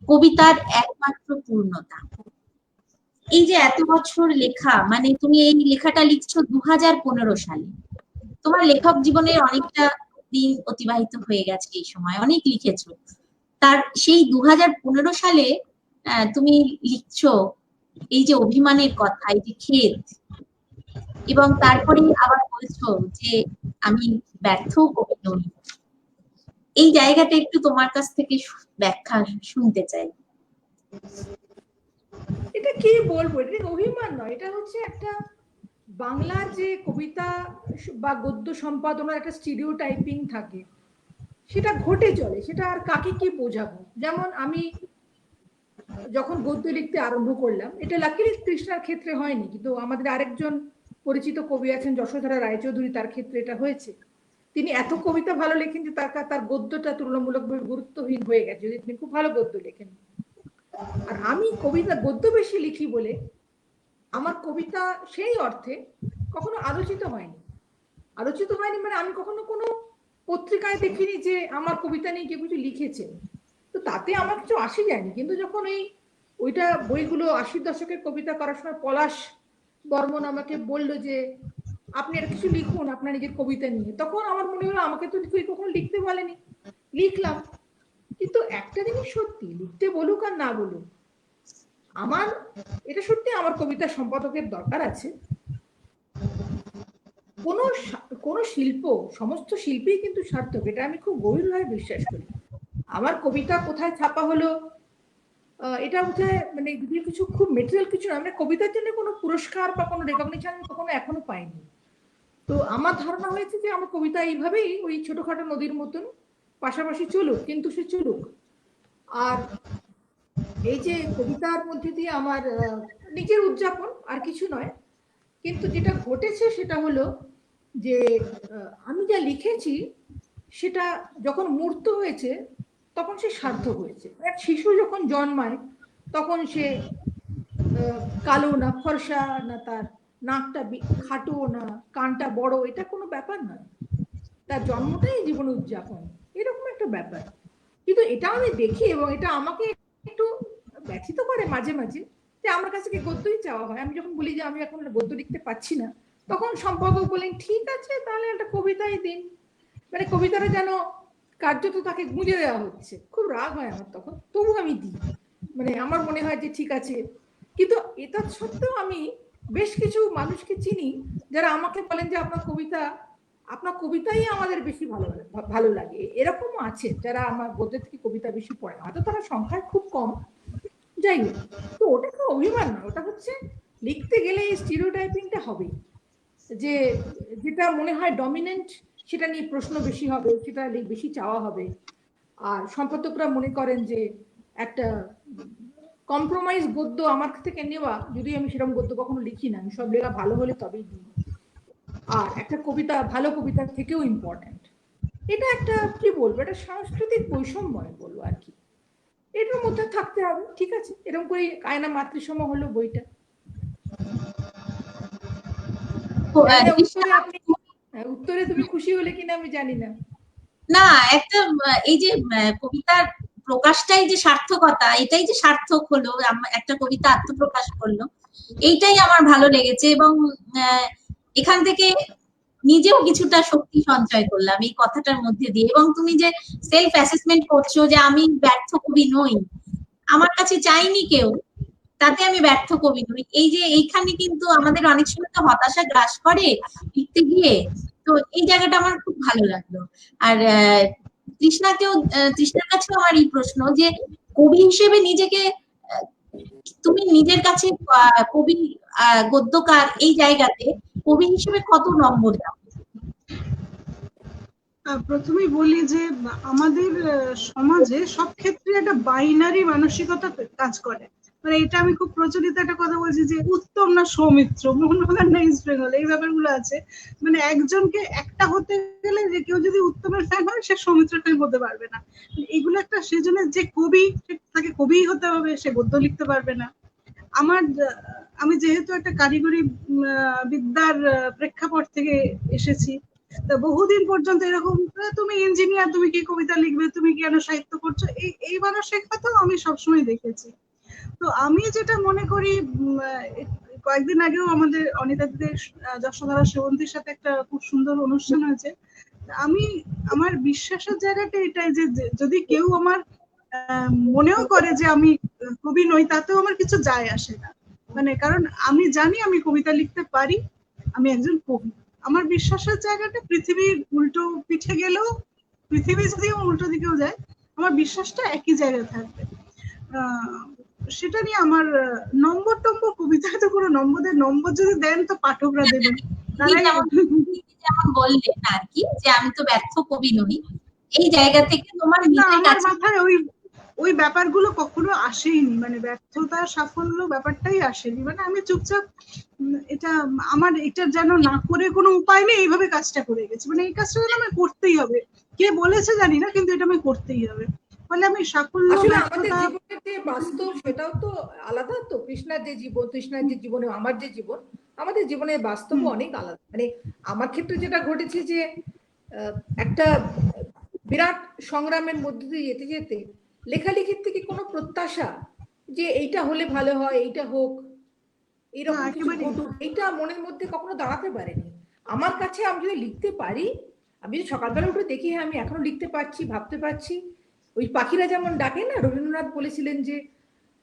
কবিতার একমাত্র পূর্ণতা। এই যে এত বছর লেখা, মানে তুমি এই লেখাটা লিখছো 2015 সালে, তোমার লেখক জীবনের অনেকটা দিন অতিবাহিত হয়ে গেছে, এই সময় অনেক লিখেছো। তার সেই 2015 সালে তুমি লিখছো এই যে অভিমানের কথা, এই যে খেদ, এবং তারপরে আবার বলছো যে আমি ব্যর্থ কবি নই। এই জায়গাটা একটু তোমার কাছ থেকে ব্যাখ্যা শুনতে চাই। এটা কি বলবো, এটা অভিমান নয়, এটা হচ্ছে একটা বাংলার যে কবিতা বা গদ্য সম্পাদনার একটা স্টিরিওটাইপিং থাকে, সেটা ঘটে চলে, সেটা আর কাকে কি বোঝাবো। যেমন আমি যখন গদ্য লিখতে আরম্ভ করলাম, এটা লাকিলি কৃষ্ণার ক্ষেত্রে হয়নি, কিন্তু আমাদের আরেকজন পরিচিত কবি আছেন যশোধরা রায়চৌধুরী, তার ক্ষেত্রে এটা হয়েছে। তিনি এত কবিতা ভালো লেখেন যে তার গদ্যটা তুলনামূলকভাবে গুরুত্বহীন হয়ে গেছে, যদি তিনি খুব ভালো গদ্য লেখেন। আর আমি কবিতা গদ্য বেশি লিখি বলে আমার কবিতা সেই অর্থে কখনো আলোচিত হয়নি। আলোচিত হয়নি মানে আমি কখনো কোনো পত্রিকায় দেখিনি যে আমার কবিতা নিয়ে কেউ কিছু লিখেছে, তো তাতে আমার কিছু আসে যায়নি। কিন্তু যখন ওইটা বইগুলো 80-র দশকের কবিতা করার সময় পলাশ বর্মন আমাকে বললো যে আপনি আর কিছু লিখুন আপনার নিজের কবিতা নিয়ে, তখন আমার মনে হলো আমাকে তো কেউ কখনো লিখতে বলেনি, লিখলাম। কিন্তু একটা জিনিস সত্যি, লিখতে বলুক আর না বলুক, আমার এটা সত্যি আমার কবিতা সম্পাদকের দরকার আছে। কোন শিল্প, সমস্ত শিল্পী কিন্তু সার্থক, এটা আমি খুব গভীরভাবে বিশ্বাস করি। আমার কবিতা কোথায় ছাপা হলো এটা বোধহয় মানে কিছু খুব মেটেরিয়াল কিছু না, মানে কবিতার জন্য কোনো পুরস্কার বা কোনো রেকগনিশন কখনো এখনো পাইনি। তো আমার ধারণা হয়েছে যে আমার কবিতা এইভাবেই ওই ছোটখাটো নদীর মতন পাশাপাশি চলুক, কিন্তু সে চলুক। আর এই যে কবিতার মধ্যে দিয়ে আমার নিজের উদযাপন, আর কিছু নয়। কিন্তু যেটা ঘটেছে সেটা হলো যে আমি যা লিখেছি সেটা যখন মূর্ত হয়েছে তখন সে সার্থক হয়েছে। এক শিশু যখন জন্মায় তখন সে কালো না ফর্সা না, তার নাকটা খাটো না কানটা বড়, এটা কোনো ব্যাপার নয়, তার জন্মটাই জীবন উদযাপন, এরকম একটা ব্যাপার। কিন্তু এটা আমি দেখি এবং এটা আমাকে একটু ব্যথিত করে মাঝে মাঝে, যে আমার কাছে কি গদ্যই চাওয়া হয়। আমি যখন বলি যে আমি এখন গদ্য লিখতে পারছি না, তখন সম্পাদক বলেন ঠিক আছে তাহলে একটা কবিতাই দিন। মানে কবিতাটা যেন কার্যত তাকে গুঁজে দেওয়া হচ্ছে। খুব রাগ হয় আমার তখন, তবু আমি দিই। মানে আমার মনে হয় যে ঠিক আছে। কিন্তু এটা সত্ত্বেও আমি বেশ কিছু মানুষকে চিনি যারা আমাকে বলেন যে আপনার কবিতাই আমাদের বেশি ভালো লাগে। এরকমও আছে যারা আমার গদ্য থেকে কবিতা বেশি পড়ে, হয়তো তারা সংখ্যায় খুব কম, যাই হোক। তো ওটা তো অভিমান না, ওটা হচ্ছে লিখতে গেলে এই স্টিরিওটাইপিংটা হবে, যে যেটা মনে হয় ডমিনেন্ট সেটা নিয়ে প্রশ্ন বেশি হবে, সেটা বেশি চাওয়া হবে। আর সম্পাদকরা মনে করেন যে একটা কম্প্রোমাইজ গদ্য আমার থেকে নেওয়া, যদি আমি সেরকম গদ্য কখনো লিখি না, আমি সব লেখা ভালো হলে তবেই দিই। আর একটা কবিতা ভালো কবিতার থেকেও ইম্পর্টেন্ট। এটা একটা কি বলবো, এটা সাংস্কৃতিক বৈষম্য বলবো আর কি। এটার মধ্যে থাকতে হবে, ঠিক আছে। এরকম করে কায়না মাতৃসম হলো বইটা। উত্তরে তুমি খুশি হলে কিনা আমি জানি না। না, একটা এই যে কবিতার প্রকাশটাই যে সার্থকতা, এটাই যে সার্থক হলো, একটা কবিতা আত্মপ্রকাশ করলো, এইটাই আমার ভালো লেগেছে। এবং এখান থেকে নিজেও কিছুটা শক্তি সঞ্চয় করলাম এই কথাটার মধ্যে দিয়ে। এবং তুমি যে সেলফ অ্যাসেসমেন্ট করছো যে আমি ব্যর্থ কবি নই, আমার কাছে চাইনি কেউ, তাতে আমি ব্যর্থ কবি নই, এই যে এইখানে কিন্তু আমাদের অনেক সময় তো হতাশা গ্রাস করে লিখতে গিয়ে। তো এই জায়গাটা আমার খুব ভালো লাগলো। আর তৃষ্ণার কাছেও আমার এই প্রশ্ন যে কবি হিসেবে নিজেকে তুমি নিজের কাছে কবি গদ্যকার এই জায়গাতে কবি হিসেবে কত নম্বর দাও? প্রথমেই বলি যে আমাদের সমাজে সব ক্ষেত্রে একটা বাইনারি মানসিকতা কাজ করে। মানে এটা আমি খুব প্রচলিত একটা কথা বলছি যে উত্তম না সৌমিত্র, মোহনবাগান না ইস্ট বেঙ্গল, এই ব্যাপারগুলো আছে। মানে একজনকে একটা হতে গেলে যে কেউ যদি উত্তমের ফ্যান হয় সে সৌমিত্র ফ্যান হতে পারবে না। এগুলো একটা, সেজন্য যে কবি তাকে কবি হতে হবে, সে গদ্য লিখতে পারবে না। আমি যেহেতু একটা কারিগরি বিদ্যার প্রেক্ষাপট থেকে এসেছি, তা বহুদিন পর্যন্ত এরকম তুমি ইঞ্জিনিয়ার, তুমি কি কবিতা লিখবে, তুমি কেন সাহিত্য করছো, এই মানসিকতাও আমি সবসময় দেখেছি। তো আমি যেটা মনে করি, কয়েকদিন আগেও আমাদের অনিতা দিদির যশোধারা সেবন্তীর সাথে একটা খুব সুন্দর অনুষ্ঠান হয়েছে। আমার বিশ্বাসের জায়গাটা এটাই যে যদি কেউ আমার মনেও করে যে আমি কবি নই, তাতেও আমার কিছু যায় আসে না। মানে কারণ আমি জানি আমি কবিতা লিখতে পারি, আমি একজন কবি। আমার বিশ্বাসের জায়গাটা পৃথিবীর উল্টো পিঠে গেলেও, পৃথিবী যদি উল্টো দিকেও যায়, আমার বিশ্বাসটা একই জায়গায় থাকবে। সেটা নিয়ে আমার নম্বর কবিতায় তো কোনো নম্বর যদি দেন তো পাঠকরা দেবেন। যেমন বললেন আর কি যে আমি তো ব্যর্থ কবি নই, এই জায়গা থেকে তোমার আমার মাথায় ওই ব্যাপারগুলো কখনো আসেইনি। মানে ব্যর্থতা সাফল্য ব্যাপারটাই আসেনি। মানে আমি চুপচাপ এটা আমার এটা যেন না করে কোনো উপায় নেই, এইভাবে কাজটা করে গেছি। মানে এই কাজটা যেন আমার করতেই হবে, কে বলেছে জানি না, কিন্তু এটা আমি করতেই হবে। ফলে আমি সাফল্য, আসলে আমাদের জীবনের যে বাস্তব সেটাও তো আলাদা। তো কৃষ্ণার যে জীবনে আমার যে জীবন, আমাদের জীবনের বাস্তব অনেক আলাদা। মানে আমার ক্ষেত্রে যেটা ঘটেছে যে একটা বিরাট সংগ্রামের মধ্যে দিয়ে যেতে যেতে লেখালেখির থেকে কোনো প্রত্যাশা যে এইটা হলে ভালো হয়, এইটা হোক, এইরকম কিছু ঘটুক, এইটা মনের মধ্যে কখনো দাঁড়াতে পারেনি আমার কাছে। আমি যদি লিখতে পারি, আমি যদি সকালবেলা উঠে দেখি হ্যাঁ আমি এখনো লিখতে পারছি, ভাবতে পারছি, ওই পাখিরা যেমন ডাকে না, রবীন্দ্রনাথ বলেছিলেন যে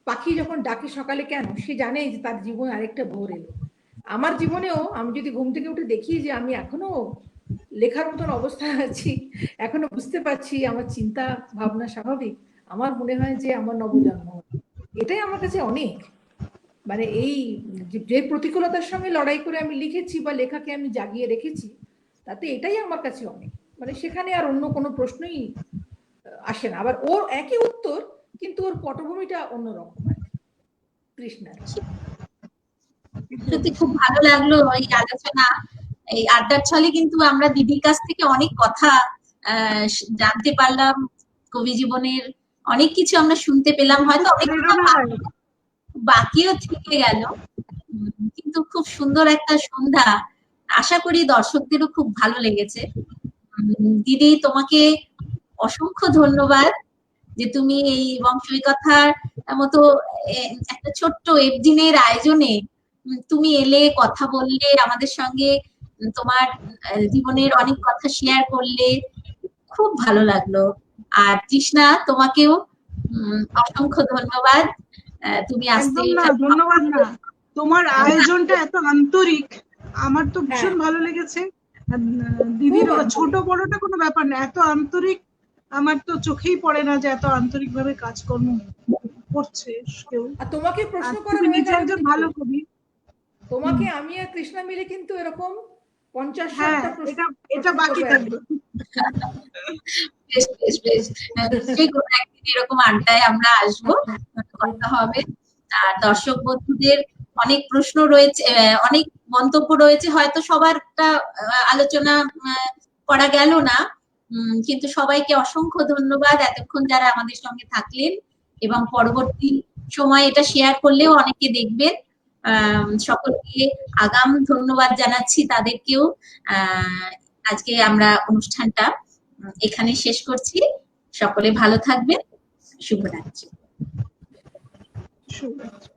পাখি যখন ডাকে সকালে কেন, সে জানে যে তার জীবনে আরেকটা ভোর এলো। আমার জীবনেও আমি যদি ঘুম থেকে উঠে দেখি যে আমি এখনো লেখার মতন অবস্থায় আছি, এখনো বুঝতে পারছি, আমার চিন্তা ভাবনা স্বাভাবিক, আমার মনে হয় যে আমার নবজন্ম। এটাই আমার কাছে অনেক। মানে এই যে প্রতিকূলতার সঙ্গে লড়াই করে আমি লিখেছি বা লেখাকে আমি জাগিয়ে রেখেছি, তাতে এটাই আমার কাছে অনেক। মানে সেখানে আর অন্য কোনো প্রশ্নই আসে না। আবার ওর একই উত্তর, কিন্তু ওর পটভূমিটা অন্যরকম আর কি। কৃষ্ণার সত্যি খুব ভালো লাগলো এই আলোচনা, এই আড্ডার ছলে কিন্তু আমরা দিদির কাছ থেকে অনেক কথা জানতে পারলাম, কবি জীবনের অনেক কিছু আমরা শুনতে পেলাম, হয়তো অনেক বাকিও থেকে গেল, কিন্তু খুব সুন্দর একটা সন্ধ্যা। আশা করি দর্শকদেরও খুব ভালো লেগেছে। দিদি তোমাকে অসংখ্য ধন্যবাদ। যে তুমি এই বংশীকথার মতো একটা ছোট্ট এফডিনের আয়োজনে তুমি এলে, কথা বললে আমাদের সঙ্গে, তোমার জীবনের অনেক কথা শেয়ার করলে, খুব ভালো লাগলো। আর তৃষ্ণা, তোমাকেও অসংখ্য ধন্যবাদ। তুমি আসতে একদম না, ধন্যবাদ না, তোমার আয়োজনটা এত আন্তরিক, আমার তো ভীষণ ভালো লেগেছে। দিদির ছোট বড়টা কোনো ব্যাপার না, এত আন্তরিক আমার তো চোখেই পড়ে না যে এত আন্তরিক ভাবে কাজকর্ম করছে কেউ। আর তোমাকে প্রশ্ন করা তুমি হয়ে নিজে গেল একজন কিন্তু। ভালো কবি। তোমাকে আমি আর কৃষ্ণা মিলে কিন্তু এরকম 50-60টা হ্যাঁ, প্রশ্ন এটা বাকি থাকবে। বেশ বেশ বেশ, নিশ্চয়ই কোনো একদিন এরকম আড্ডায় আমরা আসবো, কথা হবে। আর দর্শক বন্ধুদের অনেক প্রশ্ন রয়েছে, অনেক মন্তব্য রয়েছে, হয়তো সবারটা আলোচনা করা গেল না, কিন্তু সবাইকে অসংখ্য ধন্যবাদ এতক্ষণ যারা আমাদের সঙ্গে থাকলেন, এবং পরবর্তী সময় এটা শেয়ার করলেও অনেকে দেখবেন। সকলকে আগাম ধন্যবাদ জানাচ্ছি তাদেরকেও। আজকে আমরা অনুষ্ঠানটা এখানে শেষ করছি। সকলে ভালো থাকবেন। শুভরাত্রি। শুভরাত্রি।